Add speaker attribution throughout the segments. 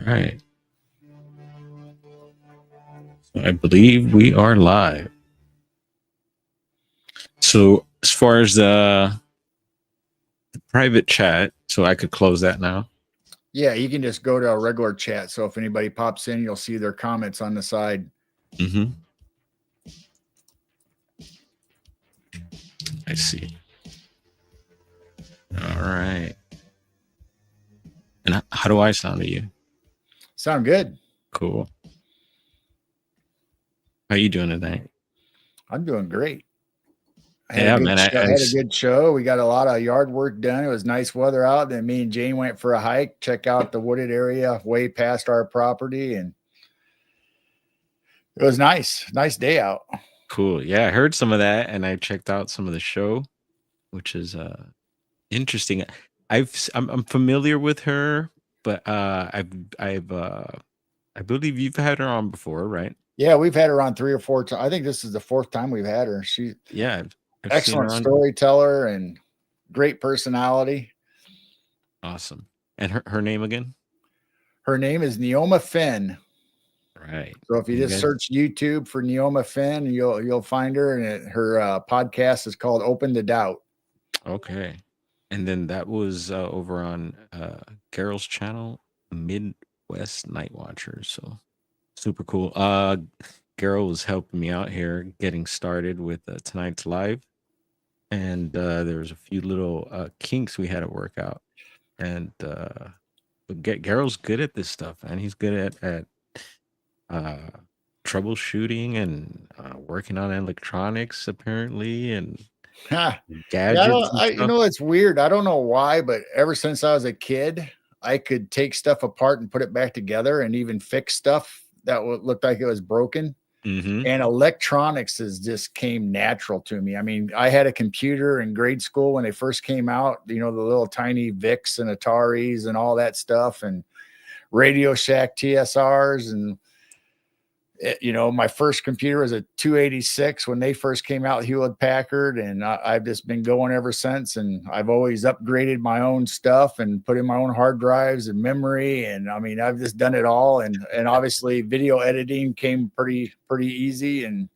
Speaker 1: right. So I believe we are live. So as far as the private chat, so I could close that now.
Speaker 2: Yeah, you can just go to a regular chat. So if anybody pops in, you'll see their comments on the side.
Speaker 1: Mm-hmm. I see. All right. And how do I sound to you?
Speaker 2: Sound good.
Speaker 1: Cool. How you doing today?
Speaker 2: I'm doing great. I had
Speaker 1: Yeah,
Speaker 2: a good
Speaker 1: man.
Speaker 2: show. Had a good show. We got a lot of yard work done. It was nice weather out. Then me and Jane went for a hike, check out the wooded area way past our property, and it was nice. Nice day out.
Speaker 1: Cool. Yeah, I heard some of that, and I checked out some of the show, which is interesting. I'm familiar with her, but I believe you've had her on before, right?
Speaker 2: Yeah, we've had her on 3 or 4 times. I think this is the 4th time we've had her. She's
Speaker 1: Yeah, I've seen her
Speaker 2: excellent
Speaker 1: on.
Speaker 2: storyteller and great personality.
Speaker 1: Awesome. And her name again?
Speaker 2: Her name is Neoma Finn.
Speaker 1: Right.
Speaker 2: So if you just search YouTube for Neoma Finn, you'll find her, and her podcast is called Open to Doubt.
Speaker 1: Okay. And then that was over on Carol's channel, Midwest Night Watchers. So super cool. Carol was helping me out here getting started with tonight's live. And there was a few little kinks we had to work out. And but Carol's good at this stuff, man. He's good at troubleshooting and working on electronics apparently, and gadgets and
Speaker 2: You
Speaker 1: stuff.
Speaker 2: know, it's weird. I don't know why, but ever since I was a kid, I could take stuff apart and put it back together and even fix stuff that looked like it was broken.
Speaker 1: Mm-hmm.
Speaker 2: And electronics just came natural to me. I mean, I had a computer in grade school when they first came out, you know, the little tiny VICs and Ataris and all that stuff, and Radio Shack TSRs. And you know, my first computer was a 286 when they first came out, Hewlett Packard, and I've just been going ever since. And I've always upgraded my own stuff and put in my own hard drives and memory. And I mean, I've just done it all. And obviously, video editing came pretty easy. And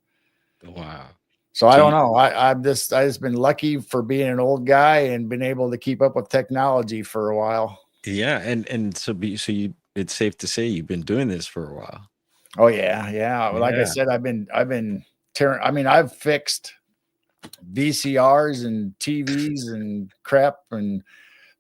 Speaker 1: wow.
Speaker 2: So I don't know. I just been lucky for being an old guy and been able to keep up with technology for a while.
Speaker 1: Yeah, and so it's safe to say you've been doing this for a while.
Speaker 2: Oh yeah. Like I said, I've been tearing. I mean, I've fixed VCRs and TVs and crap, and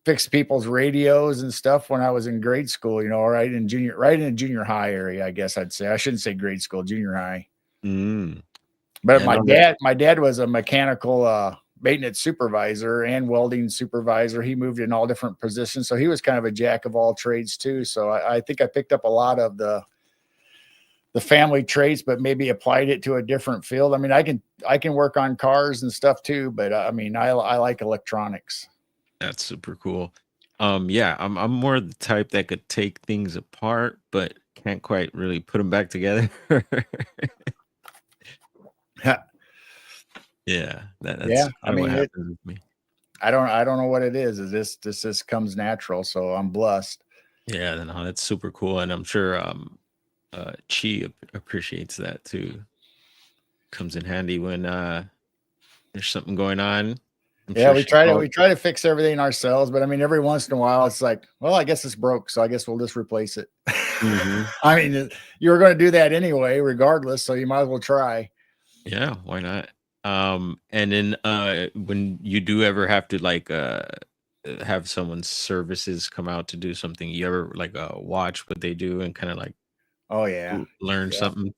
Speaker 2: fixed people's radios and stuff when I was in grade school. You know, right in junior high area. I guess I'd say. I shouldn't say grade school, junior high. But
Speaker 1: Yeah,
Speaker 2: my dad was a mechanical maintenance supervisor and welding supervisor. He moved in all different positions, so he was kind of a jack of all trades too. So I think I picked up a lot of the family traits, but maybe applied it to a different field. I mean, I can work on cars and stuff too, but I mean, I like electronics.
Speaker 1: That's super cool. Yeah, I'm more the type that could take things apart, but can't quite really put them back together. Yeah, that's
Speaker 2: I mean,
Speaker 1: what happens with me.
Speaker 2: I don't know what it is. This just comes natural, so I'm blessed.
Speaker 1: Yeah, no, that's super cool, and I'm sure Chi appreciates that too. Comes in handy when there's something going on.
Speaker 2: We try to fix everything ourselves, but I mean, every once in a while, it's like, well, I guess it's broke, so I guess we'll just replace it.
Speaker 1: Mm-hmm.
Speaker 2: I mean, you were going to do that anyway, regardless, so you might as well try.
Speaker 1: Yeah, why not? And then when you do ever have to like have someone's services come out to do something, you ever like watch what they do and kind of like learn something?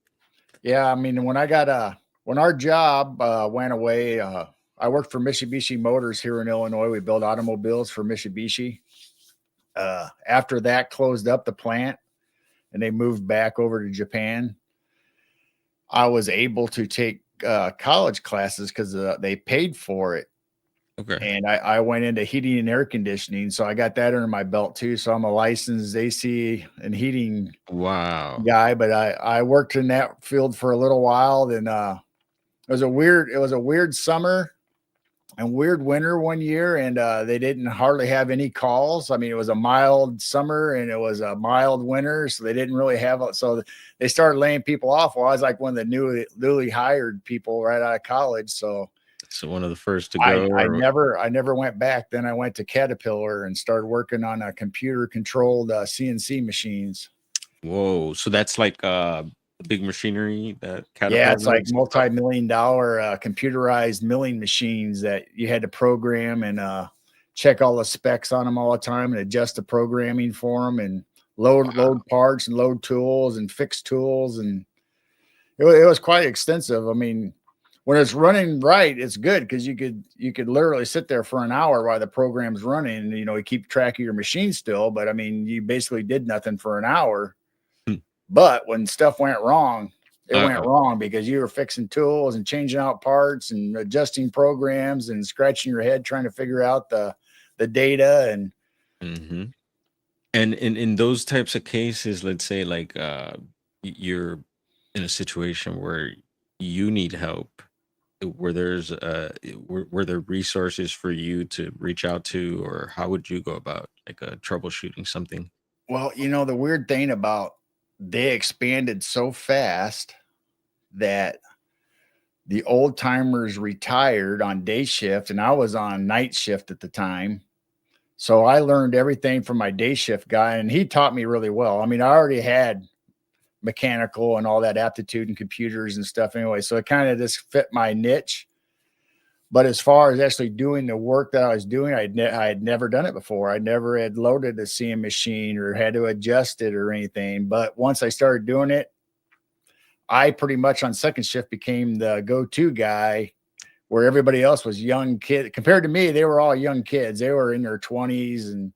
Speaker 2: Yeah, I mean, when our job went away, I worked for Mitsubishi Motors here in Illinois. We build automobiles for Mitsubishi. After that closed up the plant and they moved back over to Japan, I was able to take college classes because they paid for it.
Speaker 1: Okay.
Speaker 2: And I went into heating and air conditioning. So I got that under my belt too. So I'm a licensed AC and heating guy, but I worked in that field for a little while. Then it was a weird summer. weird winter one year, and they didn't hardly have any calls. I mean, it was a mild summer and it was a mild winter, so they didn't really have so they started laying people off. Well, I was like one of the newly hired people right out of college, so
Speaker 1: So one of the first to go, or
Speaker 2: I never went back. Then I went to Caterpillar and started working on a computer controlled CNC machines.
Speaker 1: whoa. So that's like big machinery that
Speaker 2: Yeah,
Speaker 1: Caterpillar
Speaker 2: it's like
Speaker 1: makes and stuff?
Speaker 2: multi-million dollar computerized milling machines that you had to program and check all the specs on them all the time and adjust the programming for them and load
Speaker 1: Wow.
Speaker 2: parts and load tools and fix tools, and it was quite extensive. I mean, when it's running right, it's good because you could literally sit there for an hour while the program's running, and you keep track of your machine still. But I mean, you basically did nothing for an hour.
Speaker 1: Hmm.
Speaker 2: But when stuff went wrong, it went
Speaker 1: Uh-oh.
Speaker 2: wrong because you were fixing tools and changing out parts and adjusting programs and scratching your head trying to figure out the data. And
Speaker 1: Hmm. And in those types of cases, let's say like you're in a situation where you need help, where there's were there resources for you to reach out to, or how would you go about like troubleshooting something?
Speaker 2: well, the weird thing about they expanded so fast that the old timers retired on day shift and I was on night shift at the time. So I learned everything from my day shift guy and he taught me really well. I mean, I already had mechanical and all that aptitude and computers and stuff anyway. So it kind of just fit my niche. But as far as actually doing the work that I was doing, I had never done it before. I never had loaded a CM machine or had to adjust it or anything. But once I started doing it, I pretty much on second shift became the go-to guy where everybody else was young kid compared to me. They were all young kids. They were in their 20s and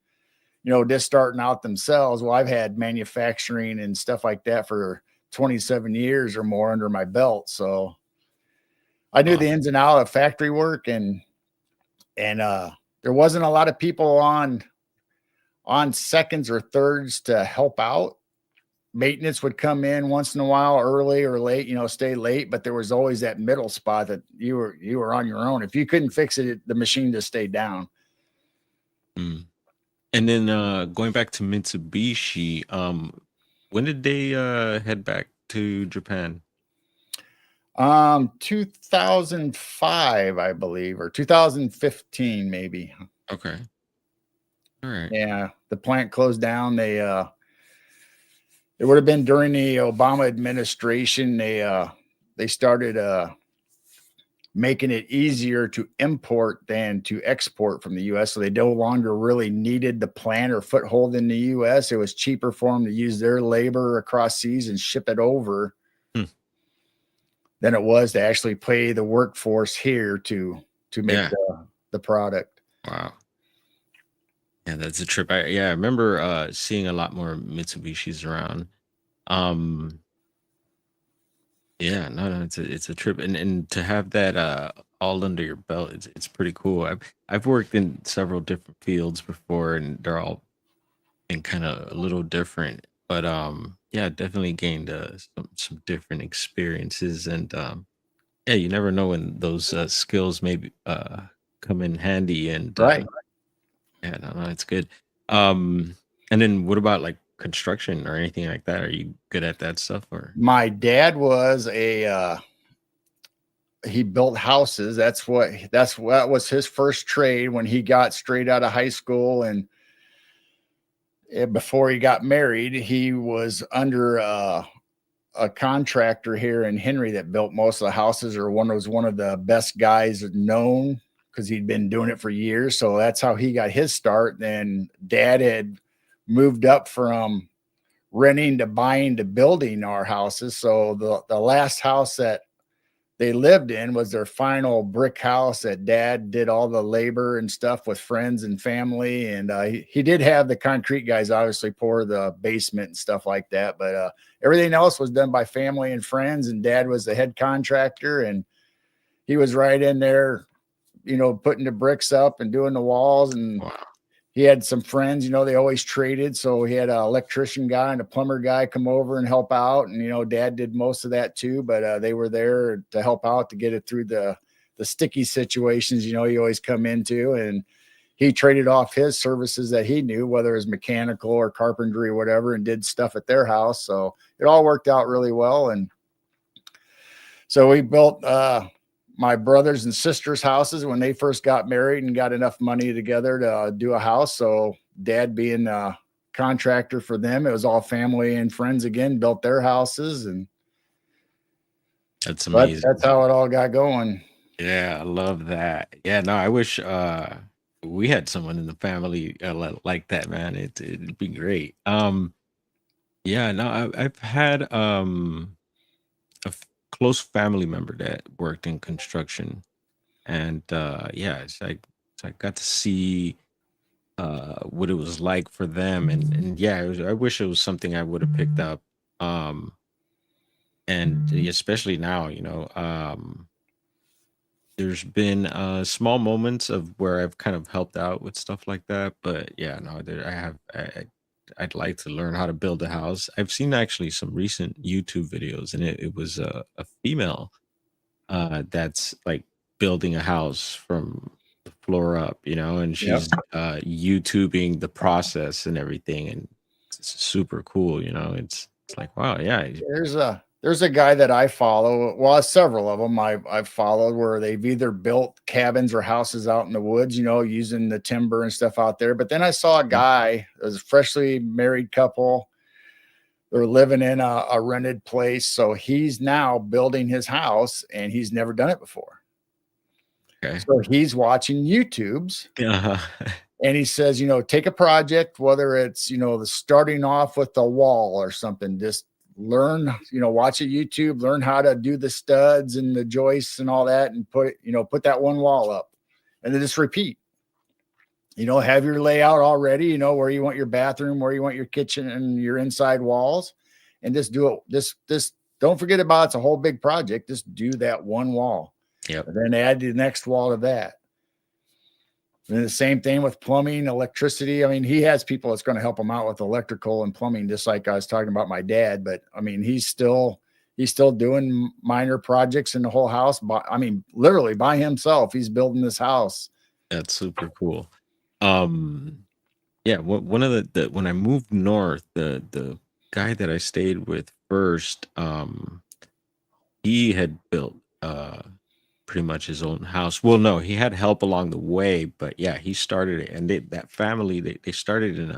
Speaker 2: just starting out themselves. Well, I've had manufacturing and stuff like that for 27 years or more under my belt. So I knew
Speaker 1: Wow.
Speaker 2: the ins and out of factory work, and there wasn't a lot of people on seconds or thirds to help out. Maintenance would come in once in a while early or late, stay late, but there was always that middle spot that you were on your own. If you couldn't fix it, the machine just stayed down.
Speaker 1: Mm. And then going back to Mitsubishi, when did they head back to Japan?
Speaker 2: 2005, I believe, or 2015 maybe.
Speaker 1: Okay. All right.
Speaker 2: Yeah, the plant closed down. It would have been during the Obama administration. They started making it easier to import than to export from the US. So they no longer really needed the plant or foothold in the US. It was cheaper for them to use their labor across seas and ship it over
Speaker 1: Hmm.
Speaker 2: than it was to actually pay the workforce here to make
Speaker 1: Yeah.
Speaker 2: the product.
Speaker 1: Wow. Yeah, that's a trip. I remember seeing a lot more Mitsubishis around. Um yeah, no, it's a trip, and to have that all under your belt, it's pretty cool. I've worked in several different fields before, and they're all been kind of a little different. But yeah, definitely gained some different experiences, and yeah, you never know when those skills maybe come in handy, and
Speaker 2: Right.
Speaker 1: yeah, no, it's good. Um, and then what about like construction or anything like that? Are you good at that stuff, or?
Speaker 2: My dad was he built houses. That's what was his first trade when he got straight out of high school. And before he got married, he was under a contractor here in Henry that built most of the houses, or was one of the best guys known because he'd been doing it for years. So that's how he got his start. Then dad had moved up from renting to buying to building our houses. So the last house that they lived in was their final brick house that dad did all the labor and stuff with friends and family. And he did have the concrete guys obviously pour the basement and stuff like that. But everything else was done by family and friends. And dad was the head contractor and he was right in there, putting the bricks up and doing the walls. And
Speaker 1: Wow.
Speaker 2: he had some friends, they always traded. So he had an electrician guy and a plumber guy come over and help out. And, dad did most of that too, but they were there to help out to get it through the the sticky situations, you always come into. And he traded off his services that he knew, whether it was mechanical or carpentry or whatever, and did stuff at their house. So it all worked out really well. And so we built my brothers and sisters' houses when they first got married and got enough money together to do a house. So dad being a contractor for them, it was all family and friends again, built their houses. And
Speaker 1: That's
Speaker 2: but
Speaker 1: amazing.
Speaker 2: that's how it all got going.
Speaker 1: Yeah, I love that. Yeah, no, I wish we had someone in the family like that, man. It'd be great. Yeah, no, I've had a close family member that worked in construction, and yeah, it's I got to see what it was like for them, and yeah, I wish it was something I would have picked up. Um, and especially now, there's been small moments of where I've kind of helped out with stuff like that, but yeah, no, I'd like to learn how to build a house. I've seen actually some recent YouTube videos, and it was a female that's like building a house from the floor up, and
Speaker 2: Yep.
Speaker 1: she's YouTubing the process and everything, and it's super cool. It's like, wow, yeah,
Speaker 2: There's a guy that I follow. Well, several of them I've followed where they've either built cabins or houses out in the woods, using the timber and stuff out there. But then I saw a
Speaker 1: mhm,
Speaker 2: guy, it was a freshly married couple. They're living in a rented place. So he's now building his house and he's never done it before.
Speaker 1: okay,
Speaker 2: So he's watching YouTubes
Speaker 1: uh
Speaker 2: and he says, take a project, whether it's, the starting off with the wall or something, just learn, watch a YouTube, learn how to do the studs and the joists and all that, and put that one wall up and then just repeat. Have your layout already, where you want your bathroom, where you want your kitchen and your inside walls, and just do it. This don't forget about it's a whole big project. Just do that one wall.
Speaker 1: yep,
Speaker 2: And then add the next wall to that. And the same thing with plumbing, electricity. I mean, he has people that's going to help him out with electrical and plumbing, just like I was talking about my dad. But I mean, he's still doing minor projects in the whole house. But I mean, literally by himself, he's building this house.
Speaker 1: that's super cool. Um, yeah, one of the when I moved north, the guy that I stayed with first, he had built pretty much his own house. Well, no, he had help along the way, but yeah, he started it, and that family they started in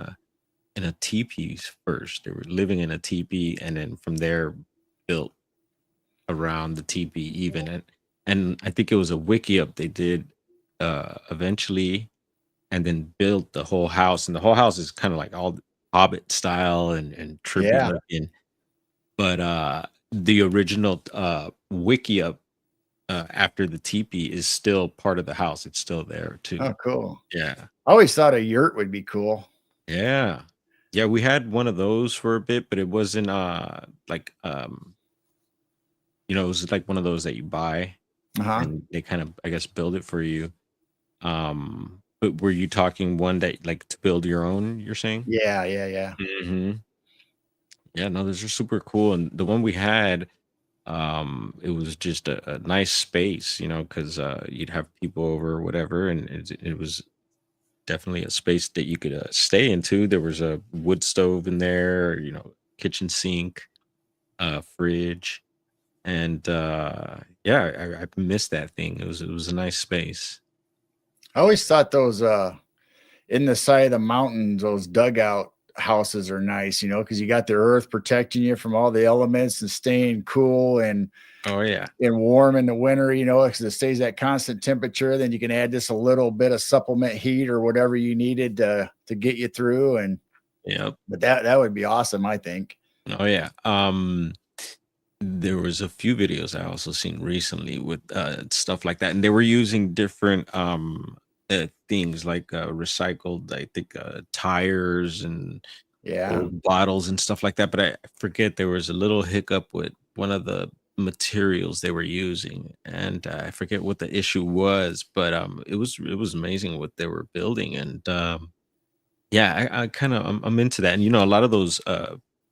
Speaker 1: a teepee first. They were living in a teepee, and then from there built around the teepee even, and I think it was a wiki up they did eventually, and then built the whole house, and the whole house is kind of like all Hobbit style and trippy
Speaker 2: Yeah.
Speaker 1: looking. But the original wiki up after the teepee is still part of the house. It's still there too.
Speaker 2: Oh, cool.
Speaker 1: Yeah.
Speaker 2: I always thought a yurt would be cool.
Speaker 1: Yeah. Yeah, we had one of those for a bit, but it wasn't like it was like one of those that you buy
Speaker 2: Uh-huh.
Speaker 1: and they kind of I guess build it for you. But were you talking one that like to build your own, you're saying?
Speaker 2: Yeah, yeah, yeah.
Speaker 1: Hmm. Yeah, no, those are super cool. And the one we had, it was just a nice space, because you'd have people over or whatever, and it was definitely a space that you could stay into. There was a wood stove in there, kitchen sink, fridge, and yeah, I missed that thing. It was a nice space.
Speaker 2: I always thought those in the side of the mountains, those dugout houses are nice, because you got the earth protecting you from all the elements and staying cool
Speaker 1: Oh yeah,
Speaker 2: and warm in the winter, because it stays at constant temperature. Then you can add just a little bit of supplement heat or whatever you needed to get you through. And
Speaker 1: yep.
Speaker 2: but that would be awesome, I think.
Speaker 1: Oh yeah. There was a few videos I also seen recently with stuff like that, and they were using different things like recycled, I think, tires and
Speaker 2: Yeah.
Speaker 1: old bottles and stuff like that. But I forget there was a little hiccup with one of the materials they were using, and I forget what the issue was. But it was amazing what they were building, and yeah, I kind of I'm into that, and a lot of those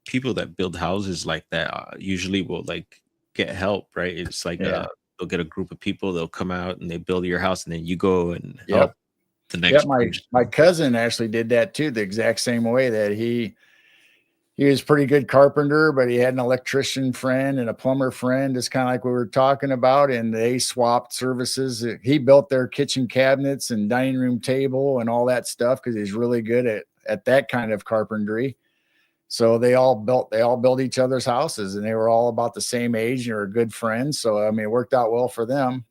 Speaker 1: people that build houses like that usually will like get help, right? It's like
Speaker 2: Yeah.
Speaker 1: they'll get a group of people, they'll come out and they build your house, and then you go and
Speaker 2: Yep.
Speaker 1: help the
Speaker 2: Yep.
Speaker 1: next person.
Speaker 2: My cousin actually did that too, the exact same way. That he was a pretty good carpenter, but he had an electrician friend and a plumber friend, just kind of like we were talking about, and they swapped services. He built their kitchen cabinets and dining room table and all that stuff because he's really good at that kind of carpentry. So they all built each other's houses, and they were all about the same age and were good friends. So I mean, it worked out well for them.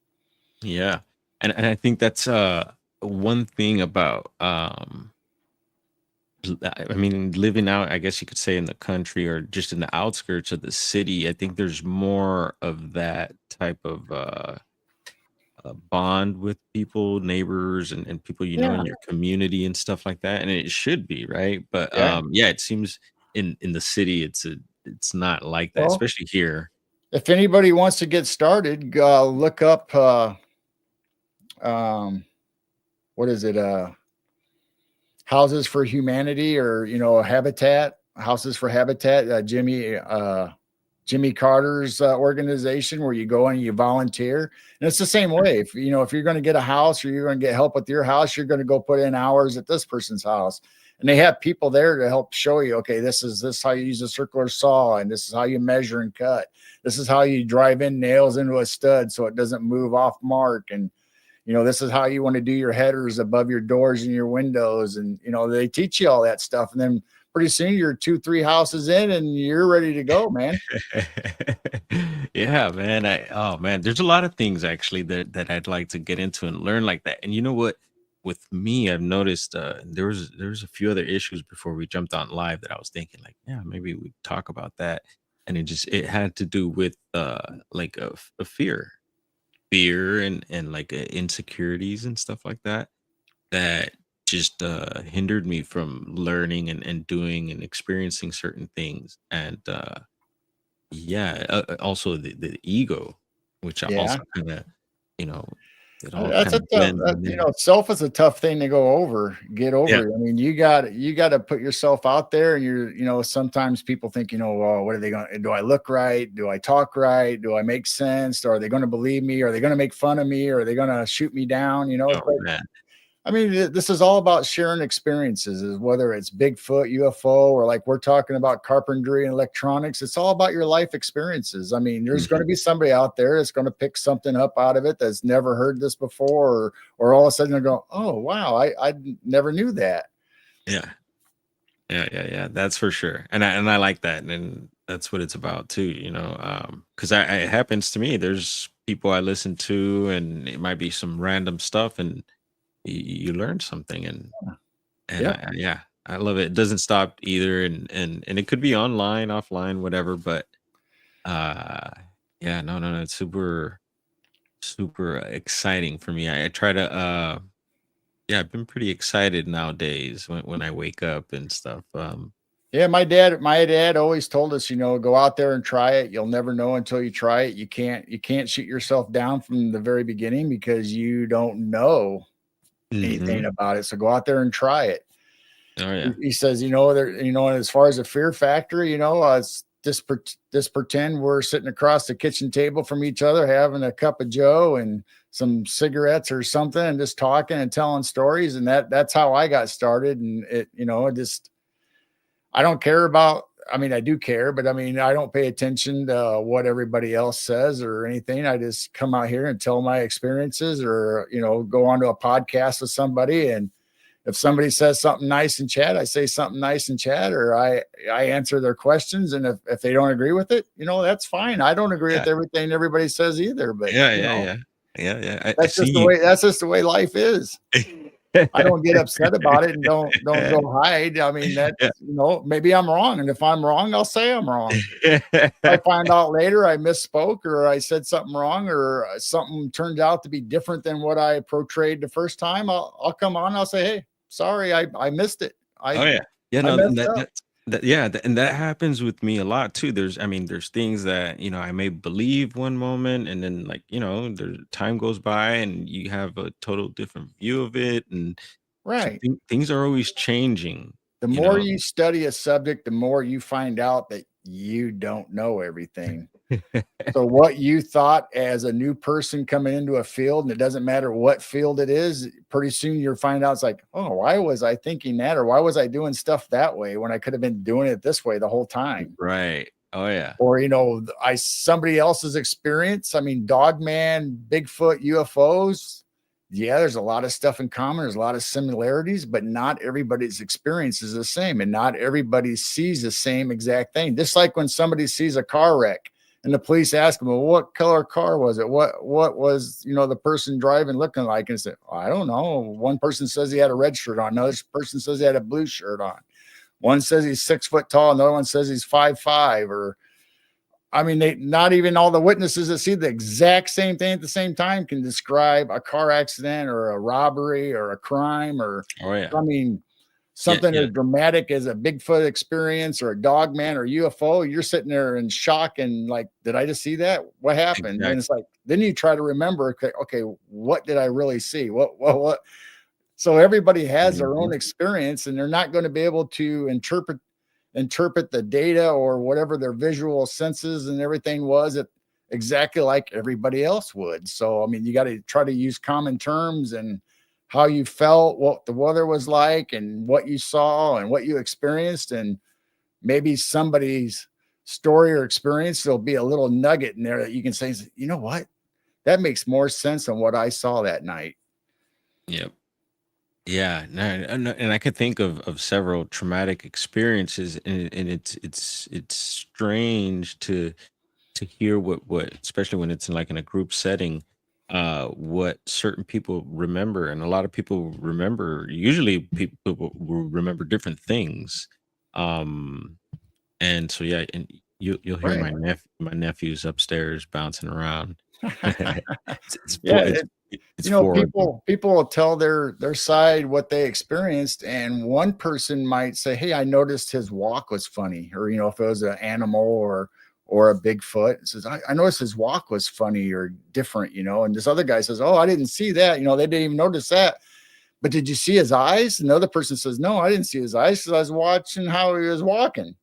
Speaker 1: Yeah. And I think that's one thing about I mean, living out, I guess you could say, in the country or just in the outskirts of the city. I think there's more of that type of bond with people, neighbors, and people in
Speaker 2: Yeah,
Speaker 1: your community and stuff like that. And it should be, right? But
Speaker 2: yeah.
Speaker 1: yeah, it seems in the city it's not like that,
Speaker 2: Well,
Speaker 1: especially here.
Speaker 2: if anybody wants to get started, look up um, what is it? Houses for Humanity, or Habitat, Houses for Habitat, Jimmy Carter's organization, where you go and you volunteer. And it's the same way. If you're going to get a house or you're going to get help with your house, you're going to go put in hours at this person's house. And they have people there to help show you, okay, this is how you use a circular saw, and this is how you measure and cut. This is how you drive in nails into a stud so it doesn't move off mark. And this is how you want to do your headers above your doors and your windows. And, they teach you all that stuff. And then pretty soon you're 2, 3 houses in and you're ready to go, man.
Speaker 1: Yeah, man. Oh man, there's a lot of things actually that I'd like to get into and learn like that. And you know what? With me, I've noticed there was a few other issues before we jumped on live that I was thinking like, yeah, maybe we talk about that. And it had to do with like a fear and like insecurities and stuff like that that just hindered me from learning and doing and experiencing certain things. And yeah, also the ego, which I
Speaker 2: Yeah.
Speaker 1: also kind of, you know, it all
Speaker 2: That's
Speaker 1: kind
Speaker 2: a
Speaker 1: of
Speaker 2: tough,
Speaker 1: blends in there.
Speaker 2: self is a tough thing to get
Speaker 1: Yeah.
Speaker 2: over. I mean, you got to put yourself out there, and sometimes people think, well, what are they going to, do I look right? Do I talk right? Do I make sense? Or are they going to believe me? Are they going to make fun of me? Or are they going to shoot me down?
Speaker 1: Oh
Speaker 2: But
Speaker 1: man.
Speaker 2: I mean, this is all about sharing experiences, whether it's Bigfoot, UFO, or like we're talking about carpentry and electronics. It's all about your life experiences. I mean, there's going to
Speaker 1: Mhm.
Speaker 2: be somebody out there that's going to pick something up out of it that's never heard this before, or all of a sudden they're going, "Oh, wow, I never knew that."
Speaker 1: Yeah. Yeah. That's for sure. And I like that. And that's what it's about too, because it happens to me. There's people I listen to, and it might be some random stuff, and you learn something. And
Speaker 2: Yep.
Speaker 1: yeah, I love it. It doesn't stop either, and it could be online, offline, whatever. But uh, yeah, no, it's super super exciting for me. I try to yeah, I've been pretty excited nowadays when I wake up and stuff.
Speaker 2: Yeah, my dad always told us, go out there and try it. You'll never know until you try it. You can't shoot yourself down from the very beginning because you don't know anything
Speaker 1: Mhm.
Speaker 2: about it. So go out there and try it.
Speaker 1: Oh
Speaker 2: He
Speaker 1: yeah.
Speaker 2: he says, as far as the fear factor, it's just pretend we're sitting across the kitchen table from each other, having a cup of Joe and some cigarettes or something, and just talking and telling stories. And that's how I got started. And I don't care about. I mean, I do care, but I mean, I don't pay attention to what everybody else says or anything. I just come out here and tell my experiences, or go onto a podcast with somebody, and if somebody says something nice in chat, I say something nice in chat, or I answer their questions. And if they don't agree with it, that's fine. I don't agree
Speaker 1: Yeah.
Speaker 2: with everything everybody says either, but
Speaker 1: Yeah. Yeah. I see.
Speaker 2: that's just the way life is. I don't get upset about it and don't go hide. I mean,
Speaker 1: Yeah.
Speaker 2: maybe I'm wrong. And if I'm wrong, I'll say I'm wrong. I find out later I misspoke, or I said something wrong, or something turned out to be different than what I portrayed the first time, I'll come on. I'll say, hey, sorry, I missed it.
Speaker 1: Oh yeah. Yeah,
Speaker 2: I
Speaker 1: no,
Speaker 2: messed up.
Speaker 1: and that happens with me a lot too. I mean, there's things that, I may believe one moment, and then like, the time goes by and you have a total different view of it. And so
Speaker 2: Right.
Speaker 1: things are always changing,
Speaker 2: The
Speaker 1: you
Speaker 2: more
Speaker 1: know.
Speaker 2: you study a subject, the more you find out that you don't know everything. So what you thought as a new person coming into a field, and it doesn't matter what field it is, pretty soon you'll find out it's like, oh, why was I thinking that, or why was I doing stuff that way when I could have been doing it this way the whole time?
Speaker 1: Right. Oh yeah.
Speaker 2: Or I somebody else's experience. I mean, Dogman, Bigfoot, UFOs. Yeah, there's a lot of stuff in common. There's a lot of similarities, but not everybody's experience is the same, and not everybody sees the same exact thing. Just like when somebody sees a car wreck and the police ask them, "Well, what color car was it? What was the person driving looking like?" And say, "I don't know." One person says he had a red shirt on. Another person says he had a blue shirt on. One says he's 6 foot tall. Another one says he's 5'5". Or I mean, they not even all the witnesses that see the exact same thing at the same time can describe a car accident or a robbery or a crime. Or
Speaker 1: Oh yeah.
Speaker 2: I mean,
Speaker 1: Yeah.
Speaker 2: something
Speaker 1: Yeah.
Speaker 2: as dramatic as a Bigfoot experience or a dog man or UFO. You're sitting there in shock and like, did I just see that? What happened? And
Speaker 1: Exactly.
Speaker 2: it's like, then you try to remember, okay, what did I really see? What? So everybody has their
Speaker 1: Mhm.
Speaker 2: own experience, and they're not going to be able to interpret the data or whatever their visual senses and everything was exactly like everybody else would. So I mean, you got to try to use common terms and how you felt, what the weather was like, and what you saw and what you experienced, and maybe somebody's story or experience. There'll be a little nugget in there that you can say, you know what, that makes more sense than what I saw that night.
Speaker 1: Yep. Yeah, no, and I could think of several traumatic experiences, and it's strange to hear what especially when it's in like in a group setting, what certain people remember, and a lot of people remember. Usually, people will remember different things, um, and so yeah, and you'll hear
Speaker 2: Right.
Speaker 1: my nephews upstairs bouncing around.
Speaker 2: Yeah.
Speaker 1: It's four of them.
Speaker 2: People will tell their side what they experienced, and one person might say, "Hey, I noticed his walk was funny," or if it was an animal or a Bigfoot, it says, I noticed his walk was funny or different, and this other guy says, "Oh, I didn't see that. They didn't even notice that. But did you see his eyes?" And the other person says, "No, I didn't see his eyes because I was watching how he was walking."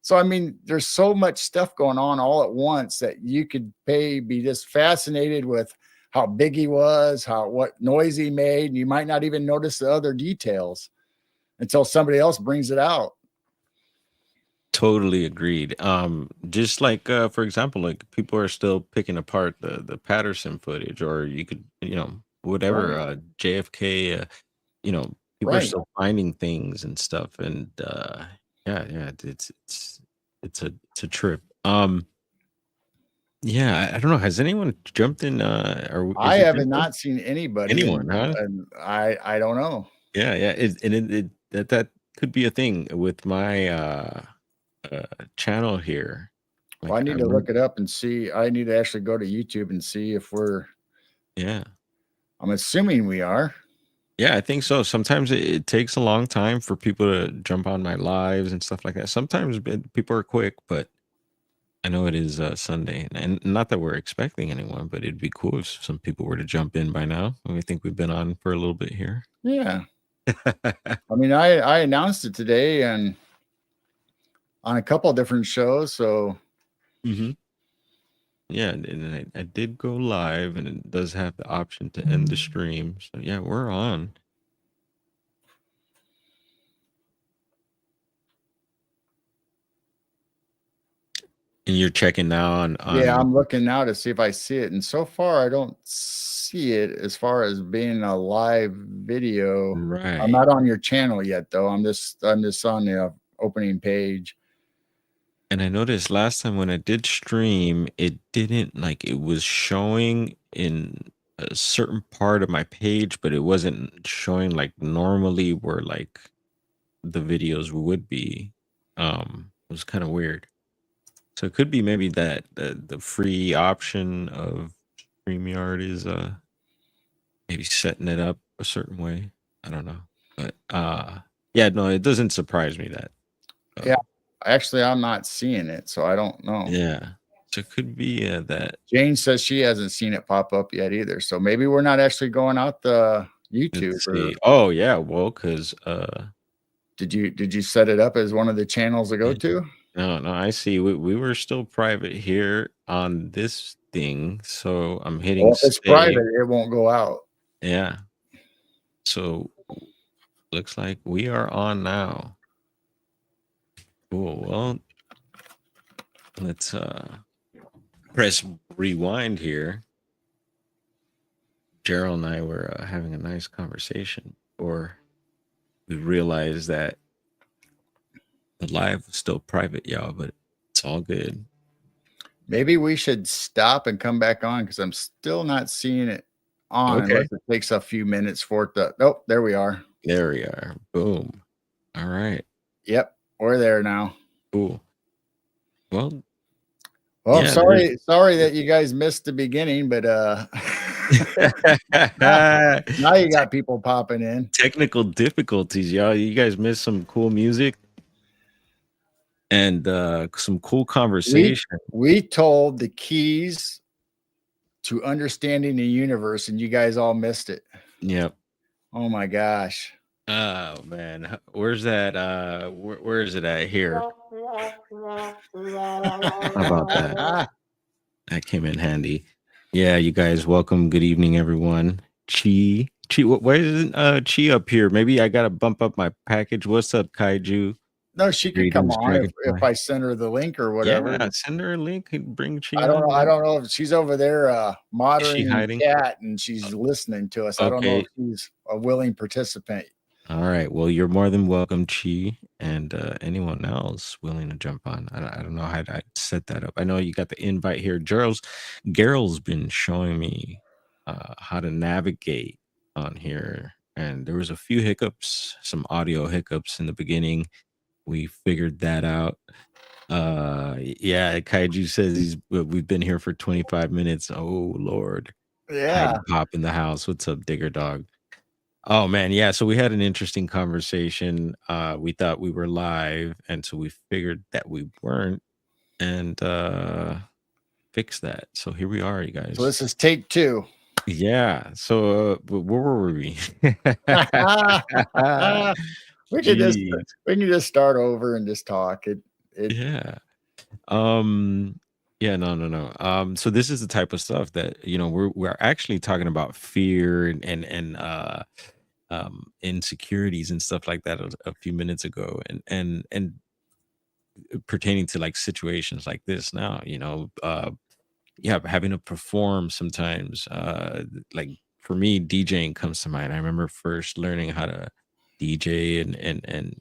Speaker 2: So I mean, there's so much stuff going on all at once that you could be just fascinated with how big he was, what noise he made, and you might not even notice the other details until somebody else brings it out.
Speaker 1: Totally agreed. Just like for example, like people are still picking apart the Patterson footage, or you could, whatever,
Speaker 2: Right,
Speaker 1: JFK, people are
Speaker 2: right.
Speaker 1: still finding things and stuff, and yeah, yeah, it's a trip. Yeah, I don't know. Has anyone jumped in? Or
Speaker 2: I
Speaker 1: is it
Speaker 2: have
Speaker 1: been
Speaker 2: not seen anybody,
Speaker 1: anyone?
Speaker 2: and
Speaker 1: Huh?
Speaker 2: I don't know.
Speaker 1: Yeah, yeah. That could be a thing with my uh channel here.
Speaker 2: Well, I
Speaker 1: Like I
Speaker 2: need to
Speaker 1: rem
Speaker 2: look it up and see. I need to actually go to YouTube and see if
Speaker 1: yeah.
Speaker 2: I'm assuming we are.
Speaker 1: Yeah, I think so. Sometimes it takes a long time for people to jump on my lives and stuff like that. Sometimes people are quick, but I know it is Sunday, and not that we're expecting anyone, but it'd be cool if some people were to jump in by now. I think we've been on for a little bit here.
Speaker 2: Yeah. I mean, I announced it today and on a couple of different shows. So
Speaker 1: hmm Yeah, and I did go live, and it does have the option to end the stream. So yeah, we're on. And you're checking now
Speaker 2: yeah,
Speaker 1: on
Speaker 2: I'm looking now to see if I see it. And so far, I don't see it as far as being a live video. I'm
Speaker 1: right.
Speaker 2: not on your channel yet, though. I'm just on the opening page.
Speaker 1: And I noticed last time when I did stream, it didn't like it was showing in a certain part of my page, but it wasn't showing like normally where like the videos would be. It was kind of weird. So it could be maybe that the free option of StreamYard is maybe setting it up a certain way. I don't know. But yeah, no, it doesn't surprise me that.
Speaker 2: Yeah,
Speaker 1: Um,
Speaker 2: actually, I'm not seeing it, so I don't know.
Speaker 1: yeah. So it could be that.
Speaker 2: Jane says she hasn't seen it pop up yet either. So maybe we're not actually going out the YouTube.
Speaker 1: Let's
Speaker 2: Or
Speaker 1: see. Oh yeah, well, because
Speaker 2: did you set it up as one of the channels to go
Speaker 1: yeah,
Speaker 2: to?
Speaker 1: No, no, I see. We were still private here on this thing, so I'm hitting
Speaker 2: Well, if it's
Speaker 1: stay.
Speaker 2: private, it won't go out.
Speaker 1: Yeah. So looks like we are on now. Cool. Well, let's press rewind here. Gerald and I were having a nice conversation, or we realized that the live was still private, y'all, but it's all good.
Speaker 2: Maybe we should stop and come back on because I'm still not seeing it on
Speaker 1: Okay.
Speaker 2: unless it takes a few minutes for it to. Nope, there we are.
Speaker 1: There we are. Boom. All right.
Speaker 2: Yep, we're there now.
Speaker 1: Cool. Well,
Speaker 2: Well, I'm
Speaker 1: yeah, there's
Speaker 2: sorry that you guys missed the beginning, but now you got people popping in.
Speaker 1: technical difficulties, y'all. You guys missed some cool music and some cool conversation.
Speaker 2: We told the keys to understanding the universe, and you guys all missed it.
Speaker 1: Yep.
Speaker 2: Oh my gosh.
Speaker 1: Oh man, where's that? Where is it at here? How about that? That came in handy. Yeah, you guys, welcome. Good evening, everyone. Chi, why isn't Chi up here? Maybe I gotta bump up my package. What's up, Kaiju?
Speaker 2: No, she could come
Speaker 1: Greetings,
Speaker 2: on if
Speaker 1: Dragonfly.
Speaker 2: I send her the link or whatever.
Speaker 1: Yeah, send her a link and bring Chi
Speaker 2: I don't
Speaker 1: on.
Speaker 2: know. I don't know if she's over there
Speaker 1: Is she
Speaker 2: monitoring
Speaker 1: hiding?
Speaker 2: chat and she's listening to us. I don't know
Speaker 1: Okay.
Speaker 2: if she's a willing participant.
Speaker 1: All right. Well, you're more than welcome, Chi, and anyone else willing to jump on. I don't know how to set that up. I know you got the invite here. Gerald's been showing me how to navigate on here, and there was a few hiccups, some audio hiccups in the beginning. We figured that out. Yeah, Kaiju says we've been here for 25 minutes. Oh Lord.
Speaker 2: Yeah.
Speaker 1: Heidi Pop in the house. What's up, Digger Dog? Oh man, yeah. So we had an interesting conversation. We thought we were live, and so we figured that we weren't, and fixed that. So here we are, you guys.
Speaker 2: So this is take 2.
Speaker 1: Yeah. So where were we?
Speaker 2: We can just start over and just talk.
Speaker 1: Yeah. Yeah, no. So this is the type of stuff that we're actually talking about fear and insecurities and stuff like that a few minutes ago, and pertaining to like situations like this now, yeah, having to perform sometimes. Like for me, DJing comes to mind. I remember first learning how to DJ, and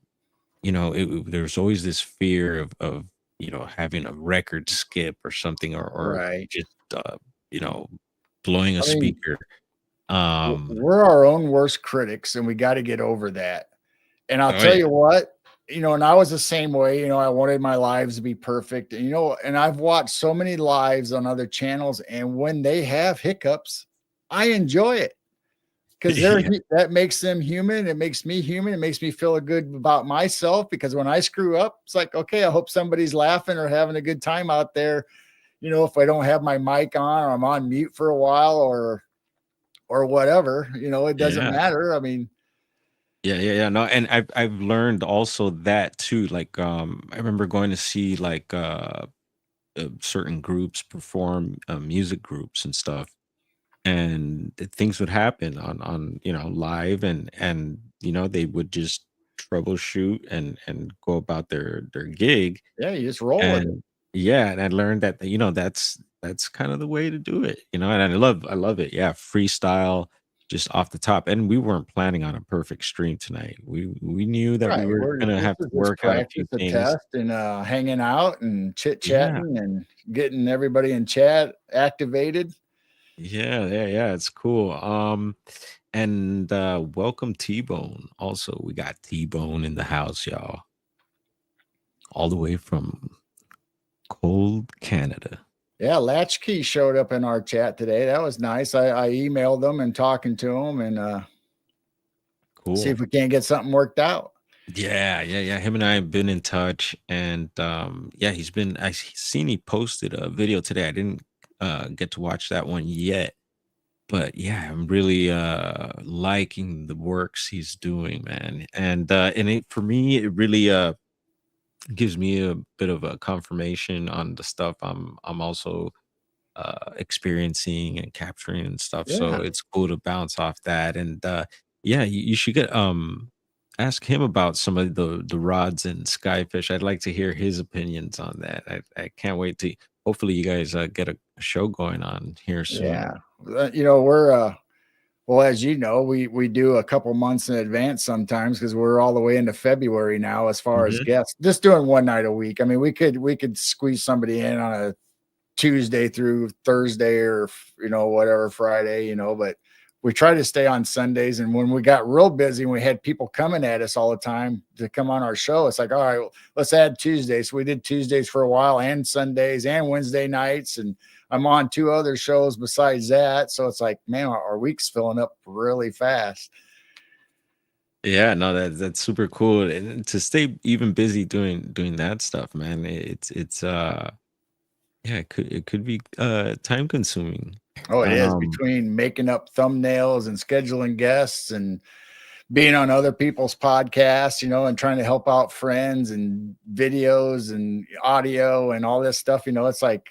Speaker 1: there's always this fear of having a record skip or something, or
Speaker 2: Right.
Speaker 1: just blowing a
Speaker 2: I mean,
Speaker 1: speaker.
Speaker 2: we're our own worst critics, and we got to get over that. And I'll
Speaker 1: Oh,
Speaker 2: tell
Speaker 1: yeah.
Speaker 2: you what, and I was the same way. I wanted my lives to be perfect. And I've watched so many lives on other channels, and when they have hiccups, I enjoy it because
Speaker 1: Yeah.
Speaker 2: that makes them human. It makes me human. It makes me feel good about myself because when I screw up, it's like, okay, I hope somebody's laughing or having a good time out there. If I don't have my mic on or I'm on mute for a while or whatever, it doesn't
Speaker 1: Yeah.
Speaker 2: matter. I mean,
Speaker 1: Yeah. No, and I've learned also that too. Like, I remember going to see like certain groups perform, music groups and stuff, and things would happen on live, and they would just troubleshoot and go about their gig.
Speaker 2: yeah, you just roll with it.
Speaker 1: And yeah, and I learned that that's kind of the way to do it, and I love it. Yeah, freestyle just off the top. And we weren't planning on a perfect stream tonight. We knew that we
Speaker 2: Right.
Speaker 1: were gonna
Speaker 2: This
Speaker 1: have to
Speaker 2: is just
Speaker 1: work out a few
Speaker 2: practice, a
Speaker 1: things.
Speaker 2: test, and hanging out and chit
Speaker 1: Yeah.
Speaker 2: chatting and getting everybody in chat activated.
Speaker 1: Yeah, it's cool. And welcome T-Bone. Also, we got T-Bone in the house, y'all. All the way from cold Canada.
Speaker 2: Yeah, Latchkey showed up in our chat today. That was nice. I emailed them and talking to them and
Speaker 1: Cool.
Speaker 2: see if we can't get something worked out.
Speaker 1: Yeah. Him and I have been in touch, and yeah, I seen he posted a video today. I didn't get to watch that one yet, but yeah, I'm really liking the works he's doing, man. And for me, it really gives me a bit of a confirmation on the stuff I'm also experiencing and capturing and stuff. So
Speaker 2: Yeah.
Speaker 1: it's cool to bounce off that. And yeah, you should get ask him about some of the rods and skyfish. I'd like to hear his opinions on that. I can't wait to hopefully you guys get a show going on here
Speaker 2: Yeah.
Speaker 1: soon.
Speaker 2: We're well, as you know, we do a couple months in advance sometimes because we're all the way into February now as far as
Speaker 1: Hmm.
Speaker 2: guests. Just doing one night a week. I mean, we could squeeze somebody in on a Tuesday through Thursday or whatever Friday, but we try to stay on Sundays. And when we got real busy and we had people coming at us all the time to come on our show, it's like, all right, well, let's add Tuesdays. So we did Tuesdays for a while and Sundays and Wednesday nights. And I'm on two other shows besides that. So it's like, man, our week's filling up really fast.
Speaker 1: Yeah, no, that's super cool. And to stay even busy doing that stuff, man, it's yeah, it could be time consuming.
Speaker 2: Oh, it is
Speaker 1: Um
Speaker 2: between making up thumbnails and scheduling guests and being on other people's podcasts, and trying to help out friends and videos and audio and all this stuff, it's like,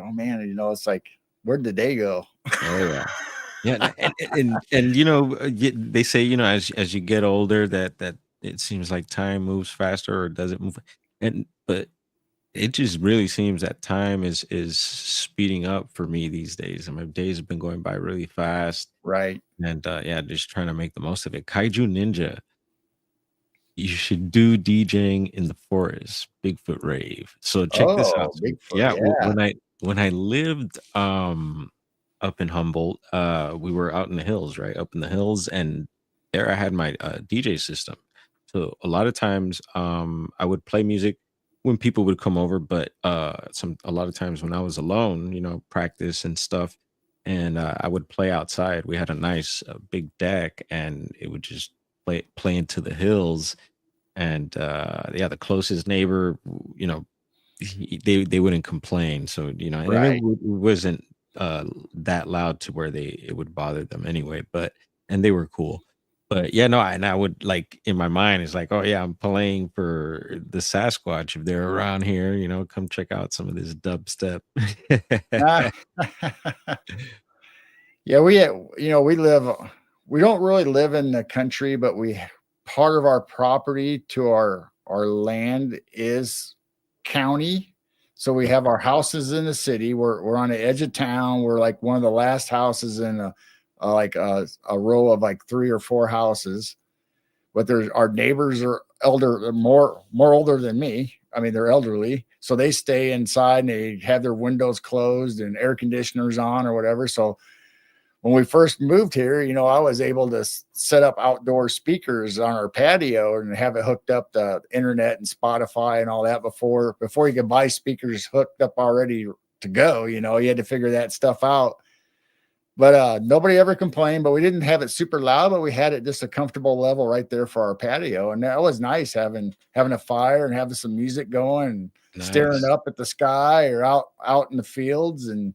Speaker 2: oh man, it's like, where'd the day go?
Speaker 1: oh yeah. Yeah, and they say, as you get older that it seems like time moves faster or does it move? And but it just really seems that time is speeding up for me these days. And my days have been going by really fast.
Speaker 2: Right.
Speaker 1: And yeah, just trying to make the most of it. Kaiju Ninja, you should do DJing in the forest, Bigfoot rave. So check this out.
Speaker 2: Oh,
Speaker 1: So,
Speaker 2: Bigfoot.
Speaker 1: yeah,
Speaker 2: Yeah.
Speaker 1: when I lived up in Humboldt, we were out in the hills, right? Up in the hills, and there I had my DJ system. So a lot of times I would play music when people would come over, but a lot of times when I was alone, practice and stuff, and I would play outside. We had a nice big deck, and it would just play into the hills. And yeah, the closest neighbor, they wouldn't complain. So and
Speaker 2: Right.
Speaker 1: it wasn't that loud to where it would bother them anyway. But and they were cool. But yeah, no, and I would like in my mind, it's like, oh yeah, I'm playing for the Sasquatch if they're around here. Come check out some of this dubstep.
Speaker 2: Ah. Yeah, we don't really live in the country, but part of our property to our land is county. So we have our houses in the city. We're on the edge of town. We're like one of the last houses in a row of like three or four houses. But there's our neighbors are more older than me. I mean, they're elderly, so they stay inside and they have their windows closed and air conditioners on or whatever. So when we first moved here, I was able to set up outdoor speakers on our patio and have it hooked up to internet and Spotify and all that before you could buy speakers hooked up already to go. You had to figure that stuff out. But nobody ever complained. But we didn't have it super loud, but we had it just a comfortable level right there for our patio, and that was nice having a fire and having some music going and staring
Speaker 1: Nice.
Speaker 2: up at the sky or out in the fields and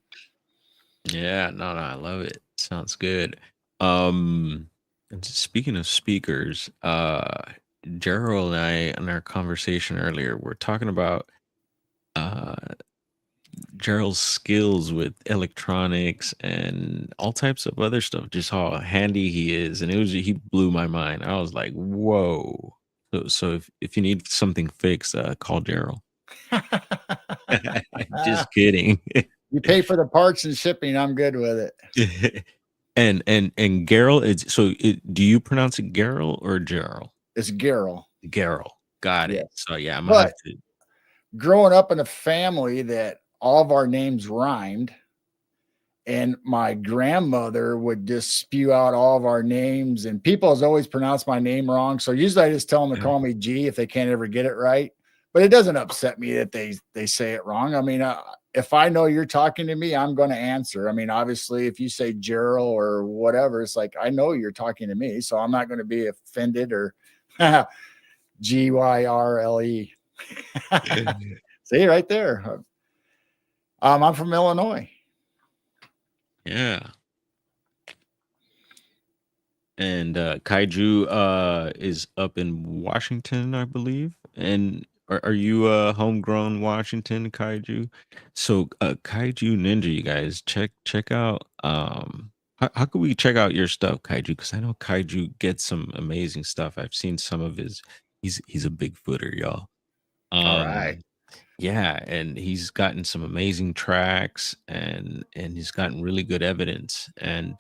Speaker 1: Yeah, no, I love it. Sounds good. Um, and speaking of speakers, Gerald and I in our conversation earlier, we're talking about uh Gerald's skills with electronics and all types of other stuff, just how handy he is. And he blew my mind. I was like, whoa. So if you need something fixed, call Gerald. Just kidding.
Speaker 2: you pay for the parts and shipping. I'm good with it.
Speaker 1: And Gerald is do you pronounce it Gerald or Gerald?
Speaker 2: It's Gerald.
Speaker 1: Gerald. Got it.
Speaker 2: Yes.
Speaker 1: So yeah, I'm gonna have
Speaker 2: But
Speaker 1: to.
Speaker 2: growing up in a family that all of our names rhymed, and my grandmother would just spew out all of our names, and people has always pronounced my name wrong. So usually I just tell them to call me G if they can't ever get it right. But it doesn't upset me that they say it wrong. I mean, if I know you're talking to me, I'm going to answer. I mean, obviously, if you say Gerald or whatever, it's like I know you're talking to me, so I'm not going to be offended or Gyrle. See right there. I'm from Illinois.
Speaker 1: Yeah. And Kaiju is up in Washington, I believe. And Are you homegrown Washington kaiju? So Kaiju Ninja, you guys check out how can we check out your stuff, Kaiju? Because I know Kaiju gets some amazing stuff. I've seen some of his he's a big footer, y'all.
Speaker 2: All right.
Speaker 1: Um yeah, and he's gotten some amazing tracks and he's gotten really good evidence. And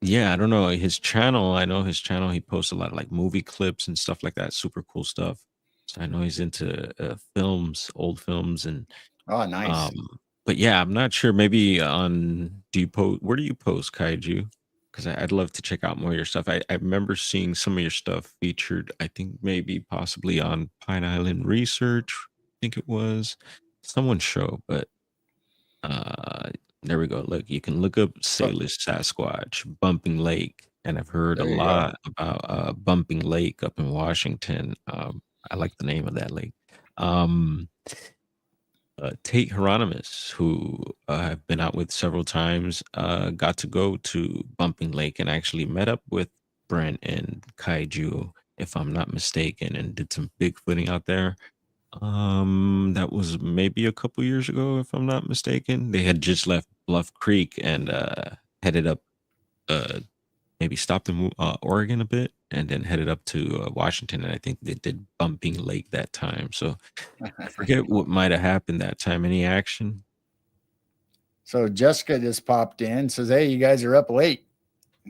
Speaker 1: yeah, I don't know his channel. I know his channel. He posts a lot of like movie clips and stuff like that. Super cool stuff. So I know he's into films, old films, and
Speaker 2: Oh, nice.
Speaker 1: um. But yeah, I'm not sure. Maybe on do you post? Where do you post Kaiju? Because I'd love to check out more of your stuff. I remember seeing some of your stuff featured. I think maybe possibly on Pine Island Research. I think it was someone's show, but uh, there we go. Look, you can look up
Speaker 2: So
Speaker 1: Salish Sasquatch, Bumping Lake, and I've heard a
Speaker 2: there you go.
Speaker 1: lot about Bumping Lake up in Washington. I like the name of that lake. Um, Tate Hieronymus, who I've been out with several times, got to go to Bumping Lake and actually met up with Brent and Kaiju, if I'm not mistaken, and did some bigfooting out there. That was maybe a couple years ago, if I'm not mistaken. They had just left Bluff Creek and headed up, uh, maybe stopped in Oregon a bit, and then headed up to Washington. And I think they did Bumping Lake that time. So I forget what might have happened that time. Any action?
Speaker 2: So Jessica just popped in, says, "Hey, you guys are up late."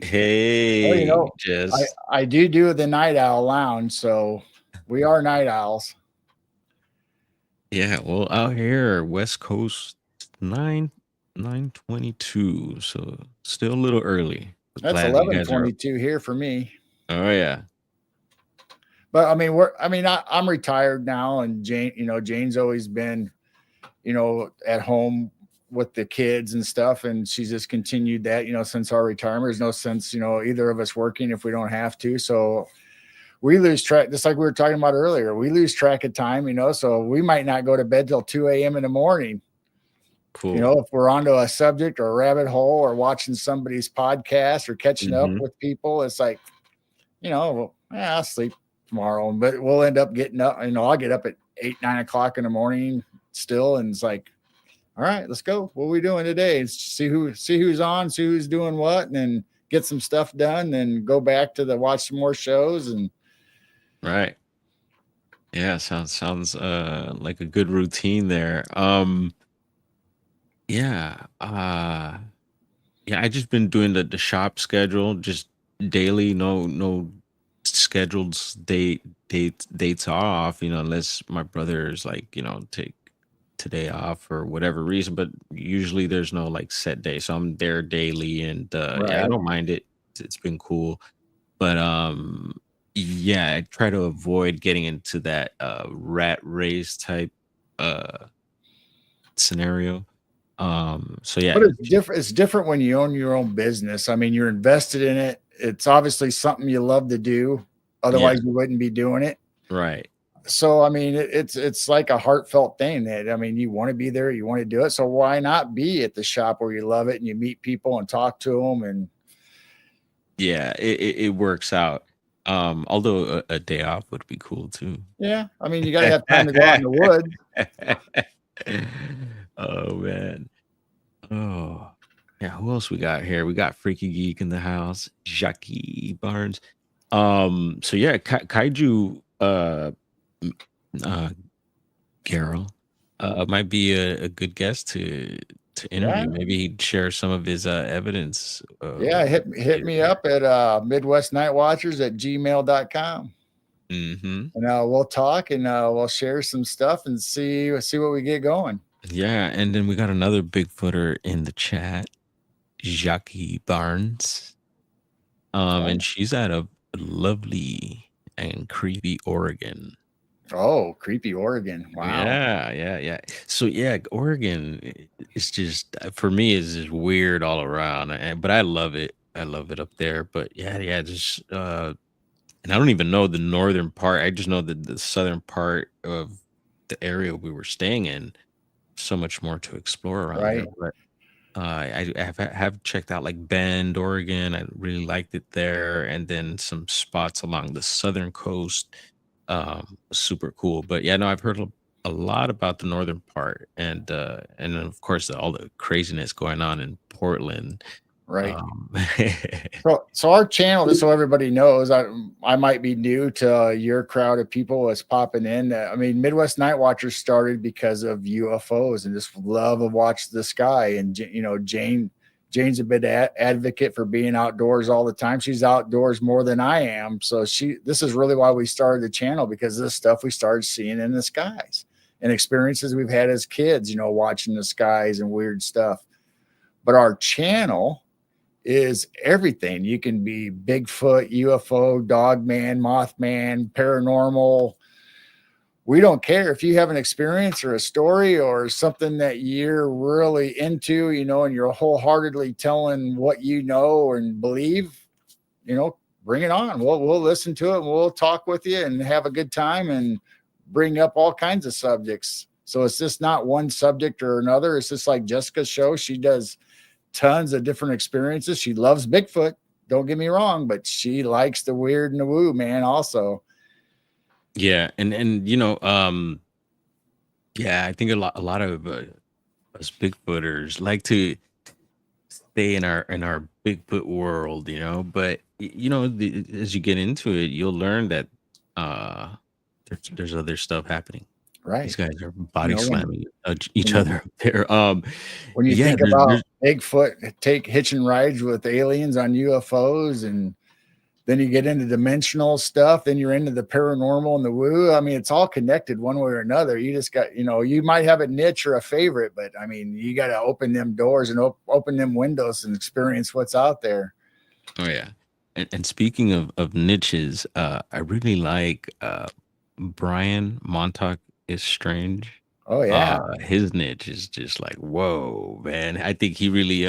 Speaker 2: Well,
Speaker 1: Hey,
Speaker 2: I
Speaker 1: Jess.
Speaker 2: I do the Night Owl Lounge, so we are night owls.
Speaker 1: Yeah, well, out here, West Coast 9:22, so still a little early. But
Speaker 2: That's
Speaker 1: glad you guys are up.
Speaker 2: 11:22 here for me.
Speaker 1: Oh yeah.
Speaker 2: But I mean, I'm retired now, and Jane, Jane's always been, at home with the kids and stuff, and she's just continued that, since our retirement. There's no sense, either of us working if we don't have to. So we lose track, just like we were talking about earlier. We lose track of time, so we might not go to bed till 2 a.m. in the morning.
Speaker 1: Cool.
Speaker 2: If we're onto a subject or a rabbit hole or watching somebody's podcast or catching up
Speaker 1: Mhm.
Speaker 2: with people, it's like, well, I'll sleep tomorrow, but we'll end up getting up. I'll get up at 8, 9 o'clock in the morning still, and it's like, all right, let's go. What are we doing today? See who's on, see who's doing what, and then get some stuff done. Then go back to watch some more shows. And
Speaker 1: Right. Yeah, sounds like a good routine there. Yeah. Yeah, I just been doing the shop schedule just daily, no scheduled dates off, unless my brother's like, take today off for whatever reason, but usually there's no like set day. So I'm there daily and yeah, I
Speaker 2: right,
Speaker 1: don't mind it. It's been cool. But yeah, I try to avoid getting into that rat race type uh scenario. So yeah,
Speaker 2: but it's different. It's different when you own your own business. I mean, you're invested in it. It's obviously something you love to do.
Speaker 1: yeah,
Speaker 2: Otherwise, you wouldn't be doing it.
Speaker 1: right.
Speaker 2: So I mean, it's like a heartfelt thing that, I mean, you want to be there, you want to do it. So why not be at the shop where you love it and you meet people and talk to them? And
Speaker 1: Yeah, it works out. Although a day off would be cool too.
Speaker 2: yeah, I mean, you got to have time to go out in the woods.
Speaker 1: Oh man. Oh. Yeah, who else we got here? We got Freaky Geek in the house, Jackie Barnes. So yeah, Kaiju m- uh Carol might be a good guest to
Speaker 2: Yeah,
Speaker 1: interview. Maybe he'd share some of his evidence
Speaker 2: yeah. Hit
Speaker 1: later
Speaker 2: me
Speaker 1: on.
Speaker 2: up at Midwest Night Watchers at gmail.com.
Speaker 1: Mhm.
Speaker 2: And we'll talk, and we'll share some stuff and see what we get going.
Speaker 1: Yeah, and then we got another Bigfooter in the chat, Jackie Barnes. And she's out of lovely and creepy Oregon.
Speaker 2: Oh, creepy Oregon. Wow.
Speaker 1: Yeah. So yeah, Oregon is just for me is just weird all around, but I love it. I love it up there. But yeah, just and I don't even know the northern part. I just know that the southern part of the area we were staying in. So much more to explore around there.
Speaker 2: Right.
Speaker 1: But I have checked out like Bend, Oregon. I really liked it there, and then some spots along the southern coast. super cool. But yeah, no, I've heard a lot about the northern part, and then of course all the craziness going on in Portland.
Speaker 2: Right.
Speaker 1: Um,
Speaker 2: So our channel, just so everybody knows, I might be new to your crowd of people that's popping in. I mean, Midwest Night Watchers started because of UFOs and just love of watch the sky. And you know, Jane's a bit advocate for being outdoors all the time. She's outdoors more than I am, so this is really why we started the channel, because of the stuff we started seeing in the skies and experiences we've had as kids. You know, watching the skies and weird stuff. But our channel is everything. You can be Bigfoot, UFO, Dogman, Mothman, paranormal. We don't care if you have an experience or a story or something that you're really into, you know, and you're wholeheartedly telling what you know and believe, you know, bring it on. We'll listen to it and we'll talk with you and have a good time and bring up all kinds of subjects. So it's just not one subject or another. It's just like Jessica's show. She does tons of different experiences. She loves Bigfoot. Don't get me wrong, but she likes the weird and the woo, man, also.
Speaker 1: yeah, and yeah, I think a lot of us Bigfooters like to stay in our Bigfoot world, but as you get into it, you'll learn that uh there's other stuff happening. These
Speaker 2: Right.
Speaker 1: guys are
Speaker 2: You
Speaker 1: body
Speaker 2: know,
Speaker 1: slamming each
Speaker 2: when,
Speaker 1: other up there.
Speaker 2: when you
Speaker 1: Yeah,
Speaker 2: think
Speaker 1: there's
Speaker 2: about Bigfoot take hitching rides with aliens on UFOs, and then you get into dimensional stuff, then you're into the paranormal and the woo. I mean, it's all connected one way or another. You just got, you know, you might have a niche or a favorite, but I mean, you got to open them doors and open them windows and experience what's out there.
Speaker 1: Oh yeah. And speaking of niches, I really like Brian Montauk is Strange.
Speaker 2: Oh yeah.
Speaker 1: His niche is just like, whoa, man. I think he really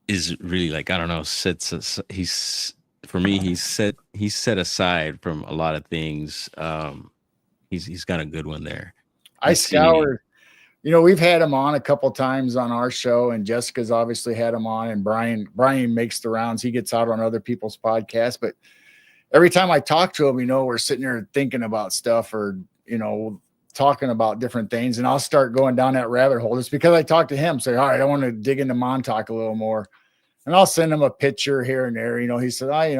Speaker 1: is really like, I don't know, sets us he's for me, he's set aside from a lot of things. He's got a good one there.
Speaker 2: I
Speaker 1: Let's see.
Speaker 2: scoured, you know, we've had him on a couple times on our show, and Jessica's obviously had him on, and Brian makes the rounds. He gets out on other people's podcasts, but every time I talk to him, you know, we're sitting here thinking about stuff, or, you know, talking about different things, and I'll start going down that rabbit hole. It's because I talk to him, say, all right, I want to dig into Montauk a little more. And I'll send him a picture here and there. You know, he said, I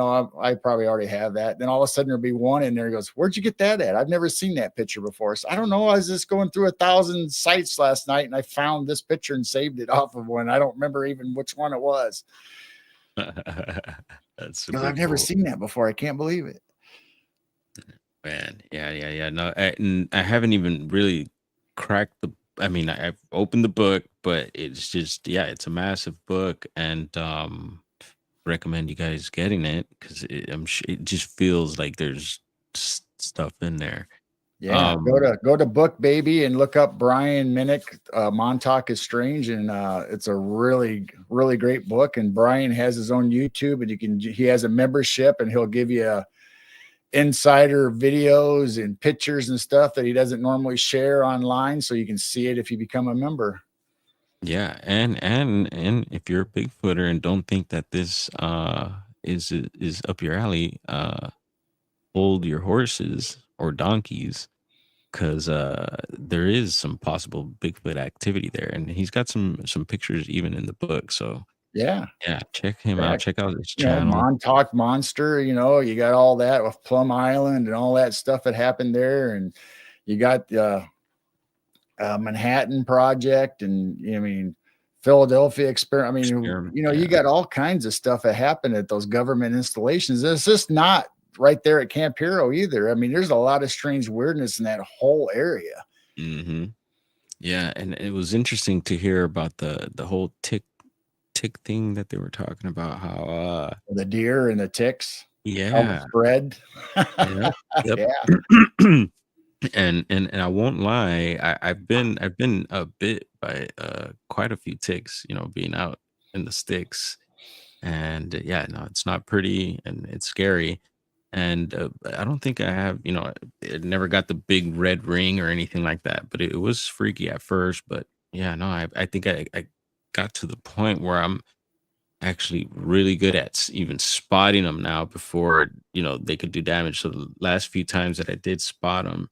Speaker 2: probably already have that. Then all of a sudden there'll be one in there. He goes, where'd you get that at? I've never seen that picture before. So I don't know. I was just going through 1,000 sites last night and I found this picture and saved it off of one. I don't remember even which one it was,
Speaker 1: That's
Speaker 2: because
Speaker 1: super
Speaker 2: I've never
Speaker 1: cool.
Speaker 2: seen that before. I can't believe it.
Speaker 1: Man, yeah, yeah, yeah. No, and I haven't even really cracked the. I mean, I've opened the book, but it's just, yeah, it's a massive book, and recommend you guys getting it because it just feels like there's stuff in there.
Speaker 2: Yeah,
Speaker 1: Um,
Speaker 2: go to Book Baby and look up Brian Minnick. Montauk is Strange, and it's a really great book. And Brian has his own YouTube, and he has a membership, and he'll give you insider videos and pictures and stuff that he doesn't normally share online, so you can see it if you become a member.
Speaker 1: yeah, and if you're a Bigfooter and don't think that this is up your alley, hold your horses or donkeys because there is some possible Bigfoot activity there, and he's got some pictures even in the book. So
Speaker 2: Yeah,
Speaker 1: yeah, check him out.
Speaker 2: yeah.
Speaker 1: Check out his
Speaker 2: You know,
Speaker 1: channel.
Speaker 2: Montauk Monster. You know, you got all that with Plum Island and all that stuff that happened there, and you got the Manhattan Project, and I mean Philadelphia experiment. I mean,
Speaker 1: Experiment.
Speaker 2: you know, you
Speaker 1: Yeah.
Speaker 2: got all kinds of stuff that happened at those government installations. It's just not right there at Camp Hero either. I mean, there's a lot of strange weirdness in that whole area.
Speaker 1: Hmm. Yeah, and it was interesting to hear about the whole tick thing that they were talking about. How
Speaker 2: The deer and the ticks, how the
Speaker 1: yeah,
Speaker 2: spread.
Speaker 1: yep, yep.
Speaker 2: Yeah,
Speaker 1: And I won't lie, I've been a bit by quite a few ticks, being out in the sticks, and yeah, no, it's not pretty and it's scary. And I don't think I have, it never got the big red ring or anything like that, but it was freaky at first. But yeah, no, I think I got to the point where actually really good at even spotting them now before they could do damage. So the last few times that I did spot them,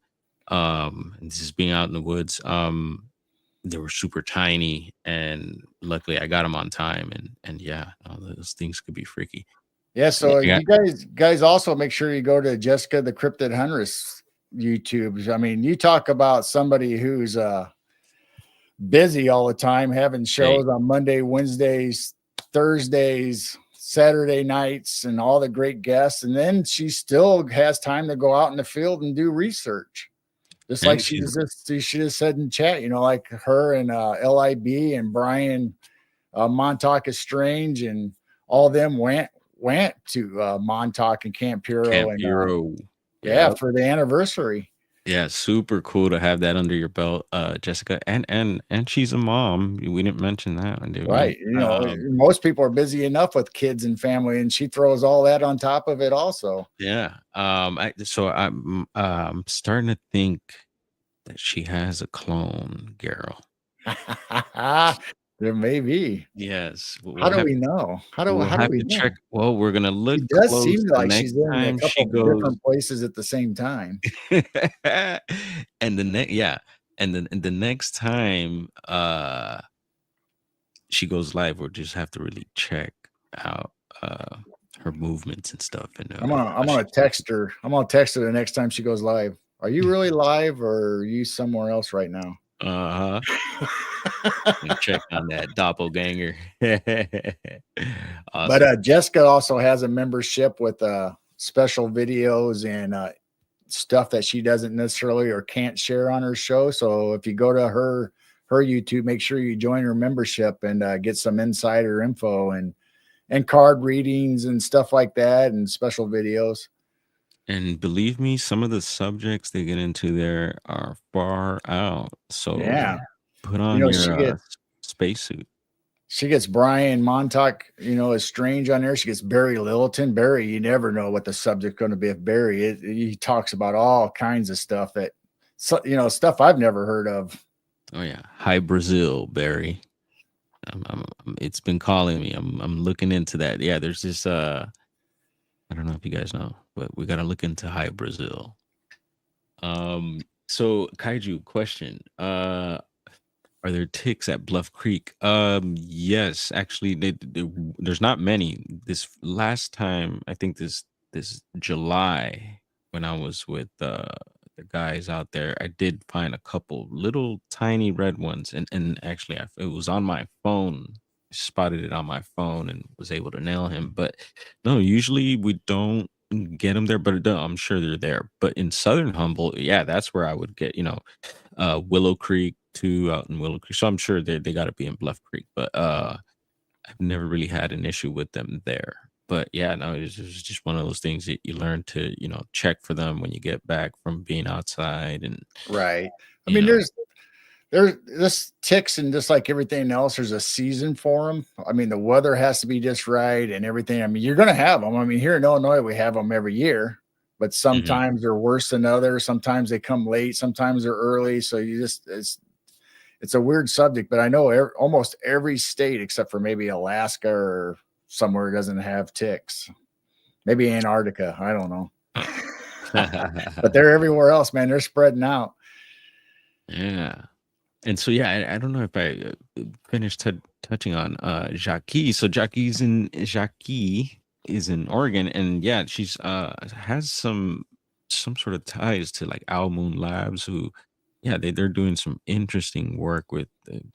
Speaker 1: and this is being out in the woods, they were super tiny, and luckily I got them on time. And yeah, no, those things could be freaky.
Speaker 2: Yeah,
Speaker 1: Yeah,
Speaker 2: so
Speaker 1: I got
Speaker 2: you guys also make sure you go to Jessica the Cryptid Huntress YouTube. I mean, you talk about somebody who's busy all the time, having
Speaker 1: hey,
Speaker 2: shows on Monday, Wednesdays, Thursdays, Saturday nights, and all the great guests. And then she still has time to go out in the field and do research. Just like
Speaker 1: and she's
Speaker 2: she just said in chat, like her and LIB and Brian Montauk is Strange and all them went to Montauk and Camp Puro
Speaker 1: Camp
Speaker 2: and
Speaker 1: Hero.
Speaker 2: yeah,
Speaker 1: Yeah.
Speaker 2: for the anniversary.
Speaker 1: Yeah, super cool to have that under your belt, Jessica, and she's a mom. We didn't mention that one, did we?
Speaker 2: Right. Most people are busy enough with kids and family, and she throws all that on top of it also.
Speaker 1: Yeah. I'm starting to think that she has a clone, Geralt.
Speaker 2: There may be.
Speaker 1: Yes,
Speaker 2: How do we know?
Speaker 1: we'll
Speaker 2: How do
Speaker 1: have
Speaker 2: we
Speaker 1: to
Speaker 2: know?
Speaker 1: check. Well, we're gonna look
Speaker 2: She does
Speaker 1: close
Speaker 2: seem
Speaker 1: the
Speaker 2: like
Speaker 1: next
Speaker 2: she's in a
Speaker 1: time she
Speaker 2: couple
Speaker 1: goes.
Speaker 2: different places at the same time.
Speaker 1: And the next, yeah, and the next time she goes live, we'll just have to really check out her movements and stuff, and
Speaker 2: I'm
Speaker 1: how
Speaker 2: gonna
Speaker 1: she's
Speaker 2: text her. I'm gonna text her the next time she goes live. Are you really live or are you somewhere else right now?
Speaker 1: uh-huh. Check on that doppelganger.
Speaker 2: But
Speaker 1: Awesome.
Speaker 2: Jessica also has a membership with special videos and stuff that she doesn't necessarily or can't share on her show. So if you go to her YouTube, make sure you join her membership and get some insider info and card readings and stuff like that and special videos.
Speaker 1: And believe me, some of the subjects they get into there are far out. So
Speaker 2: Yeah.
Speaker 1: put on your
Speaker 2: She gets
Speaker 1: spacesuit.
Speaker 2: Brian Montauk, is Strange on there. She gets Barry Littleton. Barry, you never know what the subject's going to be. If Barry, he talks about all kinds of stuff that, stuff I've never heard of.
Speaker 1: Oh yeah, hi Brazil, Barry. It's been calling me. I'm looking into that. Yeah, there's this. I don't know if you guys know, but we gotta look into hi Brazil. So Kaiju question. Are there ticks at Bluff Creek? Yes, actually, there's not many. This last time, I think this July, when I was with the guys out there, I did find a couple little tiny red ones, and actually, it was on my phone. Spotted it on my phone and was able to nail him. But no, usually we don't get them there, but I'm sure they're there. But in Southern Humboldt, yeah, that's where I would get, Willow Creek too, out in Willow Creek. So I'm sure they got to be in Bluff Creek, but I've never really had an issue with them there. But yeah, no, it's just one of those things that you learn to check for them when you get back from being outside, and
Speaker 2: Right. I
Speaker 1: you
Speaker 2: mean,
Speaker 1: know
Speaker 2: there's this ticks and just like everything else, there's a season for them. I mean, the weather has to be just right and everything. I mean, you're going to have them. I mean, here in Illinois, we have them every year, but
Speaker 1: Mhm.
Speaker 2: sometimes they're worse than others. Sometimes they come late, sometimes they're early. So it's a weird subject, but I know almost every state except for maybe Alaska or somewhere doesn't have ticks. Maybe Antarctica. I don't know. But they're everywhere else, man. They're spreading out.
Speaker 1: Yeah. And so, yeah, I don't know if I finished touching on Jackie. So Jackie is in Oregon, and yeah, she's has some sort of ties to like Owl Moon Labs, who, yeah, they're doing some interesting work with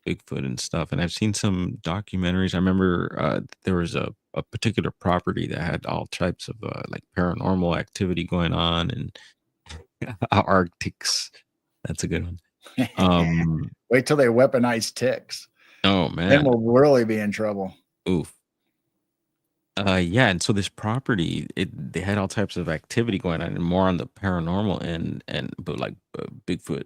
Speaker 1: Bigfoot and stuff. And I've seen some documentaries. I remember there was a particular property that had all types of like paranormal activity going on, and Arctics. That's a good one.
Speaker 2: Wait till they weaponize ticks.
Speaker 1: Oh
Speaker 2: Then
Speaker 1: man.
Speaker 2: we'll really be in trouble.
Speaker 1: Oof. Yeah, and so this property, they had all types of activity going on, and more on the paranormal end, and but like Bigfoot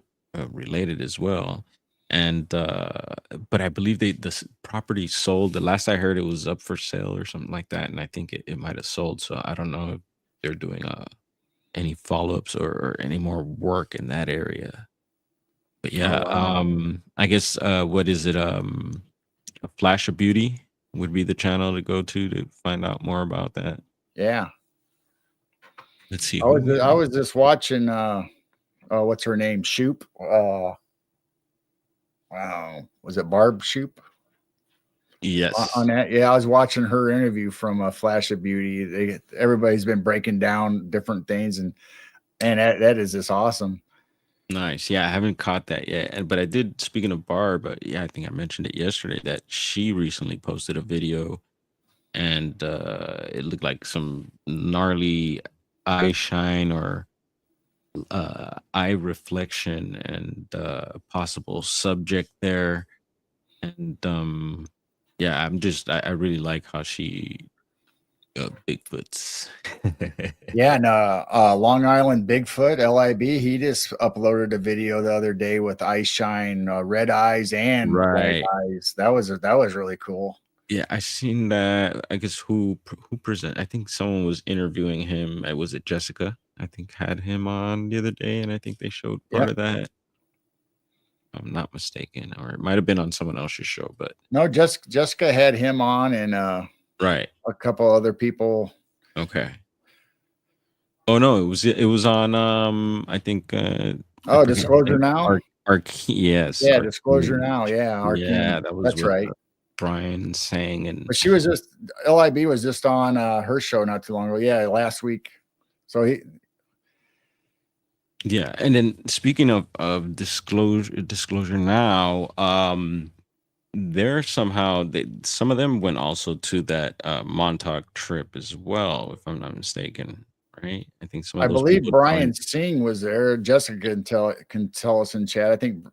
Speaker 1: related as well. And but I believe this property sold. The last I heard, it was up for sale or something like that, and I think it might have sold. So I don't know if they're doing any follow ups or any more work in that area. But
Speaker 2: Oh
Speaker 1: yeah,
Speaker 2: wow.
Speaker 1: I guess what is it? A Flash of Beauty. would be the channel to go to find out more about that.
Speaker 2: Yeah.
Speaker 1: Let's see
Speaker 2: I
Speaker 1: who
Speaker 2: was
Speaker 1: we
Speaker 2: I
Speaker 1: have.
Speaker 2: was just watching what's her name? Shoop. Wow. Was it Barb Shoop? On
Speaker 1: Yes.
Speaker 2: that, yeah, I was watching her interview from Flash of Beauty. Everybody's been breaking down different things, and that is just awesome.
Speaker 1: Nice. Yeah, I haven't caught that yet. But I did, speaking of Barb, yeah, I think I mentioned it yesterday that she recently posted a video and it looked like some gnarly eye shine or eye reflection and possible subject there. And yeah, I really like how she Bigfoots.
Speaker 2: Yeah, and Long Island Bigfoot (LIB), he just uploaded a video the other day with eye shine, red eyes and white
Speaker 1: Right.
Speaker 2: eyes. That was really cool.
Speaker 1: Yeah, I seen that. I guess who present? I think someone was interviewing him. Was it Jessica? I think had him on the other day, and I think they showed part
Speaker 2: Yep.
Speaker 1: of that. If I'm not mistaken, or it might have been on someone else's show. But
Speaker 2: No, Jessica had him on, and
Speaker 1: right,
Speaker 2: a couple other people.
Speaker 1: okay. Oh no, it was on. I think I
Speaker 2: Oh,
Speaker 1: forget his
Speaker 2: Disclosure
Speaker 1: name.
Speaker 2: Now.
Speaker 1: Yes,
Speaker 2: Yeah, Disclosure Now. Yeah,
Speaker 1: Yeah,
Speaker 2: Arcane.
Speaker 1: that was
Speaker 2: That's
Speaker 1: with
Speaker 2: right.
Speaker 1: Brian Sang and
Speaker 2: But she was just LIB was just on her show not too long ago. Yeah, last week. So
Speaker 1: yeah, and then speaking of disclosure now, they're somehow some of them went also to that Montauk trip as well, if I'm not mistaken, right? I think some
Speaker 2: I
Speaker 1: of those
Speaker 2: believe
Speaker 1: people
Speaker 2: Brian
Speaker 1: joined.
Speaker 2: Singh was there. Jessica can tell us in chat. I think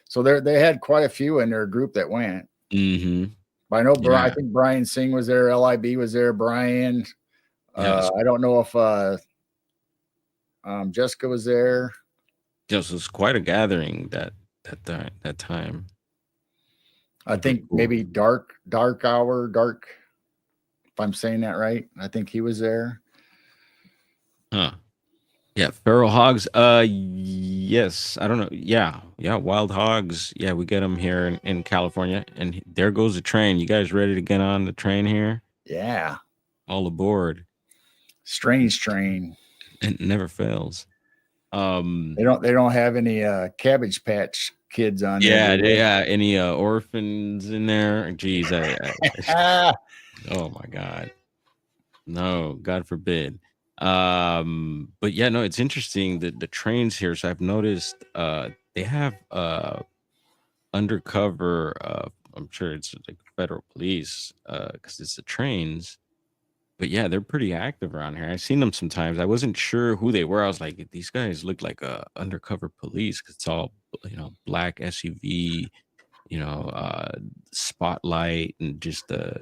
Speaker 2: so. They had quite a few in their group that went.
Speaker 1: Mm-hmm.
Speaker 2: But I know I
Speaker 1: Yeah,
Speaker 2: think Brian Singh was there. LIB was there. Brian.
Speaker 1: yes,
Speaker 2: I don't know if Jessica was there.
Speaker 1: yes, it was quite a gathering that time.
Speaker 2: I
Speaker 1: Super
Speaker 2: think
Speaker 1: cool.
Speaker 2: maybe Dark Hour, Dark. If I'm saying that right, I think he was there.
Speaker 1: Huh. Yeah, feral hogs. Yes. I don't know. Yeah, yeah, wild hogs. Yeah, we get them here in California, and there goes the train. You guys ready to get on the train here?
Speaker 2: Yeah,
Speaker 1: All aboard.
Speaker 2: Strange Train.
Speaker 1: It never fails.
Speaker 2: They don't have any Cabbage Patch Kids on there,
Speaker 1: Yeah,
Speaker 2: do they?
Speaker 1: yeah. Any orphans in there? Jeez,
Speaker 2: Ah,
Speaker 1: oh my God. No, God forbid. But yeah, no, it's interesting that the trains here. So I've noticed they have undercover I'm sure it's like federal police because it's the trains, but yeah, they're pretty active around here. I've seen them sometimes. I wasn't sure who they were. I was like, these guys look like undercover police because it's all black SUV, spotlight and just the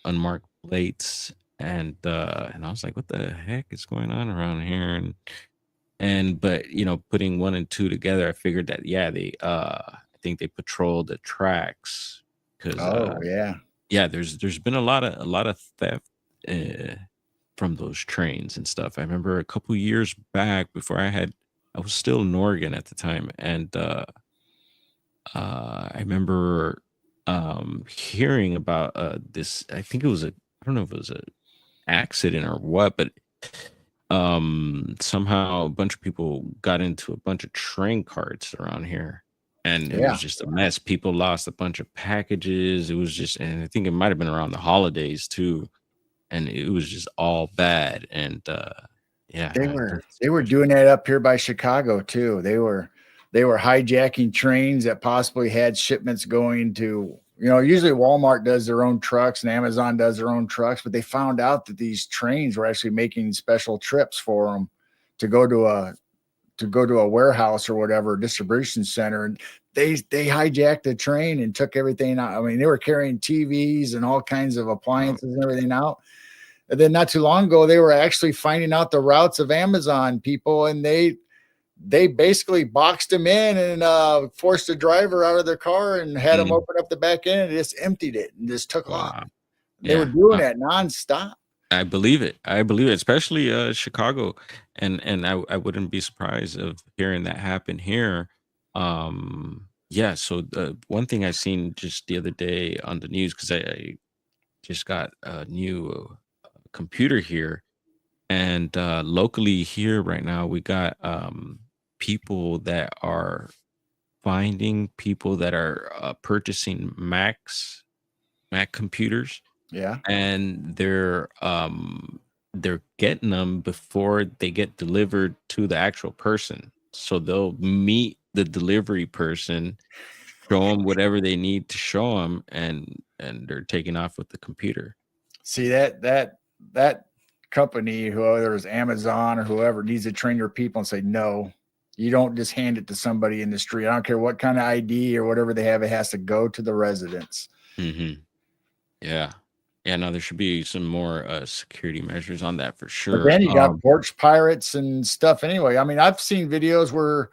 Speaker 1: unmarked plates. And I was like, what the heck is going on around here? And but putting one and two together, I figured that yeah, they I think they patrol the tracks because
Speaker 2: oh yeah.
Speaker 1: yeah, there's been a lot of theft uh from those trains and stuff. I remember a couple years back before I was still in Oregon at the time, and I remember hearing about this. I think it was I don't know if it was a accident or what, but somehow a bunch of people got into a bunch of train carts around here, and it
Speaker 2: Yeah.
Speaker 1: was just a mess. People lost a bunch of packages. It was just, and I think it might have been around the holidays too, and it was just all bad. And yeah,
Speaker 2: They were doing that up here by Chicago too. They were hijacking trains that possibly had shipments going to, usually Walmart does their own trucks and Amazon does their own trucks, but they found out that these trains were actually making special trips for them to go to a warehouse or whatever distribution center, and they hijacked the train and took everything out. I mean, they were carrying TVs and all kinds of
Speaker 1: oh,
Speaker 2: appliances and everything out. And then not too long ago, they were actually finding out the routes of Amazon people, and they basically boxed them in and forced the driver out of their car and had them
Speaker 1: mm,
Speaker 2: open up the back end and just emptied it and just took off.
Speaker 1: wow,
Speaker 2: They were
Speaker 1: yeah.
Speaker 2: doing that nonstop.
Speaker 1: I believe it. I believe it, especially Chicago, and I wouldn't be surprised of hearing that happen here. Yeah. So the one thing I seen just the other day on the news because I just got a new computer here, and locally here right now we got people that are finding people that are purchasing Mac computers,
Speaker 2: Yeah.
Speaker 1: and they're getting them before they get delivered to the actual person. So they'll meet the delivery person, show them whatever they need to show them, and they're taking off with the computer.
Speaker 2: See that company, whether it's Amazon or whoever, needs to train their people and say, no, you don't just hand it to somebody in the street. I don't care what kind of ID or whatever they have, it has to go to the residence.
Speaker 1: Hmm. Yeah. Yeah, no, there should be some more security measures on that for
Speaker 2: But
Speaker 1: sure.
Speaker 2: then you got porch pirates and stuff anyway. I mean, I've seen videos where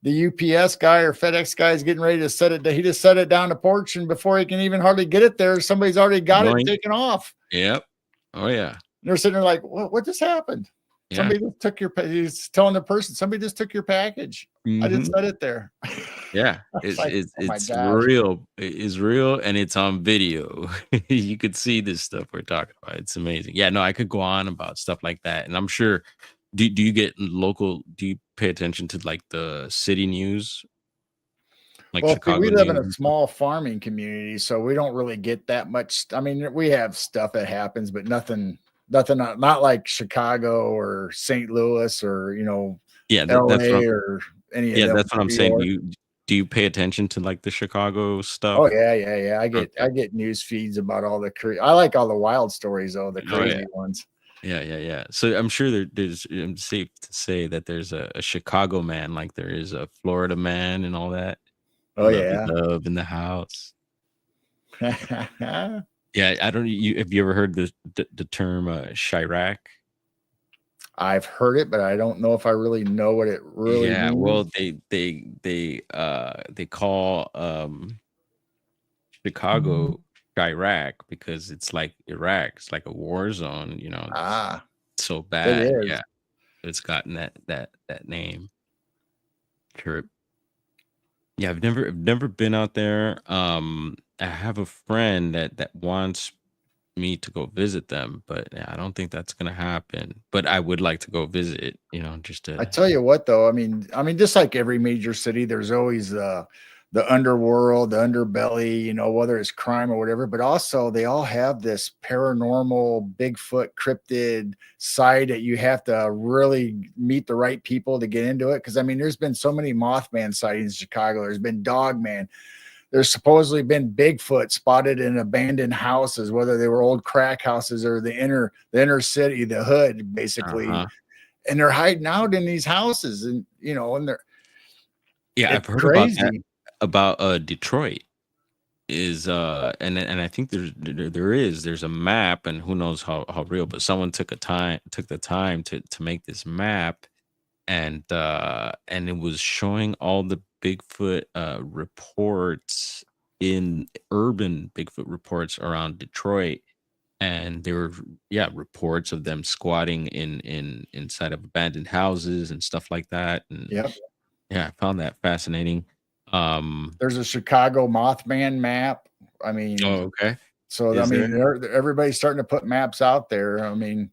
Speaker 2: the UPS guy or FedEx guy is getting ready to set it. He just set it down the porch, and before he can even hardly get it there, somebody's already got it
Speaker 1: Yoink.
Speaker 2: taken off.
Speaker 1: Yep. Oh yeah.
Speaker 2: And they're sitting there like, what just happened?
Speaker 1: Yeah.
Speaker 2: Somebody just took your. He's telling the person, somebody just took your package. I just set it there.
Speaker 1: Yeah,
Speaker 2: It's
Speaker 1: it's
Speaker 2: like,
Speaker 1: it's
Speaker 2: oh my
Speaker 1: it's
Speaker 2: gosh.
Speaker 1: real. It's real, and it's on video. You could see this stuff we're talking about. It's amazing. Yeah, no, I could go on about stuff like that, and I'm sure. Do you get local? Do you pay attention to like the city news, like
Speaker 2: Well, see,
Speaker 1: Chicago
Speaker 2: we live in
Speaker 1: news
Speaker 2: a
Speaker 1: and stuff?
Speaker 2: small farming community, so we don't really get that much. I mean, we have stuff that happens, but nothing, not like Chicago or St. Louis or
Speaker 1: Yeah, that's what.
Speaker 2: LA or any of
Speaker 1: Yeah,
Speaker 2: them,
Speaker 1: that's what I'm
Speaker 2: New
Speaker 1: saying.
Speaker 2: York.
Speaker 1: Do you pay attention to like the Chicago
Speaker 2: Oh
Speaker 1: stuff?
Speaker 2: yeah. I
Speaker 1: Okay.
Speaker 2: get news feeds about all the I like all the wild stories though, the
Speaker 1: Oh yeah.
Speaker 2: crazy ones.
Speaker 1: Yeah. So I'm sure there's. I'm safe to say that there's a Chicago man, like there is a Florida man, and all that.
Speaker 2: Oh
Speaker 1: Lovey
Speaker 2: yeah.
Speaker 1: Dove in the house. Yeah, I don't. You have you ever heard the term Chirac?
Speaker 2: I've heard it, but I don't know if I really know what it really
Speaker 1: Yeah, well,
Speaker 2: means.
Speaker 1: they call Chicago Chirac because it's like Iraq. It's like a war zone. It's
Speaker 2: Ah,
Speaker 1: so
Speaker 2: it
Speaker 1: bad.
Speaker 2: is.
Speaker 1: Yeah, it's gotten that name. Sure. Yeah, I've never been out there. I have a friend that wants me to go visit them, but yeah, I don't think that's gonna happen. But I would like to go visit, just
Speaker 2: I
Speaker 1: to.
Speaker 2: tell you what, though, I mean, just like every major city, there's always the underworld, the underbelly, whether it's crime or whatever. But also, they all have this paranormal, Bigfoot, cryptid side that you have to really meet the right people to get into it. Because I mean, there's been so many Mothman sightings in Chicago. There's been Dogman. There's supposedly been Bigfoot spotted in abandoned houses, whether they were old crack houses or the inner city, the hood, basically,
Speaker 1: Uh-huh.
Speaker 2: and they're hiding out in these houses, and
Speaker 1: Yeah,
Speaker 2: it's
Speaker 1: I've heard about that
Speaker 2: crazy.
Speaker 1: about Detroit is and I think there's a map, and who knows how real, but someone took the time to make this map, and it was showing all the Bigfoot reports in urban Bigfoot reports around Detroit, and there were, yeah, reports of them squatting inside of abandoned houses and stuff like that, and
Speaker 2: Yep.
Speaker 1: yeah, I found that fascinating. um
Speaker 2: There's a Chicago Mothman map. I mean,
Speaker 1: oh, okay.
Speaker 2: so I
Speaker 1: Is
Speaker 2: mean,
Speaker 1: there?
Speaker 2: everybody's starting to put maps out there. I mean,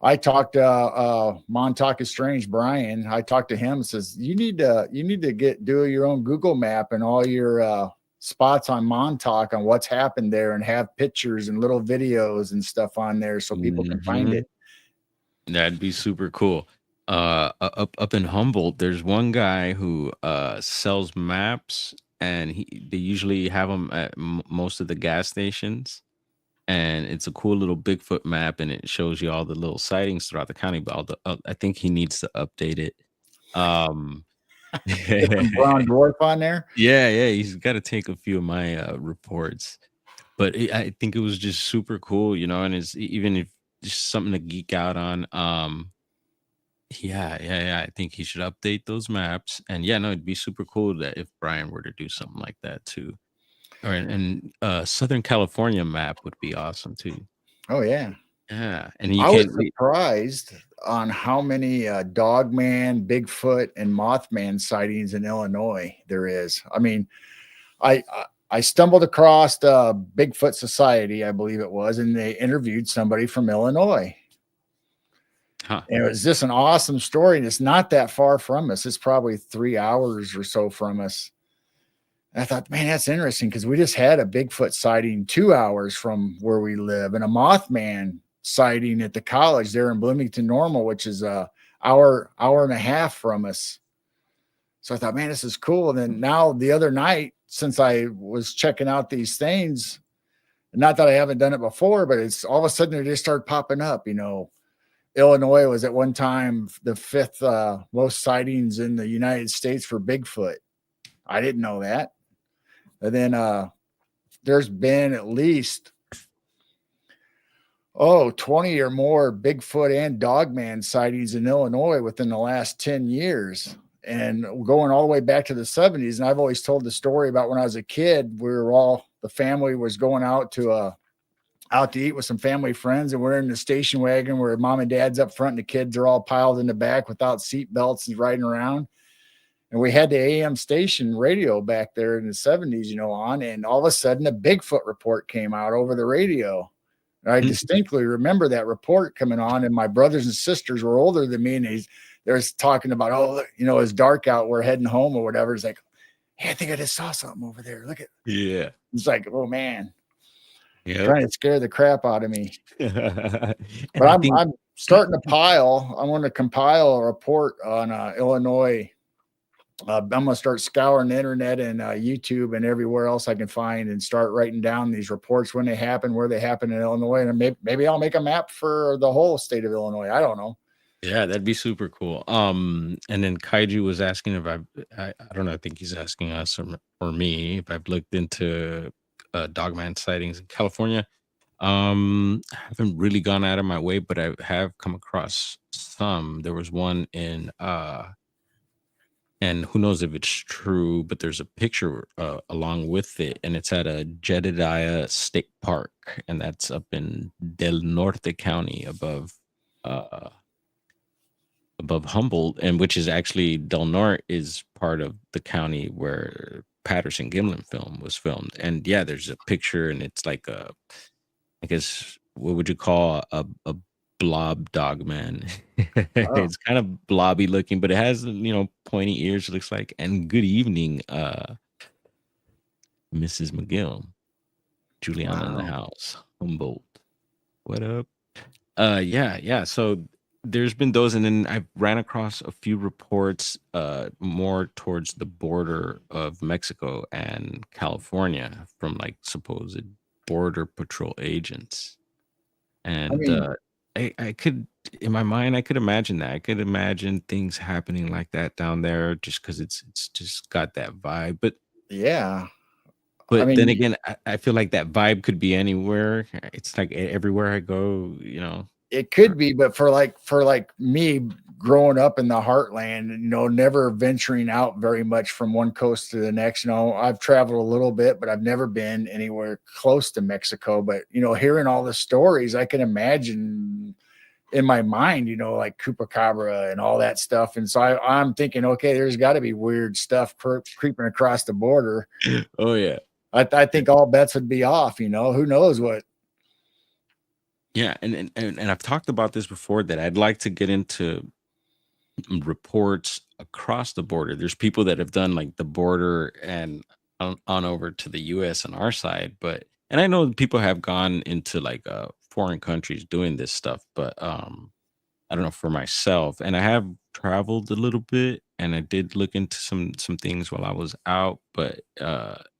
Speaker 2: I talked to Montauk is Strange Brian. I talked to him. Says you need to do your own Google map and all your spots on Montauk on what's happened there, and have pictures and little videos and stuff on there so people can find
Speaker 1: Mhm.
Speaker 2: it.
Speaker 1: That'd be super cool. Up in Humboldt, there's one guy who sells maps, and they usually have them at most of the gas stations. And it's a cool little Bigfoot map, and it shows you all the little sightings throughout the county. But I think he needs to update it. Um,
Speaker 2: Get some brown dwarf on there.
Speaker 1: yeah, he's got to take a few of my reports. But I think it was just super cool, and it's even if just something to geek out on. Yeah. I think he should update those maps. And yeah, no, it'd be super cool that if Brian were to do something like that too. Or and Southern California map would be awesome too.
Speaker 2: Oh yeah.
Speaker 1: Yeah, and you
Speaker 2: I was
Speaker 1: can.
Speaker 2: surprised on how many Dogman, Bigfoot, and Mothman sightings in Illinois there is. I mean, I I stumbled across the Bigfoot Society, I believe it was, and they interviewed somebody from Illinois.
Speaker 1: Huh.
Speaker 2: And it was just an awesome story. And it's not that far from us. It's probably 3 hours or so from us. And I thought, man, that's interesting because we just had a Bigfoot sighting 2 hours from where we live and a Mothman sighting at the college there in Bloomington Normal, which is a hour and a half from us. So I thought, man, this is cool. And then now the other night, since I was checking out these things, not that I haven't done it before, but it's all of a sudden they just start popping up. Illinois was at one time the fifth most sightings in the United States for Bigfoot. I didn't know that. And then there's been at least 20 or more Bigfoot and Dogman sightings in Illinois within the last 10 years. And going all the way back to the 70s. And I've always told the story about when I was a kid, the family was going out to eat with some family friends, and we're in the station wagon where mom and dad's up front and the kids are all piled in the back without seat belts and riding around. And we had the AM station radio back there in the 70s, on, and all of a sudden a Bigfoot report came out over the radio. And I distinctly remember that report coming on, and my brothers and sisters were older than me, and they're talking about, it's dark out, we're heading home or whatever. It's like, hey, I think I just saw something over there. Look at,
Speaker 1: Yeah.
Speaker 2: it's like, oh man.
Speaker 1: Yeah.
Speaker 2: Trying to scare the crap out of me.
Speaker 1: But
Speaker 2: I'm starting to pile. I want to compile a report on Illinois. I'm going to start scouring the internet and YouTube and everywhere else I can find and start writing down these reports when they happen, where they happen in Illinois. And maybe I'll make a map for the whole state of Illinois. I don't know.
Speaker 1: Yeah, that'd be super cool. And then Kaiju was asking if I don't know, I think he's asking us or me if I've looked into Dogman sightings in California. I haven't really gone out of my way, but I have come across some. There was one in and who knows if it's true, but there's a picture along with it, and it's at a Jedediah State Park, and that's up in Del Norte County above Humboldt, and which is actually Del Norte is part of the county where Patterson Gimlin film was filmed. And yeah, there's a picture, and it's like I guess what would you call a blob dog man? It's kind of blobby looking, but it has pointy ears, it looks like. And good evening, Mrs. McGill, Juliana in the house, Humboldt. What up? Yeah. So there's been those, and then I ran across a few reports more towards the border of Mexico and California from like supposed border patrol agents. And I could, in my mind, I could imagine that. I could imagine things happening like that down there just because it's just got that vibe. But
Speaker 2: yeah.
Speaker 1: But then again, I feel like that vibe could be anywhere. It's like everywhere I go,
Speaker 2: It could be, but for like me growing up in the heartland, never venturing out very much from one coast to the next. I've traveled a little bit, but I've never been anywhere close to Mexico. But hearing all the stories, I can imagine in my mind, like Chupacabra and all that stuff. And so I'm thinking, okay, there's got to be weird stuff creeping across the border.
Speaker 1: Oh yeah,
Speaker 2: I think all bets would be off. Who knows what.
Speaker 1: Yeah, and I've talked about this before that I'd like to get into reports across the border. There's people that have done like the border and on over to the US on our side, and I know people have gone into like foreign countries doing this stuff, but I don't know for myself. And I have traveled a little bit, and I did look into some things while I was out, but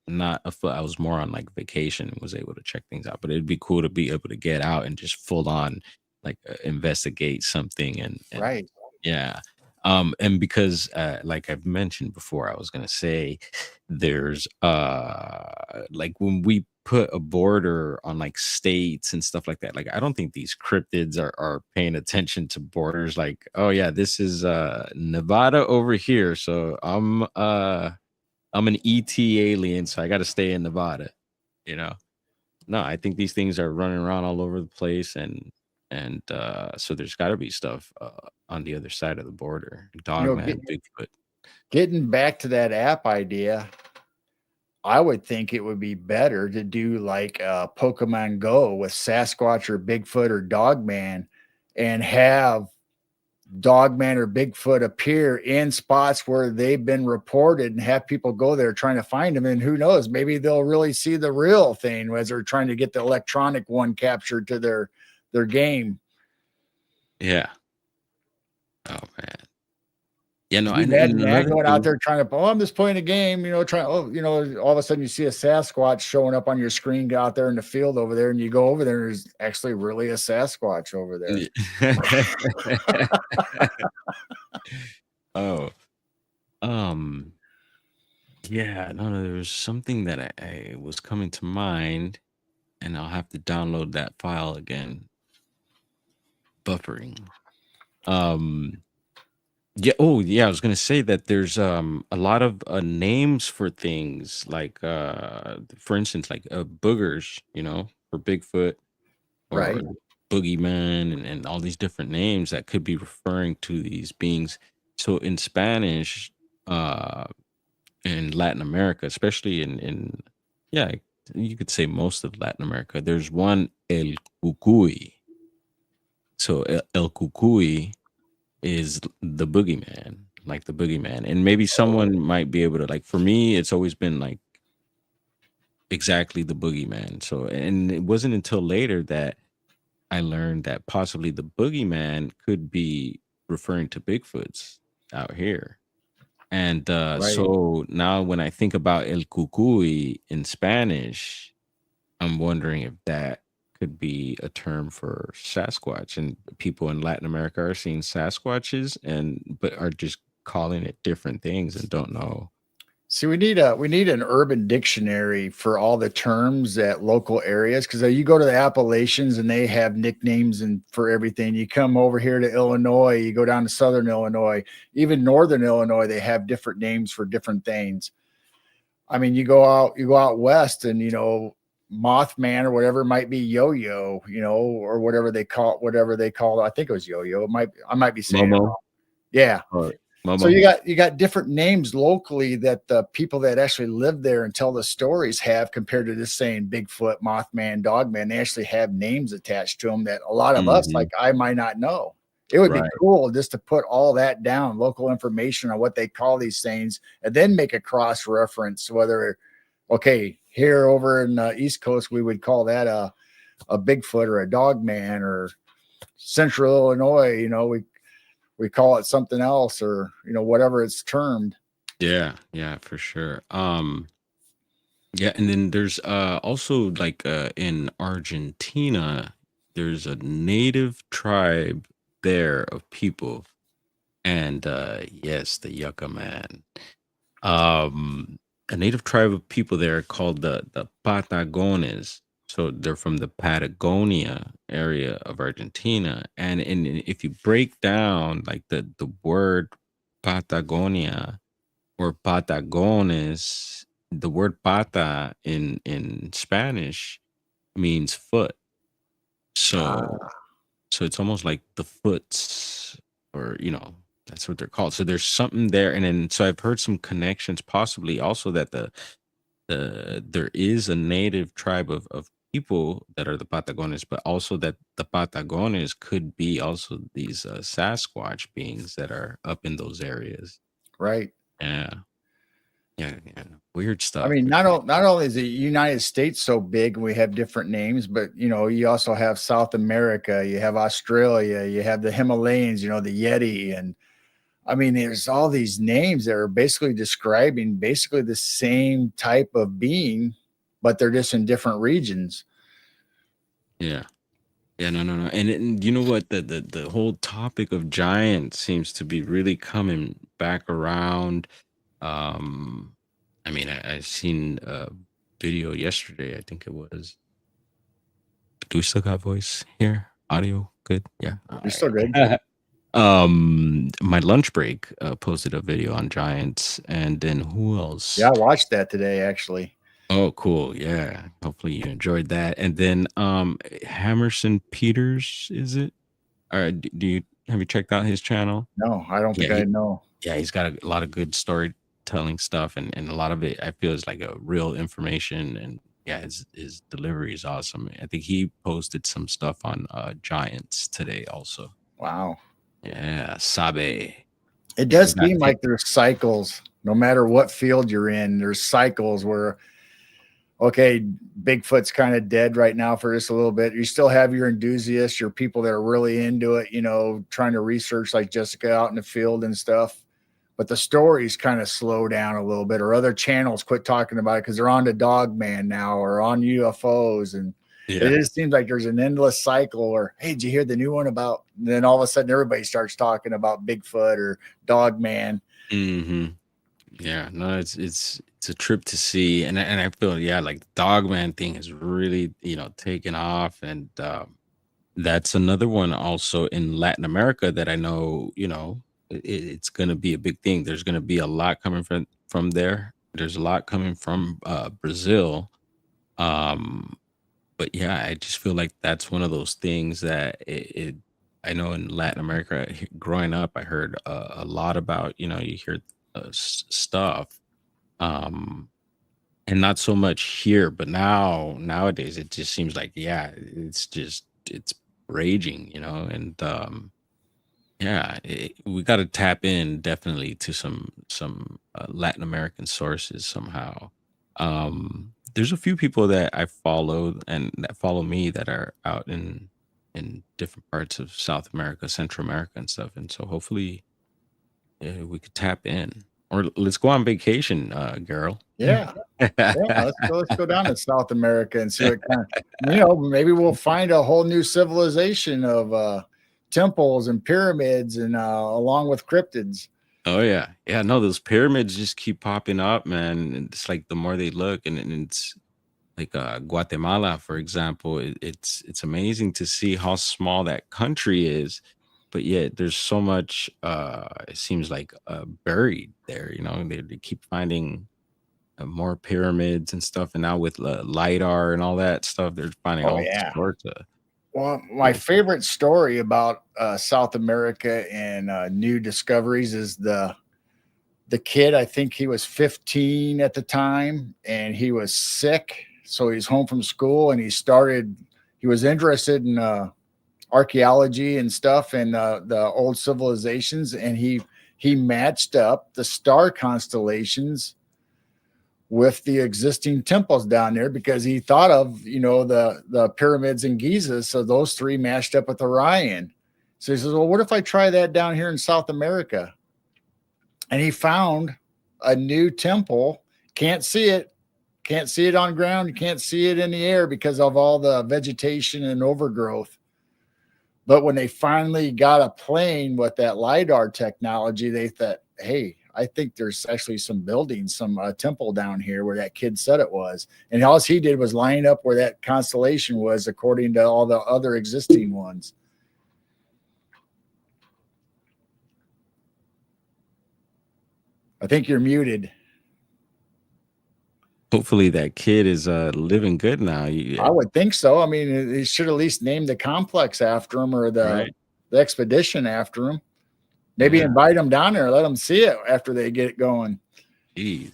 Speaker 1: not a full, I was more on like vacation and was able to check things out. But it'd be cool to be able to get out and just full on like investigate something and
Speaker 2: right.
Speaker 1: Yeah. And because like I've mentioned before, I was gonna say there's like when we put a border on like states and stuff like that, like I don't think these cryptids are paying attention to borders like, oh yeah, this is Nevada over here. So I'm an ET alien, so I gotta stay in Nevada, you know. No, I think these things are running around all over the place, and so there's got to be stuff on the other side of the border. Dogman, Bigfoot.
Speaker 2: Getting back to that app idea, I would think it would be better to do like Pokemon Go with Sasquatch or Bigfoot or Dogman and have Dogman or Bigfoot appear in spots where they've been reported and have people go there trying to find them. And who knows, maybe they'll really see the real thing as they're trying to get the electronic one captured to their game.
Speaker 1: Yeah. Oh man. Yeah, no,
Speaker 2: Can you
Speaker 1: and
Speaker 2: imagine that
Speaker 1: another
Speaker 2: going out
Speaker 1: thing,
Speaker 2: there trying to, oh, I'm just playing a game, trying, oh, all of a sudden you see a Sasquatch showing up on your screen out there in the field over there, and you go over there, and there's actually really a Sasquatch over there.
Speaker 1: oh, um, yeah, no, there was something that I was coming to mind, and I'll have to download that file again. Buffering. Um, yeah. Oh, yeah. I was gonna say that there's a lot of names for things like for instance, like boogers, for Bigfoot or
Speaker 2: Right.
Speaker 1: boogeyman and all these different names that could be referring to these beings. So in Spanish, uh, in Latin America, especially in yeah, you could say most of Latin America, there's one El Cucuy. So El Cucuy is the boogeyman, like the boogeyman. And maybe someone might be able to, like, for me, it's always been like exactly the boogeyman. So, and it wasn't until later that I learned that possibly the boogeyman could be referring to Bigfoots out here. And
Speaker 2: Right.
Speaker 1: so now when I think about El Cucuy in Spanish, I'm wondering if that could be a term for Sasquatch, and people in Latin America are seeing Sasquatches and but are just calling it different things and don't know.
Speaker 2: See, we need an urban dictionary for all the terms at local areas because you go to the Appalachians and they have nicknames and for everything. You come over here to Illinois, you go down to Southern Illinois, even Northern Illinois, they have different names for different things. I mean, you go out west, and Mothman or whatever might be Yo-Yo, or whatever they call it. I think it was Yo-Yo. I might be saying it
Speaker 1: Momo
Speaker 2: wrong. Yeah.
Speaker 1: or
Speaker 2: So
Speaker 1: Momo.
Speaker 2: you got different names locally that the people that actually live there and tell the stories have compared to just saying Bigfoot, Mothman, Dogman. They actually have names attached to them that a lot of us,
Speaker 1: Hmm.
Speaker 2: like I, might not know. It would be
Speaker 1: Right.
Speaker 2: cool just to put all that down, local information on what they call these things, and then make a cross reference. Whether, okay, here over in the East Coast, we would call that a Bigfoot or a Dogman, or Central Illinois, we call it something else, or whatever it's termed.
Speaker 1: Yeah, yeah, for sure. Yeah, and then there's also like in Argentina, there's a native tribe there of people, and yes, the Yucca Man. A native tribe of people there called the Patagones. So they're from the Patagonia area of Argentina. And if you break down like the word Patagonia or Patagones, the word pata in Spanish means foot. So
Speaker 2: Ah,
Speaker 1: so it's almost like the foots, or that's what they're called. So there's something there, and then so I've heard some connections, possibly also that there is a native tribe of people that are the Patagones, but also that the Patagones could be also these Sasquatch beings that are up in those areas.
Speaker 2: right.
Speaker 1: Yeah, yeah, yeah. Weird
Speaker 2: I
Speaker 1: stuff.
Speaker 2: mean, not only is the United States so big and we have different names, but you also have South America, you have Australia, you have the Himalayas, the Yeti, and I mean, there's all these names that are basically describing basically the same type of being, but they're just in different regions.
Speaker 1: Yeah. Yeah, no, no, no. And you know what? The whole topic of giants seems to be really coming back around. Um, I mean, I seen a video yesterday, I think it was. Do we still got voice here? Audio good? Yeah. All
Speaker 2: You're still good.
Speaker 1: right. My lunch break posted a video on giants, and then who
Speaker 2: Yeah,
Speaker 1: else?
Speaker 2: I watched that today actually.
Speaker 1: Oh, cool. Yeah. Hopefully you enjoyed that. And then Hammerson Peters, is it? All right, do you have you checked out his channel?
Speaker 2: No, I don't
Speaker 1: Yeah,
Speaker 2: think I know.
Speaker 1: he's got a lot of good story. telling stuff, and a lot of it I feel is like a real information. And yeah, his delivery is awesome. I think he posted some stuff on Giants today also.
Speaker 2: Wow.
Speaker 1: Yeah, Sabe.
Speaker 2: It
Speaker 1: Yeah, we
Speaker 2: does
Speaker 1: got
Speaker 2: seem
Speaker 1: hit.
Speaker 2: like there's cycles, no matter what field you're in, there's cycles where, okay, Bigfoot's kind of dead right now for just a little bit. You still have your enthusiasts, your people that are really into it, trying to research like Jessica out in the field and stuff. But the stories kind of slow down a little bit, or other channels quit talking about it because they're on to Dogman now or on UFOs. And it
Speaker 1: Yeah.
Speaker 2: just seems like there's an endless cycle or, hey, did you hear the new one about? And then all of a sudden everybody starts talking about Bigfoot or Dogman.
Speaker 1: Hmm. Yeah, no, it's a trip to see, and I feel, yeah, like the Dogman thing has really, taken off. And that's another one also in Latin America that I know, it's going to be a big thing. There's going to be a lot coming from there. There's a lot coming from Brazil. Um, but yeah, I just feel like that's one of those things that I know in Latin America, growing up, I heard a lot about, you hear stuff. Um, and not so much here, but nowadays it just seems like, yeah, it's raging, and yeah, we got to tap in definitely to some Latin American sources somehow. There's a few people that I follow and that follow me that are out in different parts of South America, Central America, and stuff, and so hopefully we could tap in, or let's go on vacation, girl.
Speaker 2: Yeah. Yeah, let's go down to South America and see what kind of, maybe we'll find a whole new civilization of temples and pyramids and along with cryptids.
Speaker 1: Oh yeah, yeah. No, those pyramids just keep popping up, man. And it's like the more they look, and it's like Guatemala, for example. It's amazing to see how small that country is, but yet there's so much. It seems like buried there. They keep finding more pyramids and stuff, and now with lidar and all that stuff, they're finding
Speaker 2: Oh
Speaker 1: all
Speaker 2: yeah.
Speaker 1: sorts of
Speaker 2: Well, my
Speaker 1: cool stuff.
Speaker 2: favorite story about South America and new discoveries is the kid. I think he was 15 at the time, and he was sick, so he's home from school, and he was interested in archaeology and stuff and the old civilizations, and he matched up the star constellations with the existing temples down there because he thought of the pyramids in Giza, so those three matched up with Orion. So he says, well, what if I try that down here in South America? And he found a new temple. Can't see it on ground, you can't see it in the air because of all the vegetation and overgrowth. But when they finally got a plane with that LiDAR technology, they thought, hey, I think there's actually some buildings, some temple down here where that kid said it was. And all he did was line up where that constellation was according to all the other existing ones. I think you're muted.
Speaker 1: Hopefully, that kid is living good now.
Speaker 2: I would think so. I mean, they should at least name the complex after him or the
Speaker 1: Right?
Speaker 2: expedition after him. Maybe
Speaker 1: Yeah.
Speaker 2: invite them down there, let them see it after they get it going.
Speaker 1: Geez.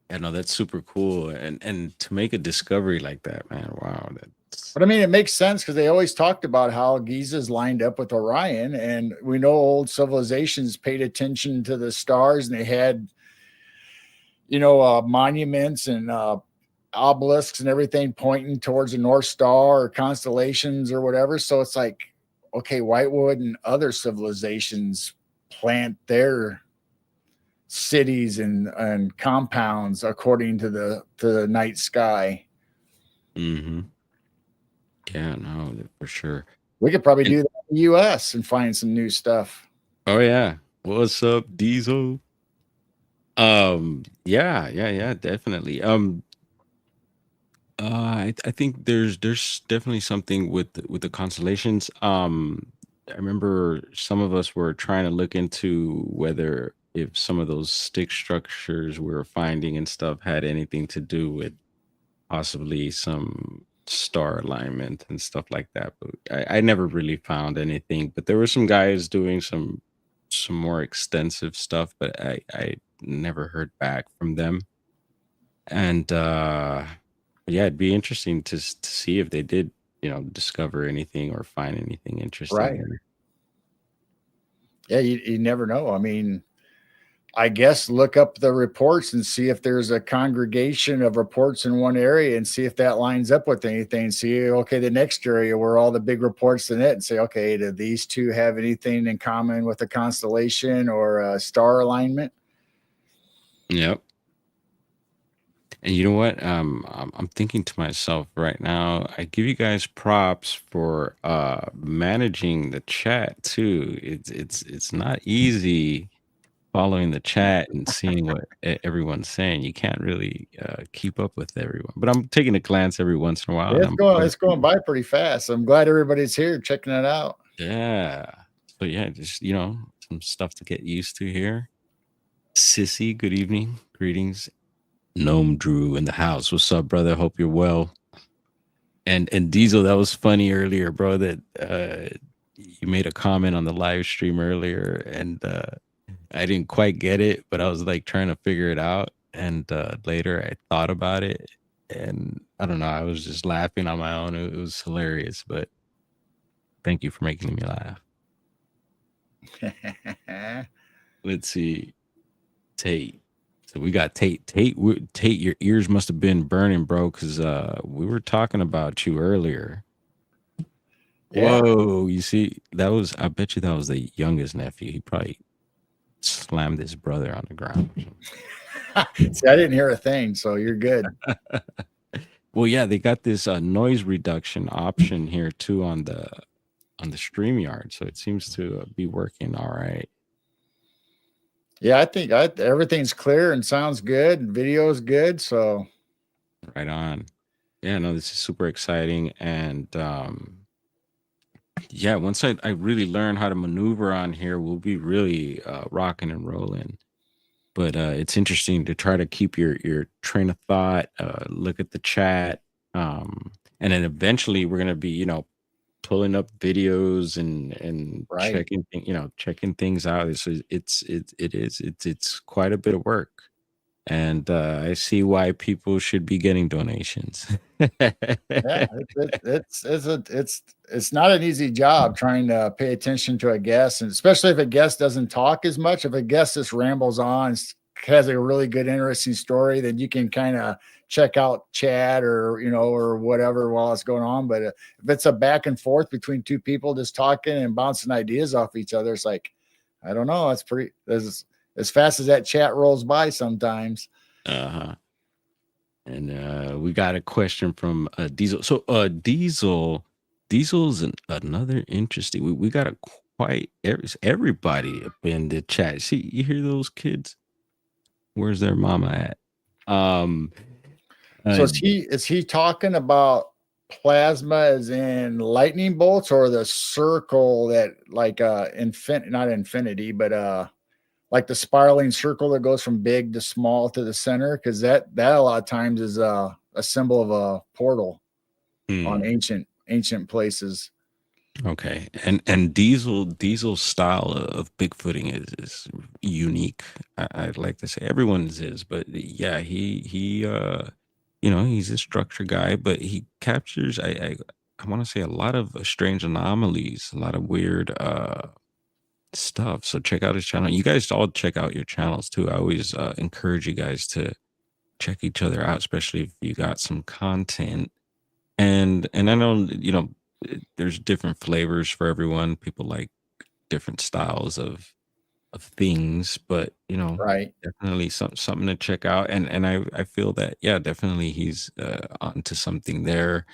Speaker 1: Yeah, no, that's super cool. And to make a discovery like that, man, wow, that's
Speaker 2: But I mean, it makes sense because they always talked about how Giza's lined up with Orion, and we know old civilizations paid attention to the stars, and they had, monuments and obelisks and everything pointing towards the North Star or constellations or whatever. So it's like, okay, why wouldn't other civilizations plant their cities and compounds according to the night sky?
Speaker 1: hmm yeah, no, for sure.
Speaker 2: We could probably
Speaker 1: And
Speaker 2: do that in the US and find some new stuff.
Speaker 1: oh yeah, what's up, Diesel? Yeah, yeah, yeah, definitely. I think there's definitely something with the constellations. I remember some of us were trying to look into whether if some of those stick structures we were finding and stuff had anything to do with possibly some star alignment and stuff like that. But I never really found anything. But there were some guys doing some more extensive stuff, but I never heard back from them. And yeah, it'd be interesting to see if they did, discover anything or find anything interesting
Speaker 2: Right.
Speaker 1: there.
Speaker 2: Yeah, you never know. I mean, I guess look up the reports and see if there's a congregation of reports in one area and see if that lines up with anything. See, okay, the next area where all the big reports in it, and say, okay, do these two have anything in common with a constellation or a star alignment?
Speaker 1: Yep. And you know what? I'm thinking to myself right now, I give you guys props for managing the chat too. It's not easy following the chat and seeing what everyone's saying. You can't really keep up with everyone. But I'm taking a glance every once in a while,
Speaker 2: Yeah,
Speaker 1: and
Speaker 2: it's
Speaker 1: I'm
Speaker 2: going
Speaker 1: glad
Speaker 2: it's going by pretty fast. I'm glad everybody's here checking it out.
Speaker 1: yeah. So yeah, just some stuff to get used to here. Sissy, good evening, greetings. Gnome Drew in the house. What's up, brother? Hope you're well. And Diesel, that was funny earlier, bro. That you made a comment on the live stream earlier, and I didn't quite get it, but I was like trying to figure it out. And later, I thought about it, and I don't know. I was just laughing on my own. It was hilarious, but thank you for making me laugh. Let's see, Tate. So we got Tate. Tate, your ears must have been burning, bro, because we were talking about you earlier.
Speaker 2: Yeah.
Speaker 1: Whoa, you see, that was, I bet you that was the youngest nephew. He probably slammed his brother on the ground.
Speaker 2: See, I didn't hear a thing, so you're good.
Speaker 1: Well, yeah, they got this noise reduction option here too on the StreamYard, so it seems to be working all right.
Speaker 2: Yeah, I think everything's clear and sounds good, and video is good. So
Speaker 1: Right on. Yeah, no, this is super exciting. And yeah, once I really learn how to maneuver on here, we'll be really rocking and rolling. But it's interesting to try to keep your train of thought, look at the chat, and then eventually we're gonna be, pulling up videos and
Speaker 2: right.
Speaker 1: checking things out. It's quite a bit of work, and I see why people should be getting donations.
Speaker 2: Yeah, it's not an easy job trying to pay attention to a guest, and especially if a guest doesn't talk as much. If a guest just rambles on, has a really good, interesting story, then you can kind of check out chat or or whatever while it's going on. But if it's a back and forth between two people just talking and bouncing ideas off each other, it's like I don't know. It's pretty as fast as that chat rolls by sometimes.
Speaker 1: Uh-huh. And we got a question from Diesel. So Diesel's another interesting. We got a quite everybody up in the chat. See, you hear those kids? Where's their mama at? Um
Speaker 2: So
Speaker 1: uh
Speaker 2: is he talking about plasma as in lightning bolts or the circle that like not infinity, but like the spiraling circle that goes from big to small to the center? Because that a lot of times is a symbol of a portal on
Speaker 1: hmm,
Speaker 2: ancient places.
Speaker 1: okay. And Diesel's style of bigfooting is unique. I'd like to say everyone's is, but yeah, he's a structure guy, but he captures I want to say a lot of strange anomalies, a lot of weird stuff. So check out his channel. You guys all check out your channels too. I always encourage you guys to check each other out, especially if you got some content. And I know there's different flavors for everyone. People like different styles of things, but
Speaker 2: Right.
Speaker 1: definitely something to check out. And I feel that yeah, definitely he's onto something there,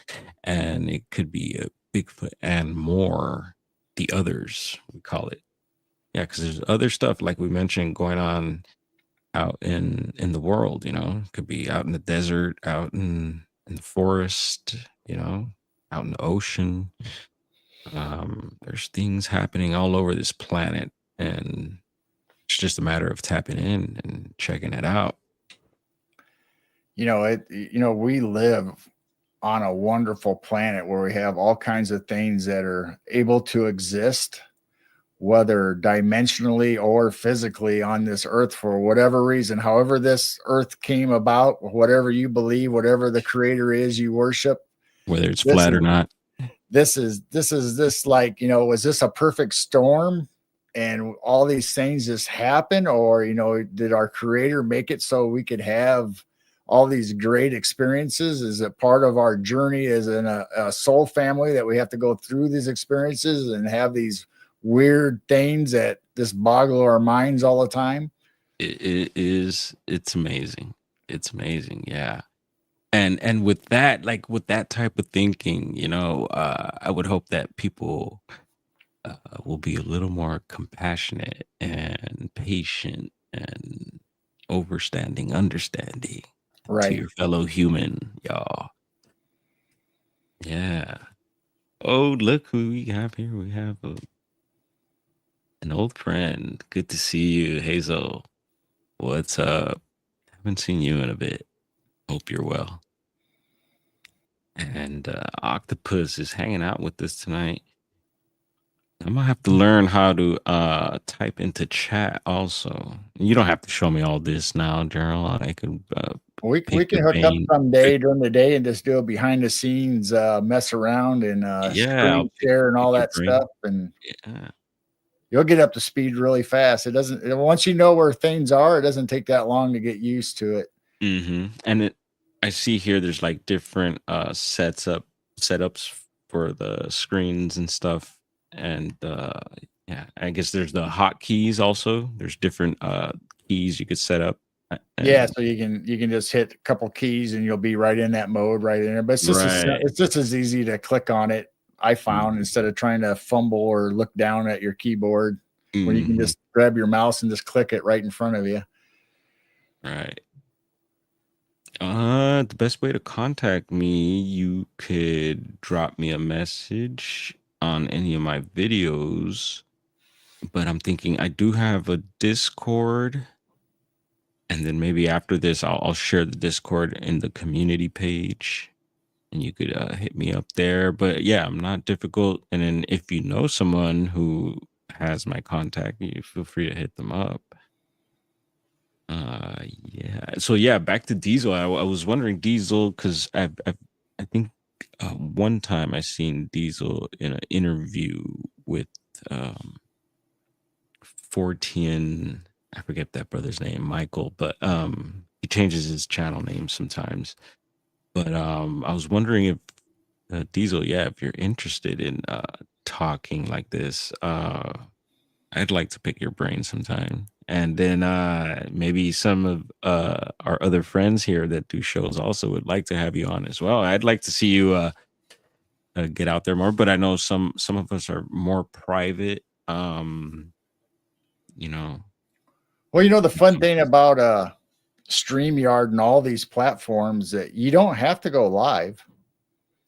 Speaker 1: and it could be a Bigfoot and more. The others we call it, yeah, because there's other stuff like we mentioned going on out in the world. Could be out in the desert, out in the forest, out in the ocean. There's things happening all over this planet, and it's just a matter of tapping in and checking it out.
Speaker 2: We live on a wonderful planet where we have all kinds of things that are able to exist whether dimensionally or physically on this earth for whatever reason, however this earth came about, whatever you believe, whatever the creator is you worship.
Speaker 1: Whether it's
Speaker 2: This
Speaker 1: flat
Speaker 2: is
Speaker 1: or not.
Speaker 2: this like, was this a perfect storm and all these things just happen, or did our creator make it so we could have all these great experiences? Is it part of our journey as a soul family that we have to go through these experiences and have these weird things that just boggle our minds all the time?
Speaker 1: It's amazing. It's amazing. Yeah. And with that, like with that type of thinking, I would hope that people will be a little more compassionate and patient and understanding to
Speaker 2: Right.
Speaker 1: your fellow human, y'all. Yeah. Oh, look who we have here. We have an old friend. Good to see you, Hazel. What's up? Haven't seen you in a bit. Hope you're well. And Octopus is hanging out with us tonight. I'm gonna have to learn how to type into chat also. You don't have to show me all this now, Gerald. I could
Speaker 2: We
Speaker 1: pick
Speaker 2: can
Speaker 1: your
Speaker 2: hook up
Speaker 1: brain.
Speaker 2: someday during the day and just do a behind the scenes mess around and
Speaker 1: Yeah, I'll
Speaker 2: screen share and
Speaker 1: pick
Speaker 2: all
Speaker 1: your
Speaker 2: that
Speaker 1: brain.
Speaker 2: stuff, and
Speaker 1: Yeah.
Speaker 2: you'll get up to speed really fast. It doesn't once you know where things are, it doesn't take that long to get used to it.
Speaker 1: And I see here there's like different setups for the screens and stuff. And yeah, I guess there's the hotkeys also. There's different keys you could set up.
Speaker 2: Yeah,
Speaker 1: And
Speaker 2: so you can just hit a couple keys and you'll be right in that mode right in there. But
Speaker 1: right.
Speaker 2: it's just as easy to click on it. I found, instead of trying to fumble or look down at your keyboard, where you can
Speaker 1: Mhm.
Speaker 2: just grab your mouse and just click it right in front of you.
Speaker 1: Right. The best way to contact me, you could drop me a message on any of my videos, but I'm thinking I do have a Discord, and then maybe after this, I'll share the Discord in the community page, and you could hit me up there. But yeah, I'm not difficult. And then if you know someone who has my contact, you feel free to hit them up. Yeah. So yeah, back to Diesel. I was wondering Diesel because I think one time I seen Diesel in an interview with um 14. I forget that brother's name, Michael, but he changes his channel name sometimes. But I was wondering if Diesel, yeah, if you're interested in talking like this, I'd like to pick your brain sometime. And then maybe some of our other friends here that do shows also would like to have you on as well. I'd like to see you get out there more, but I know some of us are more private. You know.
Speaker 2: Well, the fun thing about StreamYard and all these platforms, that you don't have to go live.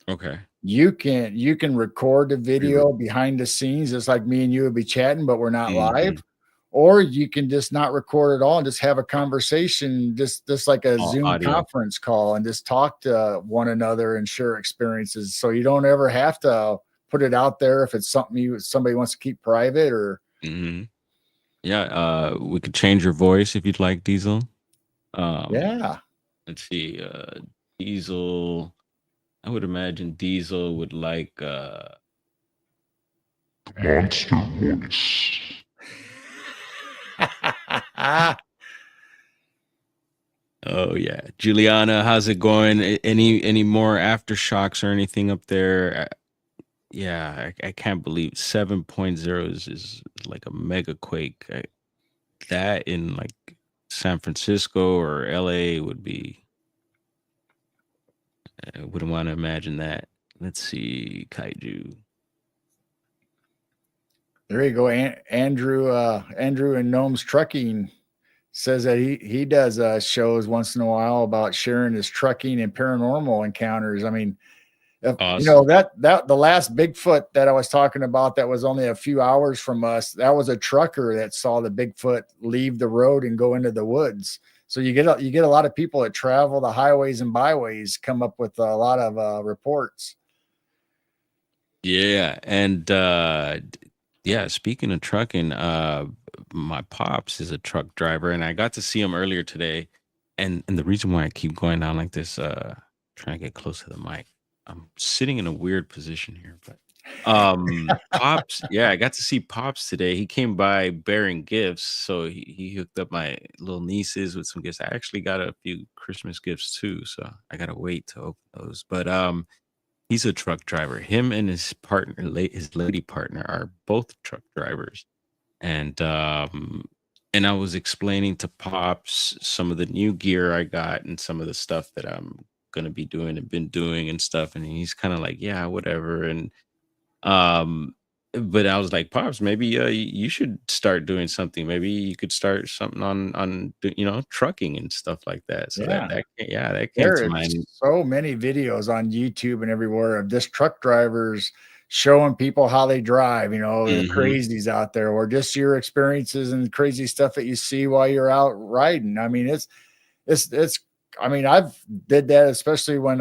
Speaker 1: Okay.
Speaker 2: You can record the video behind the scenes, just like me and you would be chatting, but we're not
Speaker 1: Mhm.
Speaker 2: live. Or you can just not record at all and just have a conversation, just like a
Speaker 1: All
Speaker 2: Zoom
Speaker 1: audio.
Speaker 2: conference call, and just talk to one another and share experiences. So you don't ever have to put it out there if it's something somebody wants to keep private. Or
Speaker 1: Hmm. Yeah. We could change your voice if you'd like, Diesel. Um,
Speaker 2: yeah.
Speaker 1: let's see. Diesel. I would imagine Diesel would like
Speaker 3: Monster voice.
Speaker 1: oh yeah. Juliana, how's it going? Any more aftershocks or anything up there? Yeah, I can't believe 7.0 is like a mega quake. That in like San Francisco or LA would be, I wouldn't want to imagine that. Let's see, Kaiju.
Speaker 2: There you go. Andrew and Gnomes Trucking says that he does shows once in a while about sharing his trucking and paranormal encounters. I mean,
Speaker 1: Awesome.
Speaker 2: that the last Bigfoot that I was talking about, that was only a few hours from us. That was a trucker that saw the Bigfoot leave the road and go into the woods. So you get a lot of people that travel the highways and byways come up with a lot of reports.
Speaker 1: Yeah, and Yeah, speaking of trucking, my pops is a truck driver, and I got to see him earlier today. And the reason why I keep going down like this, trying to get close to the mic, I'm sitting in a weird position here, but pops, yeah, I got to see pops today. He came by bearing gifts, so he hooked up my little nieces with some gifts. I actually got a few Christmas gifts too, so I gotta wait to open those. But he's a truck driver. Him and his partner, his lady partner, are both truck drivers. And and I was explaining to Pops some of the new gear I got and some of the stuff that I'm gonna be doing and been doing and stuff. And he's kind of like, yeah, whatever. And um, but I was like, Pops, maybe you should start doing something. Maybe you could start something on trucking and stuff like that. So
Speaker 2: Yeah.
Speaker 1: that came
Speaker 2: There
Speaker 1: to
Speaker 2: is
Speaker 1: mind.
Speaker 2: so many videos on YouTube and everywhere of just truck drivers showing people how they drive, the
Speaker 1: Hmm.
Speaker 2: crazies out there, or just your experiences and crazy stuff that you see while you're out riding. I mean, it's I mean, I've did that, especially when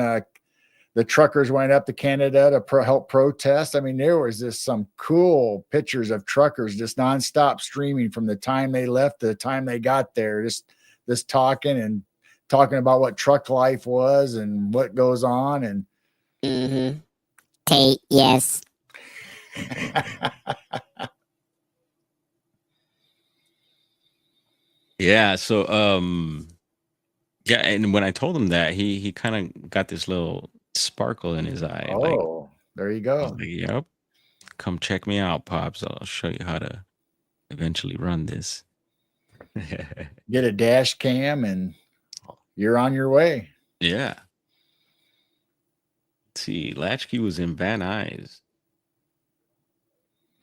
Speaker 2: the truckers went up to Canada to help protest. I mean, there was just some cool pictures of truckers just nonstop streaming from the time they left to the time they got there, just talking about what truck life was and what goes on. And
Speaker 4: Mm-hmm. Tate, yes.
Speaker 1: Yeah. So yeah, and when I told him that, he kind of got this little sparkle in his eye. Like
Speaker 2: Oh, there you
Speaker 1: I was
Speaker 2: go.
Speaker 1: like, "Yep, come check me out, pops. I'll show you how to eventually run this."
Speaker 2: Get a dash cam and you're on your way.
Speaker 1: Yeah. Let's see, Latchkey was in Van Nuys.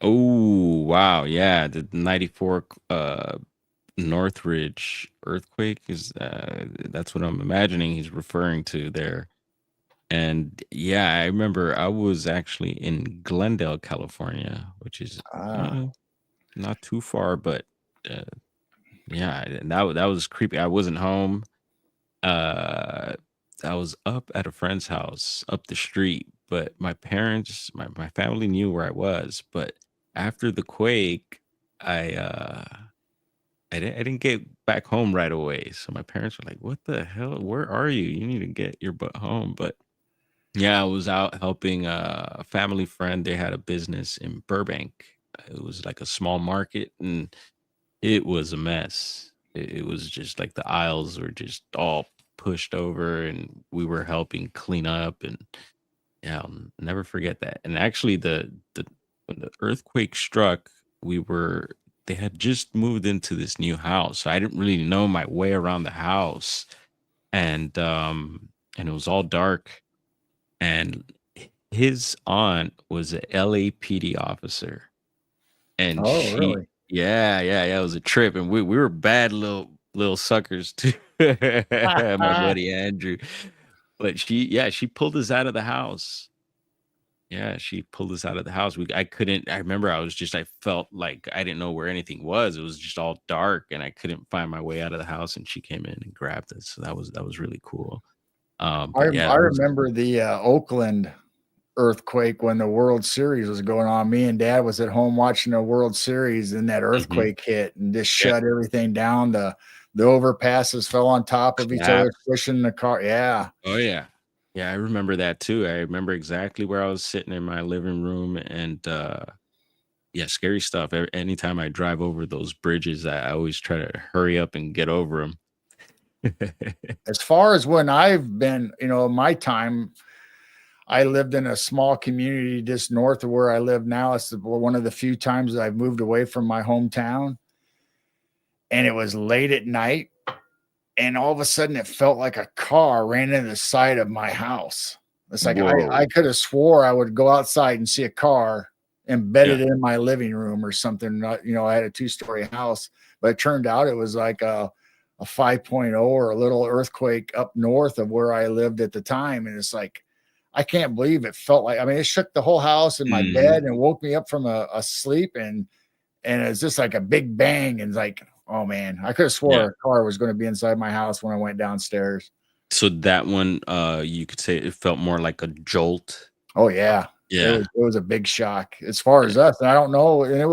Speaker 1: Oh wow, yeah, the '94 Northridge earthquake is that's what I'm imagining he's referring to there. And yeah, I remember I was actually in Glendale, California, which is
Speaker 2: Ah,
Speaker 1: uh, not too far, but uh, yeah, and that was creepy. I wasn't home. Uh, I was up at a friend's house up the street, but my parents, my family knew where I was. But after the quake, I uh, I didn't get back home right away. So my parents were like, "What the hell? Where are you? You need to get your butt home." But yeah, I was out helping a family friend. They had a business in Burbank. It was like a small market, and it was a mess. It was just like the aisles were just all pushed over, and we were helping clean up. And yeah, I'll never forget that. And actually, the when the earthquake struck, we were they had just moved into this new house, so I didn't really know my way around the house, and it was all dark, and his aunt was a LAPD officer, and
Speaker 2: oh,
Speaker 1: she
Speaker 2: really?
Speaker 1: yeah, it was a trip, and we were bad little suckers too, my buddy Andrew. But she pulled us out of the house. Yeah, she pulled us out of the house. I remember I felt like I didn't know where anything was. It was just all dark, and I couldn't find my way out of the house, and she came in and grabbed us. So that was really cool.
Speaker 2: I
Speaker 1: But yeah,
Speaker 2: I
Speaker 1: that was
Speaker 2: remember the Oakland earthquake when the World Series was going on. Me and Dad was at home watching the World Series, and that
Speaker 1: mhm,
Speaker 2: earthquake hit and just
Speaker 1: yeah,
Speaker 2: shut everything down. The overpasses fell on top of each other,
Speaker 1: collapsed.
Speaker 2: pushing the car. Yeah.
Speaker 1: Oh yeah. Yeah, I remember that too. I remember exactly where I was sitting in my living room, and yeah, scary stuff. Anytime I drive over those bridges, I always try to hurry up and get over them.
Speaker 2: As far as when I've been, my time, I lived in a small community just north of where I live now. It's one of the few times that I've moved away from my hometown, and it was late at night, and all of a sudden it felt like a car ran into the side of my house. It's like I
Speaker 1: Whoa.
Speaker 2: could have swore I would go outside and see a car
Speaker 1: Yeah.
Speaker 2: embedded in my living room or something. I had a 2-story house, but it turned out it was like a 5.0 or a little earthquake up north of where I lived at the time. And it's like, I can't believe it felt like, I mean, it shook the whole house in my
Speaker 1: Mhm.
Speaker 2: bed and woke me up from a sleep. And it's just like a big bang. And like, oh man, I could have
Speaker 1: Yeah.
Speaker 2: swore a car was going to be inside my house when I went downstairs.
Speaker 1: So that one, you could say it felt more like a jolt.
Speaker 2: Oh yeah.
Speaker 1: Yeah.
Speaker 2: it was a big shock as far as us. And I don't know. And it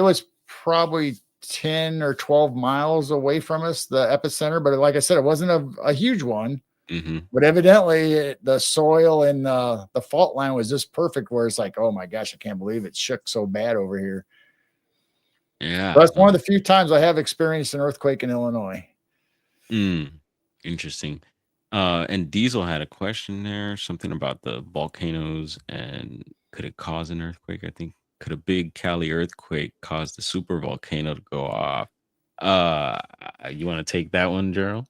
Speaker 2: was probably 10 or 12 miles away from us, the epicenter. But like I said, it wasn't a huge one.
Speaker 1: Hmm.
Speaker 2: But evidently, the soil and the fault line was just perfect. Where it's like, oh my gosh, I can't believe it shook so bad over here.
Speaker 1: Yeah.
Speaker 2: That's one of the few times I have experienced an earthquake in Illinois.
Speaker 1: Interesting. And Diesel had a question there, something about the volcanoes and could it cause an earthquake? I think could a big Cali earthquake cause the super volcano to go off? Uh, you want to take that one, Gerald?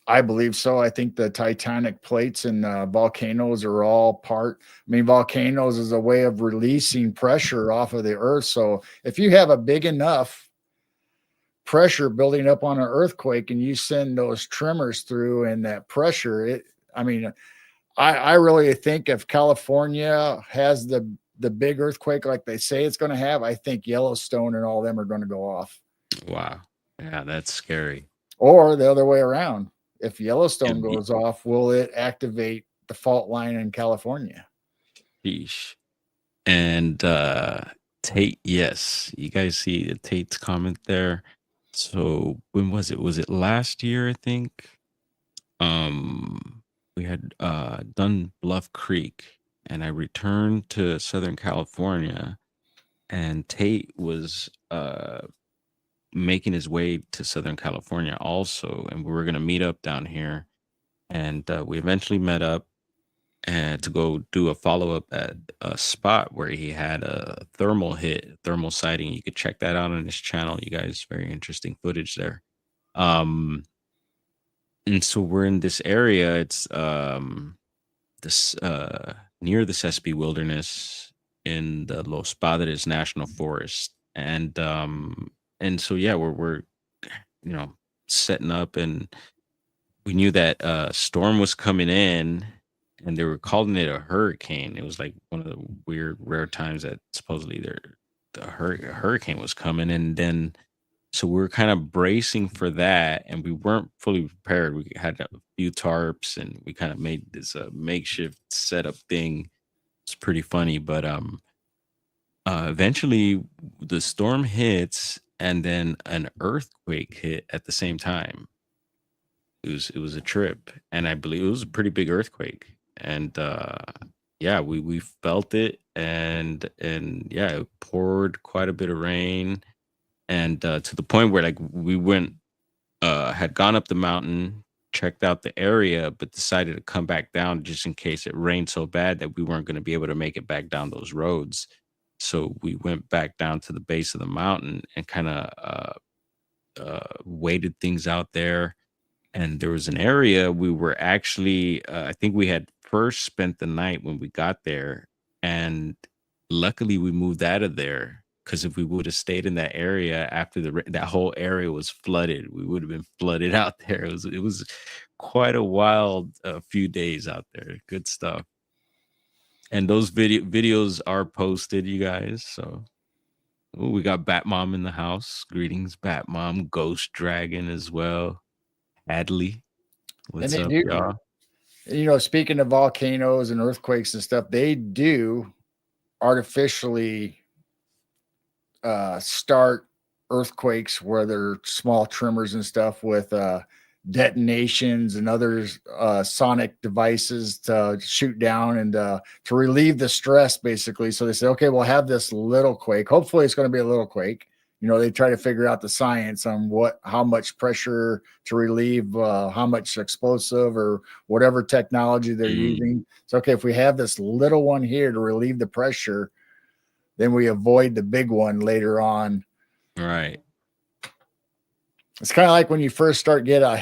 Speaker 2: I believe so. I think the tectonic plates and volcanoes are all part. I mean, volcanoes is a way of releasing pressure off of the earth. So if you have a big enough pressure building up on an earthquake and you send those tremors through and that pressure, I mean, I really think if California has the big earthquake like they say it's going to have, I think Yellowstone and all them are going to go off.
Speaker 1: Wow. Yeah, that's scary.
Speaker 2: Or the other way around. If
Speaker 1: Yeah,
Speaker 2: Yellowstone goes off, will it activate the fault line in California?
Speaker 1: sheesh. And Tate, yes. You guys see Tate's comment there. So when was it? Was it last year, I think? We had done Bluff Creek and I returned to Southern California and Tate was making his way to Southern California also, and we were gonna meet up down here. And we eventually met up and to go do a follow up at a spot where he had a thermal sighting. You could check that out on his channel. You guys, very interesting footage there. Um, and so we're in this area. It's this near the Sespe Wilderness in the Los Padres National Forest, and so yeah, we're you know setting up, and we knew that storm was coming in, and they were calling it a hurricane. It was like one of the weird rare times that supposedly a hurricane was coming, and then so we were kind of bracing for that, and we weren't fully prepared. We had a few tarps, and we kind of made this makeshift setup thing. It's pretty funny, but eventually the storm hits, and then an earthquake hit at the same time. It was a trip, and I believe it was a pretty big earthquake, and yeah, we felt it, and yeah, it poured quite a bit of rain, and to the point where like we went had gone up the mountain, checked out the area, but decided to come back down just in case it rained so bad that we weren't going to be able to make it back down those roads. So we went back down to the base of the mountain and kind of waited things out there. And there was an area we were actually, I think we had first spent the night when we got there. And luckily we moved out of there because if we would have stayed in that area after that whole area was flooded, we would have been flooded out there. It was quite a wild few days out there. Good stuff. And those videos are posted, you guys. So ooh, we got Bat Mom in the house. Greetings, Bat Mom. Ghost Dragon as well. Adley,
Speaker 2: And
Speaker 1: what's
Speaker 2: they
Speaker 1: up,
Speaker 2: do,
Speaker 1: y'all?
Speaker 2: speaking of volcanoes and earthquakes and stuff, they do artificially start earthquakes where they're small tremors and stuff with detonations and other sonic devices to shoot down and to relieve the stress, basically. So they say, okay, we'll have this little quake. Hopefully, it's going to be a little quake. They try to figure out the science on how much pressure to relieve, how much explosive or whatever technology they're using. So, okay, if we have this little one here to relieve the pressure, then we avoid the big one later on.
Speaker 1: Right.
Speaker 2: It's kind of like when you first start get a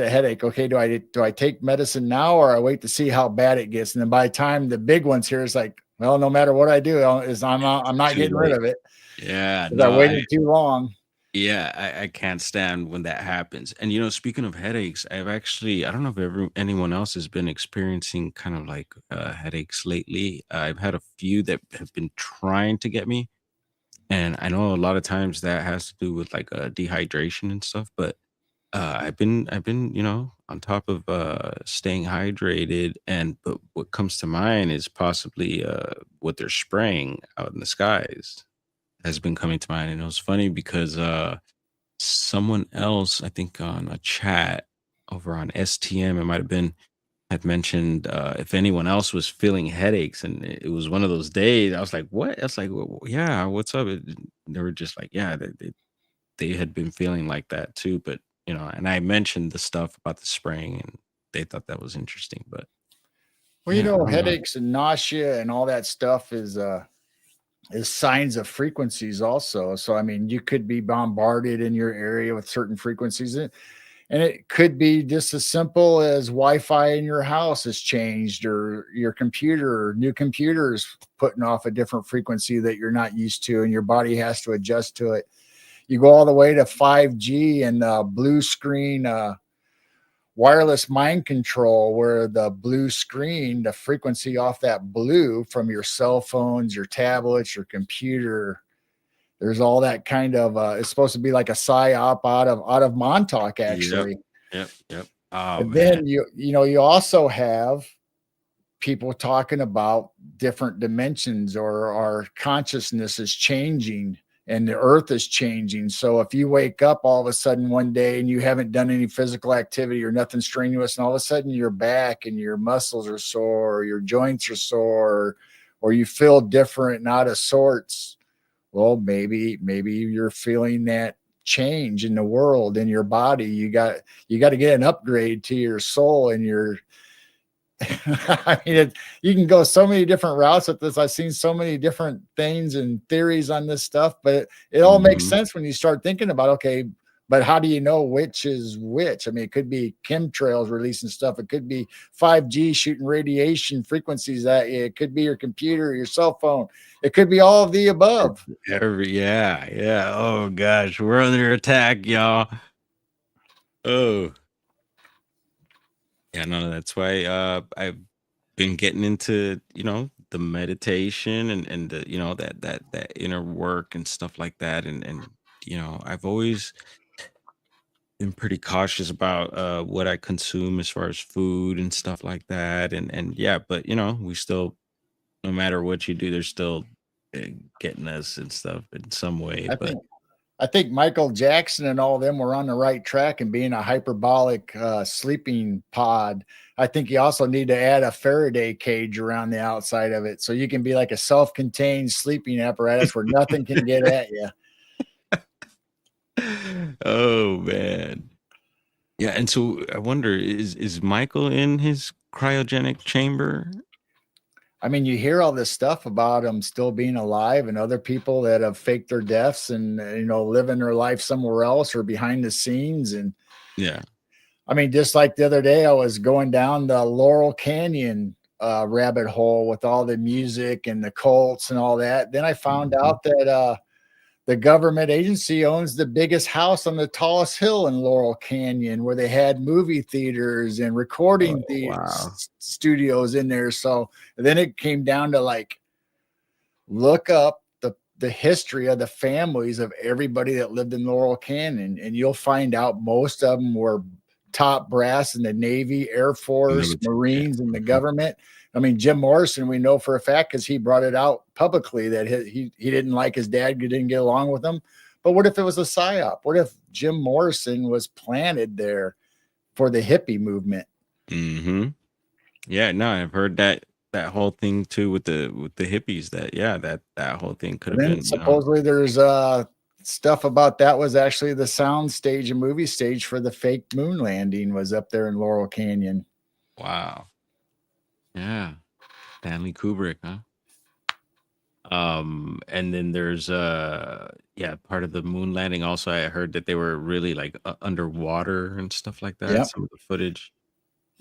Speaker 2: headache. Okay, do I take medicine now or I wait to see how bad it gets? And then by the time the big one's here, it's like, well, no matter what I do, I'm not getting rid of it.
Speaker 1: Yeah,
Speaker 2: I waited too long.
Speaker 1: Yeah, I can't stand when that happens. And speaking of headaches, I don't know if anyone else has been experiencing kind of like headaches lately. I've had a few that have been trying to get me, and I know a lot of times that has to do with like dehydration and stuff. But I've been, on top of staying hydrated, and but what comes to mind is possibly what they're spraying out in the skies has been coming to mind. And it was funny because someone else, I think on a chat over on STM, it might have been, had mentioned if anyone else was feeling headaches, and it was one of those days. I was like, "What?" I was like, Yeah, what's up?" They were just like, "Yeah, they had been feeling like that too." But and I mentioned the stuff about the spraying, and they thought that was interesting. But
Speaker 2: Well,
Speaker 1: yeah, I don't know.
Speaker 2: headaches and nausea and all that stuff is signs of frequencies also. So I mean, you could be bombarded in your area with certain frequencies. And it could be just as simple as Wi-Fi in your house has changed, or your computer, or new computers putting off a different frequency that you're not used to, and your body has to adjust to it. You go all the way to 5G and blue screen wireless mind control, where the blue screen, the frequency off that blue from your cell phones, your tablets, your computer, there's all that kind of it's supposed to be like a psyop out of Montauk,
Speaker 1: Yep,
Speaker 2: actually.
Speaker 1: yep. Oh
Speaker 2: And
Speaker 1: man.
Speaker 2: then you also have people talking about different dimensions, or our consciousness is changing and the earth is changing. So if you wake up all of a sudden one day and you haven't done any physical activity or nothing strenuous, and all of a sudden your back and your muscles are sore, or your joints are sore, or you feel different and out of sorts, well, maybe you're feeling that change in the world, in your body. You got to get an upgrade to your soul and your I mean, you can go so many different routes with this. I've seen so many different things and theories on this stuff, but it all makes
Speaker 1: Mhm.
Speaker 2: sense when you start thinking about, okay, but how do you know which is which? I mean, it could be chemtrails releasing stuff. It could be 5G shooting radiation frequencies at you. It could be your computer, your cell phone. It could be all of the above.
Speaker 1: Yeah. Oh gosh, we're under attack, y'all. Oh yeah, no, that's why I've been getting into the meditation, and the that inner work and stuff like that, and I've always been pretty cautious about what I consume as far as food and stuff like that, and yeah, but we still, no matter what you do, they're still getting us and stuff in some way.
Speaker 2: I
Speaker 1: But
Speaker 2: think I think Michael Jackson and all of them were on the right track and being a hyperbolic sleeping pod. I think you also need to add a Faraday cage around the outside of it, so you can be like a self-contained sleeping apparatus where nothing can get at you.
Speaker 1: oh man, yeah. And so I wonder, is Michael in his cryogenic chamber?
Speaker 2: I mean, you hear all this stuff about him still being alive, and other people that have faked their deaths and living their life somewhere else or behind the scenes. And
Speaker 1: Yeah.
Speaker 2: I mean, just like the other day, I was going down the Laurel Canyon rabbit hole with all the music and the cults and all that. Then I found
Speaker 1: Mhm.
Speaker 2: out that the government agency owns the biggest house on the tallest hill in Laurel Canyon, where they had movie theaters and
Speaker 1: Oh,
Speaker 2: recording
Speaker 1: wow.
Speaker 2: studios in there. So then it came down to like, look up the history of the families of everybody that lived in Laurel Canyon, and you'll find out most of them were top brass in the Navy, Air Force,
Speaker 1: Military, yeah.
Speaker 2: Marines, and the
Speaker 1: Mhm.
Speaker 2: government. I mean, Jim Morrison, we know for a fact because he brought it out publicly that he didn't like his dad, he didn't get along with him. But what if it was a psyop? What if Jim Morrison was planted there for the hippie movement?
Speaker 1: Mhm. Yeah, no, I've heard that whole thing too with the hippies, that yeah, that whole thing could
Speaker 2: And
Speaker 1: have
Speaker 2: then
Speaker 1: been,
Speaker 2: supposedly there's stuff about that was actually the sound stage and movie stage for the fake moon landing was up there in Laurel Canyon.
Speaker 1: wow. Yeah. Stanley Kubrick, huh? And then there's yeah, part of the moon landing also, I heard that they were really like underwater and stuff like that,
Speaker 2: Yep.
Speaker 1: some of the footage.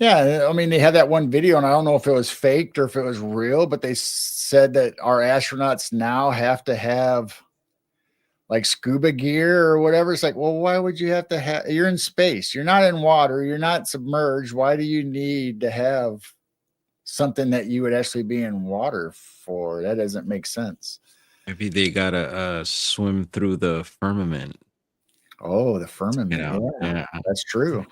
Speaker 2: Yeah, I mean they had that one video, and I don't know if it was faked or if it was real, but they said that our astronauts now have to have like scuba gear or whatever. It's like, well, why would you have to have? You're in space. You're not in water. You're not submerged. Why do you need to have something that you would actually be in water for? That doesn't make sense.
Speaker 1: Maybe they gotta swim through the firmament.
Speaker 2: Oh, the firmament. Yeah,
Speaker 1: Yeah.
Speaker 2: that's true.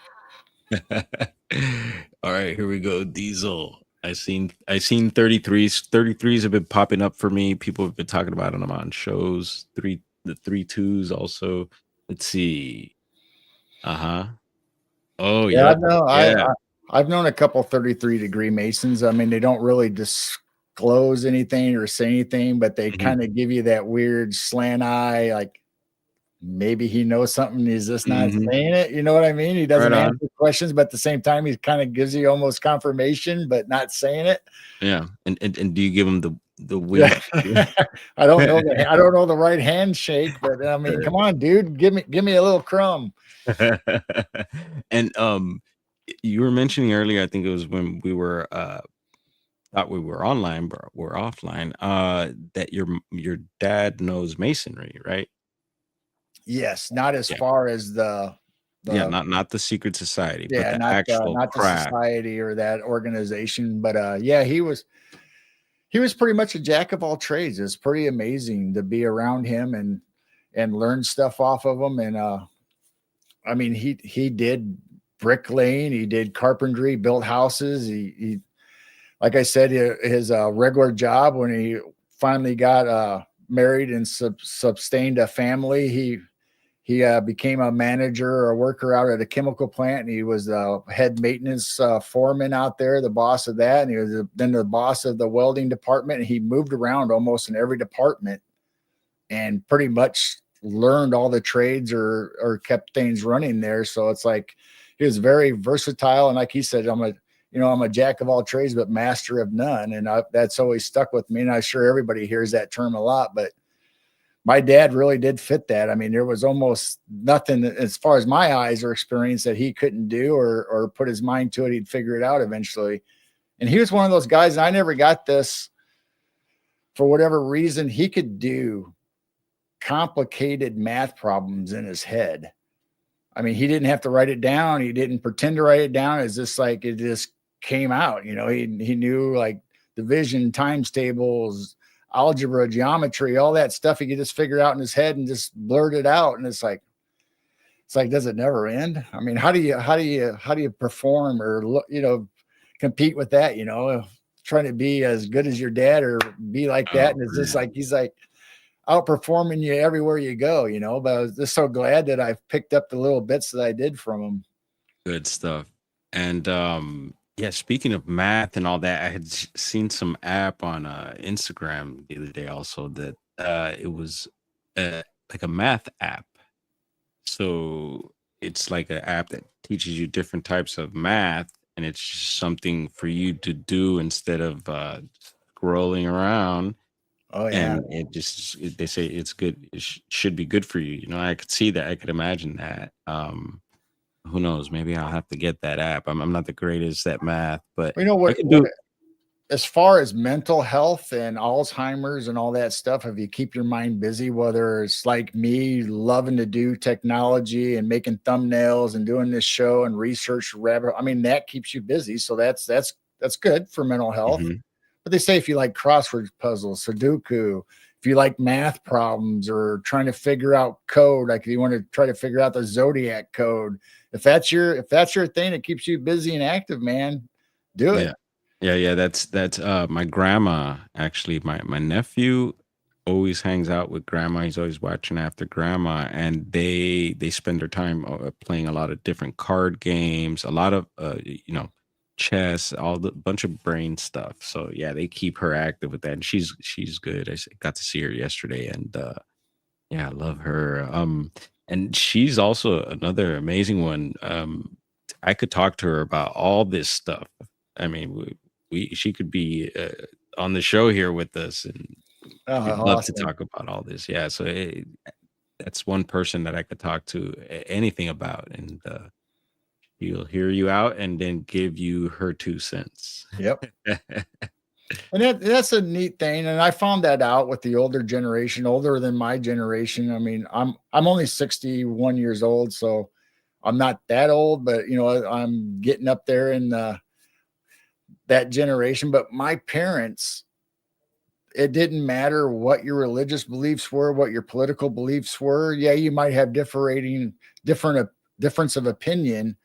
Speaker 1: All right, here we go. Diesel. I seen 33s. 33s have been popping up for me. People have been talking about them on shows. The 32s also. Let's see. Uh-huh. Oh,
Speaker 2: Yeah, I
Speaker 1: yep.
Speaker 2: know.
Speaker 1: Yeah.
Speaker 2: I've known a couple 33-degree Masons. I mean, they don't really disclose anything or say anything, but they
Speaker 1: Mhm.
Speaker 2: kind of give you that weird slant eye, like maybe he knows something. He's just not
Speaker 1: Mhm.
Speaker 2: saying it. You know what I mean? He
Speaker 1: Right
Speaker 2: doesn't
Speaker 1: on.
Speaker 2: answer questions, but at the same time, he kind of gives you almost confirmation, but not saying it.
Speaker 1: Yeah. And do you give them the
Speaker 2: Yeah.
Speaker 1: wink?
Speaker 2: I don't know the right handshake, but I mean, come on, dude, give me a little crumb.
Speaker 1: And you were mentioning earlier, I think it was when we were thought we were online but we're offline, that your dad knows masonry, right?
Speaker 2: Yes, not as
Speaker 1: Yeah.
Speaker 2: far as
Speaker 1: Yeah,
Speaker 2: the
Speaker 1: not the secret society, but
Speaker 2: yeah,
Speaker 1: the actual
Speaker 2: not the
Speaker 1: craft.
Speaker 2: society or that organization, but yeah, he was pretty much a jack of all trades. It's pretty amazing to be around him and learn stuff off of him. And I mean, he did bricklaying, he did carpentry, built houses. He like I said, his regular job when he finally got married and sustained a family, he became a manager or a worker out at a chemical plant, and he was the head maintenance foreman out there, the boss of that, and he was then the boss of the welding department. And he moved around almost in every department and pretty much learned all the trades or kept things running there. So it's like he was very versatile, and like he said, I'm a jack of all trades, but master of none, and that's always stuck with me. And I'm sure everybody hears that term a lot, but my dad really did fit that. I mean, there was almost nothing as far as my eyes or experience that he couldn't do or put his mind to it. He'd figure it out eventually. And he was one of those guys, and I never got this for whatever reason. He could do complicated math problems in his head. I mean, he didn't have to write it down. He didn't pretend to write it down. It's just like it just came out. He knew like division, times tables, algebra, geometry, all that stuff. He could just figure out in his head and just blurt it out. And it's like, does it never end? I mean, how do you perform or look, compete with that? Trying to be as good as your dad or be like that.
Speaker 1: Oh,
Speaker 2: And it's just
Speaker 1: man.
Speaker 2: like he's like outperforming you everywhere you go. But I was just so glad that I've picked up the little bits that I did from him.
Speaker 1: Good stuff. And yeah, speaking of math and all that, I had seen some app on Instagram the other day also that it was like a math app. So it's like an app that teaches you different types of math, and it's just something for you to do instead of scrolling around.
Speaker 2: Oh yeah.
Speaker 1: And they say it's good. Should be good for you. I could see that. I could imagine that. Who knows? Maybe I'll have to get that app. I'm not the greatest at math, but
Speaker 2: You know
Speaker 1: I
Speaker 2: what
Speaker 1: can
Speaker 2: what
Speaker 1: do.
Speaker 2: as far as mental health and Alzheimer's and all that stuff, if you keep your mind busy, whether it's like me loving to do technology and making thumbnails and doing this show and research rabbit, I mean, that keeps you busy. So that's good for mental health.
Speaker 1: Mhm.
Speaker 2: But they say if you like crossword puzzles, Sudoku, if you like math problems or trying to figure out code, like if you want to try to figure out the zodiac code, if that's your thing, it keeps you busy and active, man. Do it.
Speaker 1: Yeah. Yeah. That's my grandma. Actually, my nephew always hangs out with grandma. He's always watching after grandma, and they spend their time playing a lot of different card games, a lot of chess, all the bunch of brain stuff. So yeah, they keep her active with that, and she's good. Got to see her yesterday, and yeah, I love her. And she's also another amazing one. I could talk to her about all this stuff. I mean, she could be on the show here with us, and
Speaker 2: Oh,
Speaker 1: we'd love to
Speaker 2: awesome.
Speaker 1: talk about all this. Yeah, so that's one person that I could talk to anything about, and she'll hear you out and then give you her 2 cents.
Speaker 2: Yep. And that's a neat thing. And I found that out with the older generation, older than my generation. I mean, I'm only 61 years old, so I'm not that old, but I'm getting up there in that generation. But my parents, it didn't matter what your religious beliefs were, what your political beliefs were. Yeah, you might have difference of opinion,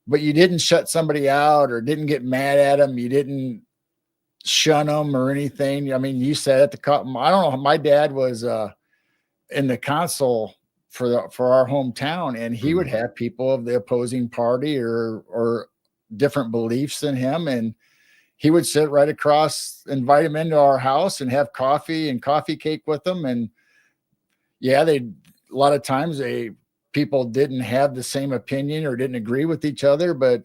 Speaker 2: but you didn't shut somebody out or didn't get mad at them. You didn't shun them or anything. I mean, you said at the I don't know. My dad was in the council for our hometown, and he would have people of the opposing party or different beliefs than him, and he would sit right across, invite him into our house and have coffee and coffee cake with them. And yeah, a lot of times people didn't have the same opinion or didn't agree with each other, but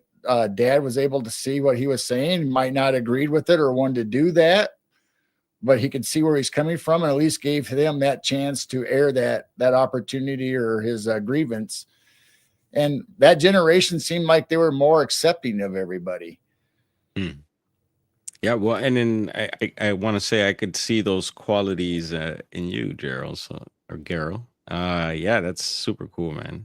Speaker 2: dad was able to see what he was saying, might not agreed with it or wanted to do that, but he could see where he's coming from and at least gave them that chance to air that opportunity or his grievance. And that generation seemed like they were more accepting of everybody.
Speaker 1: Yeah, well, and then I want to say I could see those qualities in you, Gerald, or Gerald. Yeah, that's super cool, man.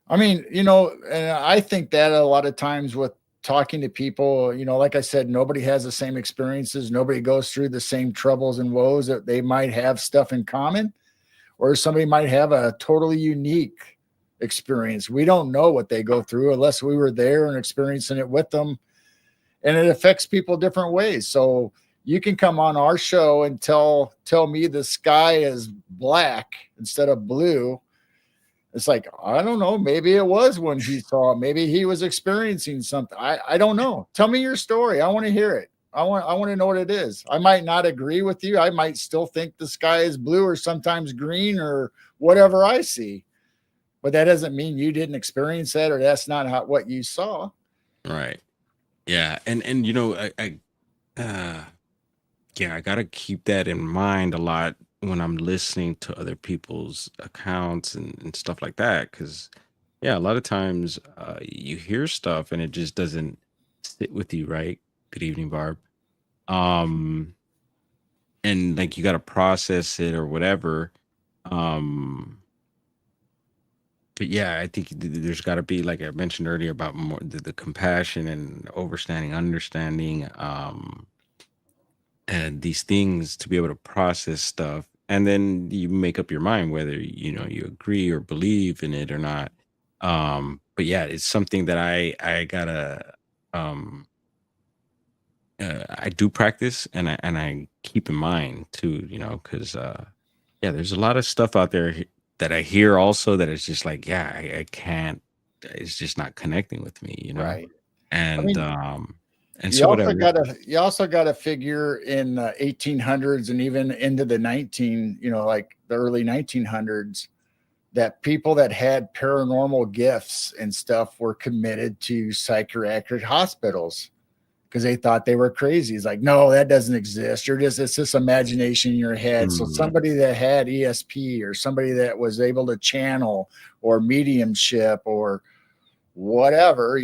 Speaker 2: I mean, and I think that a lot of times with talking to people, like I said, nobody has the same experiences. Nobody goes through the same troubles and woes. That they might have stuff in common, or somebody might have a totally unique experience. We don't know what they go through unless we were there and experiencing it with them. And it affects people different ways. So you can come on our show and tell me the sky is black instead of blue. It's like, I don't know. Maybe it was when he saw it. Maybe he was experiencing something. I don't know. Tell me your story. I want to hear it. I want to know what it is. I might not agree with you. I might still think the sky is blue or sometimes green or whatever I see. But that doesn't mean you didn't experience that or that's not what you saw.
Speaker 1: Right. Yeah, and I gotta keep that in mind a lot when I'm listening to other people's accounts and stuff like that. Because yeah, a lot of times you hear stuff and it just doesn't sit with you, right? Good evening, Barb. Um, and like you gotta process it or whatever. Um, but yeah, I think there's got to be, like I mentioned earlier, about more the compassion and understanding, and these things to be able to process stuff, and then you make up your mind whether you agree or believe in it or not. But yeah, it's something that I gotta um I do practice and I keep in mind too, because yeah, there's a lot of stuff out there that I hear also that is just like, yeah, I can't, it's just not connecting with me,
Speaker 2: Right.
Speaker 1: and
Speaker 2: mean,
Speaker 1: and so whatever.
Speaker 2: You also gotta figure in the 1800s and even into the like the early 1900s, that people that had paranormal gifts and stuff were committed to psychiatric hospitals because they thought they were crazy. It's like, no, that doesn't exist. It's just imagination in your head. So somebody that had ESP or somebody that was able to channel or mediumship or whatever,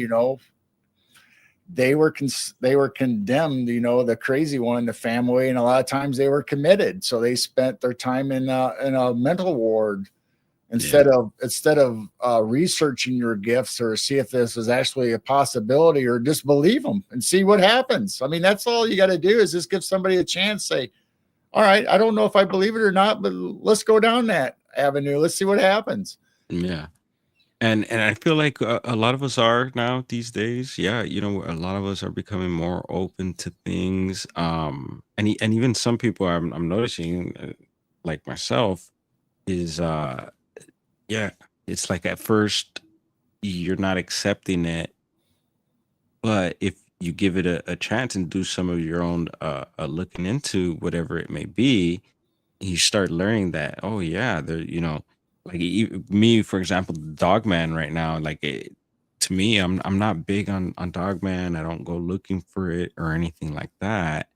Speaker 2: they were condemned, the crazy one in the family, and a lot of times they were committed. So they spent their time in a mental ward instead of researching your gifts or see if this is actually a possibility, or just believe them and see what happens. I mean, that's all you got to do is just give somebody a chance. Say, all right, I don't know if I believe it or not, but let's go down that avenue. Let's see what happens.
Speaker 1: Yeah. And I feel like a lot of us are now these days. Yeah, a lot of us are becoming more open to things. And even some people I'm noticing, like myself, is yeah, it's like at first you're not accepting it, but if you give it a chance and do some of your own looking into whatever it may be, you start learning that, oh yeah, like me, for example, Dogman right now, like to me, I'm not big on Dogman. I don't go looking for it or anything like that.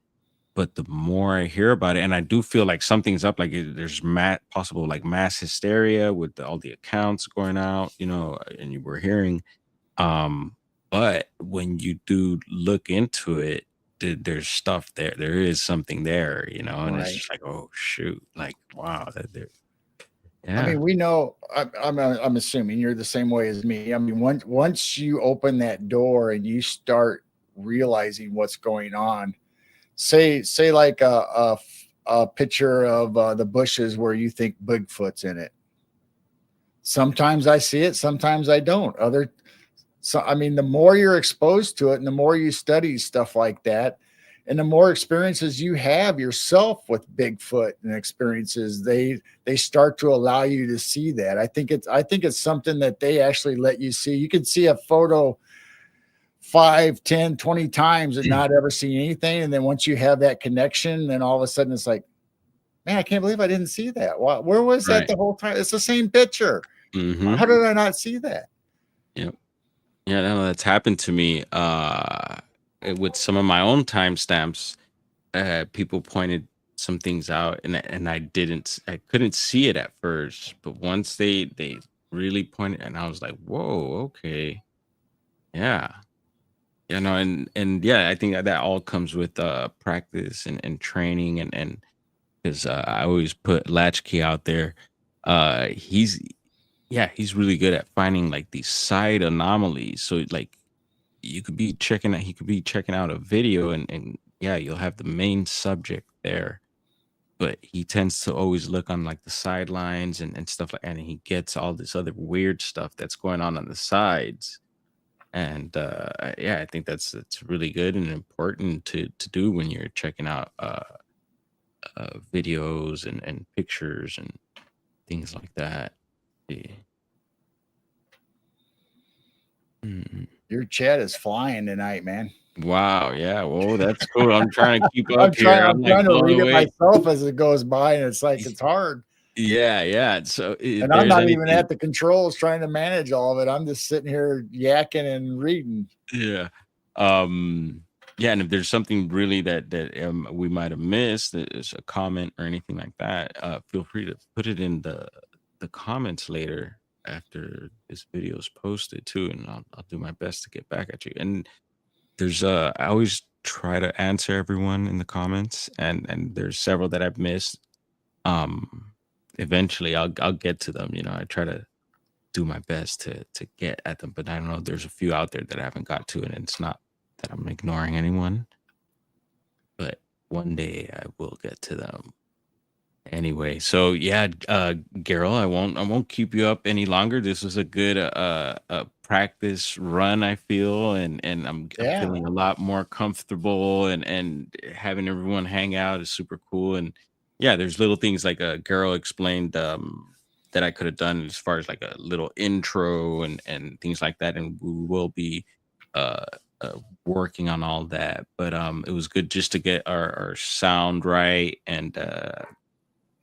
Speaker 1: But the more I hear about it, and I do feel like something's up, like there's possible like mass hysteria with all the accounts going out, and you were hearing. But when you do look into it, there's stuff there. There is something there, and it's
Speaker 2: Right.
Speaker 1: just like, oh shoot, like wow, that there.
Speaker 2: I
Speaker 1: Yeah.
Speaker 2: mean, we know. I'm assuming you're the same way as me. I mean, once you open that door and you start realizing what's going on, say like a picture of the bushes where you think Bigfoot's in it. Sometimes I see it, sometimes I don't. So I mean, the more you're exposed to it and the more you study stuff like that, and the more experiences you have yourself with Bigfoot and experiences, they start to allow you to see that. I think it's something that they actually let you see. You can see a photo 5, 10, 20 times and not ever see anything. And then once you have that connection, then all of a sudden it's like, man, I can't believe I didn't see that. Where was that
Speaker 1: Right.
Speaker 2: the whole time? It's the same picture.
Speaker 1: Mm-hmm.
Speaker 2: How did I not see that?
Speaker 1: Yep. Yeah, no, that's happened to me. With some of my own timestamps, people pointed some things out, and I couldn't see it at first, but once they really pointed, and I was like, whoa, okay, yeah, and yeah, I think that all comes with practice and training, and because I always put Latchkey out there. He's Yeah, he's really good at finding like these side anomalies. So like he could be checking out a video, and yeah, you'll have the main subject there, but he tends to always look on like the sidelines and stuff like, and he gets all this other weird stuff that's going on the sides. And yeah, I think that's really good and important to do when you're checking out videos and pictures and things like that. Yeah. Mm.
Speaker 2: Your chat is flying tonight, man.
Speaker 1: Wow, yeah, well, that's cool. I'm trying to keep
Speaker 2: I'm
Speaker 1: up
Speaker 2: trying.
Speaker 1: here.
Speaker 2: I'm
Speaker 1: I'm like
Speaker 2: trying to
Speaker 1: blown
Speaker 2: read it
Speaker 1: away.
Speaker 2: myself as it goes by, and it's like it's hard.
Speaker 1: Yeah, yeah. So if
Speaker 2: And I'm
Speaker 1: there's
Speaker 2: not even
Speaker 1: anything,
Speaker 2: at the controls trying to manage all of it. I'm just sitting here yakking and reading.
Speaker 1: yeah, um, yeah, and if there's something really that we might have missed, there's a comment or anything like that, feel free to put it in the comments later after this video is posted too, and I'll do my best to get back at you. And there's I always try to answer everyone in the comments, and there's several that I've missed. Um, Eventually I'll get to them. I try to do my best to get at them, but I don't know. There's a few out there that I haven't got to, and it's not that I'm ignoring anyone, but one day I will get to them. Anyway, so yeah, Gerald, I won't keep you up any longer. This was a good practice run, I feel, and I'm
Speaker 2: Yeah.
Speaker 1: feeling a lot more comfortable, and having everyone hang out is super cool. And yeah, there's little things like Gerald explained that I could have done as far as like a little intro and things like that, and we will be uh, working on all that. But it was good just to get our sound right, and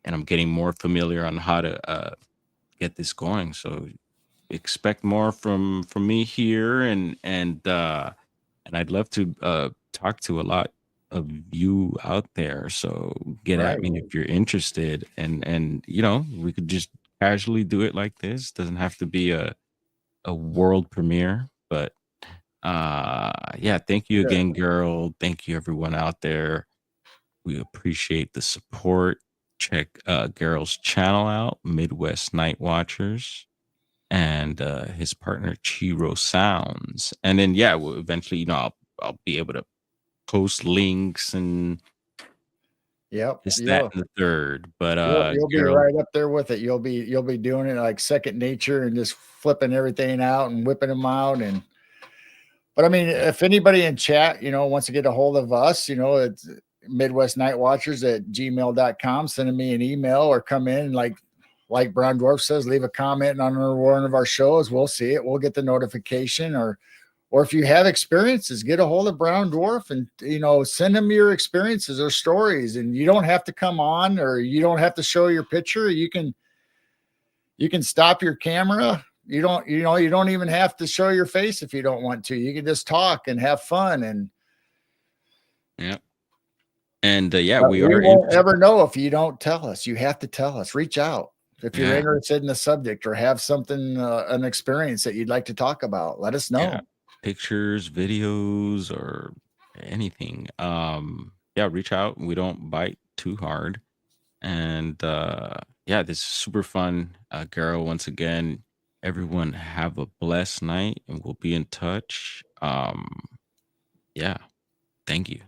Speaker 1: I'm getting more familiar on how to get this going. So expect more from me here, and I'd love to talk to a lot of you out there. So get at
Speaker 2: Right.
Speaker 1: me if you're interested, and we could just casually do it like this. Doesn't have to be a world premiere, but yeah, thank you
Speaker 2: Sure.
Speaker 1: again, girl. Thank you everyone out there. We appreciate the support. Check Geralt's channel out, Midwest Night Watchers, and his partner Chiro Sounds. And then yeah, well, eventually, I'll be able to post links and
Speaker 2: Yep.
Speaker 1: this, that, and the third. But
Speaker 2: You'll be
Speaker 1: Gerald,
Speaker 2: right up there with it. You'll be doing it like second nature and just flipping everything out and whipping them out. But I mean, if anybody in chat, wants to get a hold of us, it's Midwest Night Watchers at gmail.com, sending me an email or come in like Brown Dwarf says, leave a comment on one of our shows. We'll see it. We'll get the notification, or if you have experiences, get a hold of Brown Dwarf and send them your experiences or stories. And you don't have to come on, or you don't have to show your picture. You can stop your camera. You don't even have to show your face if you don't want to. You can just talk and have fun. And
Speaker 1: yeah, and yeah,
Speaker 2: but
Speaker 1: we
Speaker 2: we
Speaker 1: are
Speaker 2: won't
Speaker 1: interested.
Speaker 2: ever know if you don't tell us. You have to tell us. Reach out if you're
Speaker 1: Yeah,
Speaker 2: interested in the subject or have something, an experience that you'd like to talk about. Let us
Speaker 1: yeah,
Speaker 2: know.
Speaker 1: pictures, videos, or anything. Yeah, reach out. We don't bite too hard. And yeah, this is super fun. Garo, once again, everyone have a blessed night, and we'll be in touch. Yeah, thank you.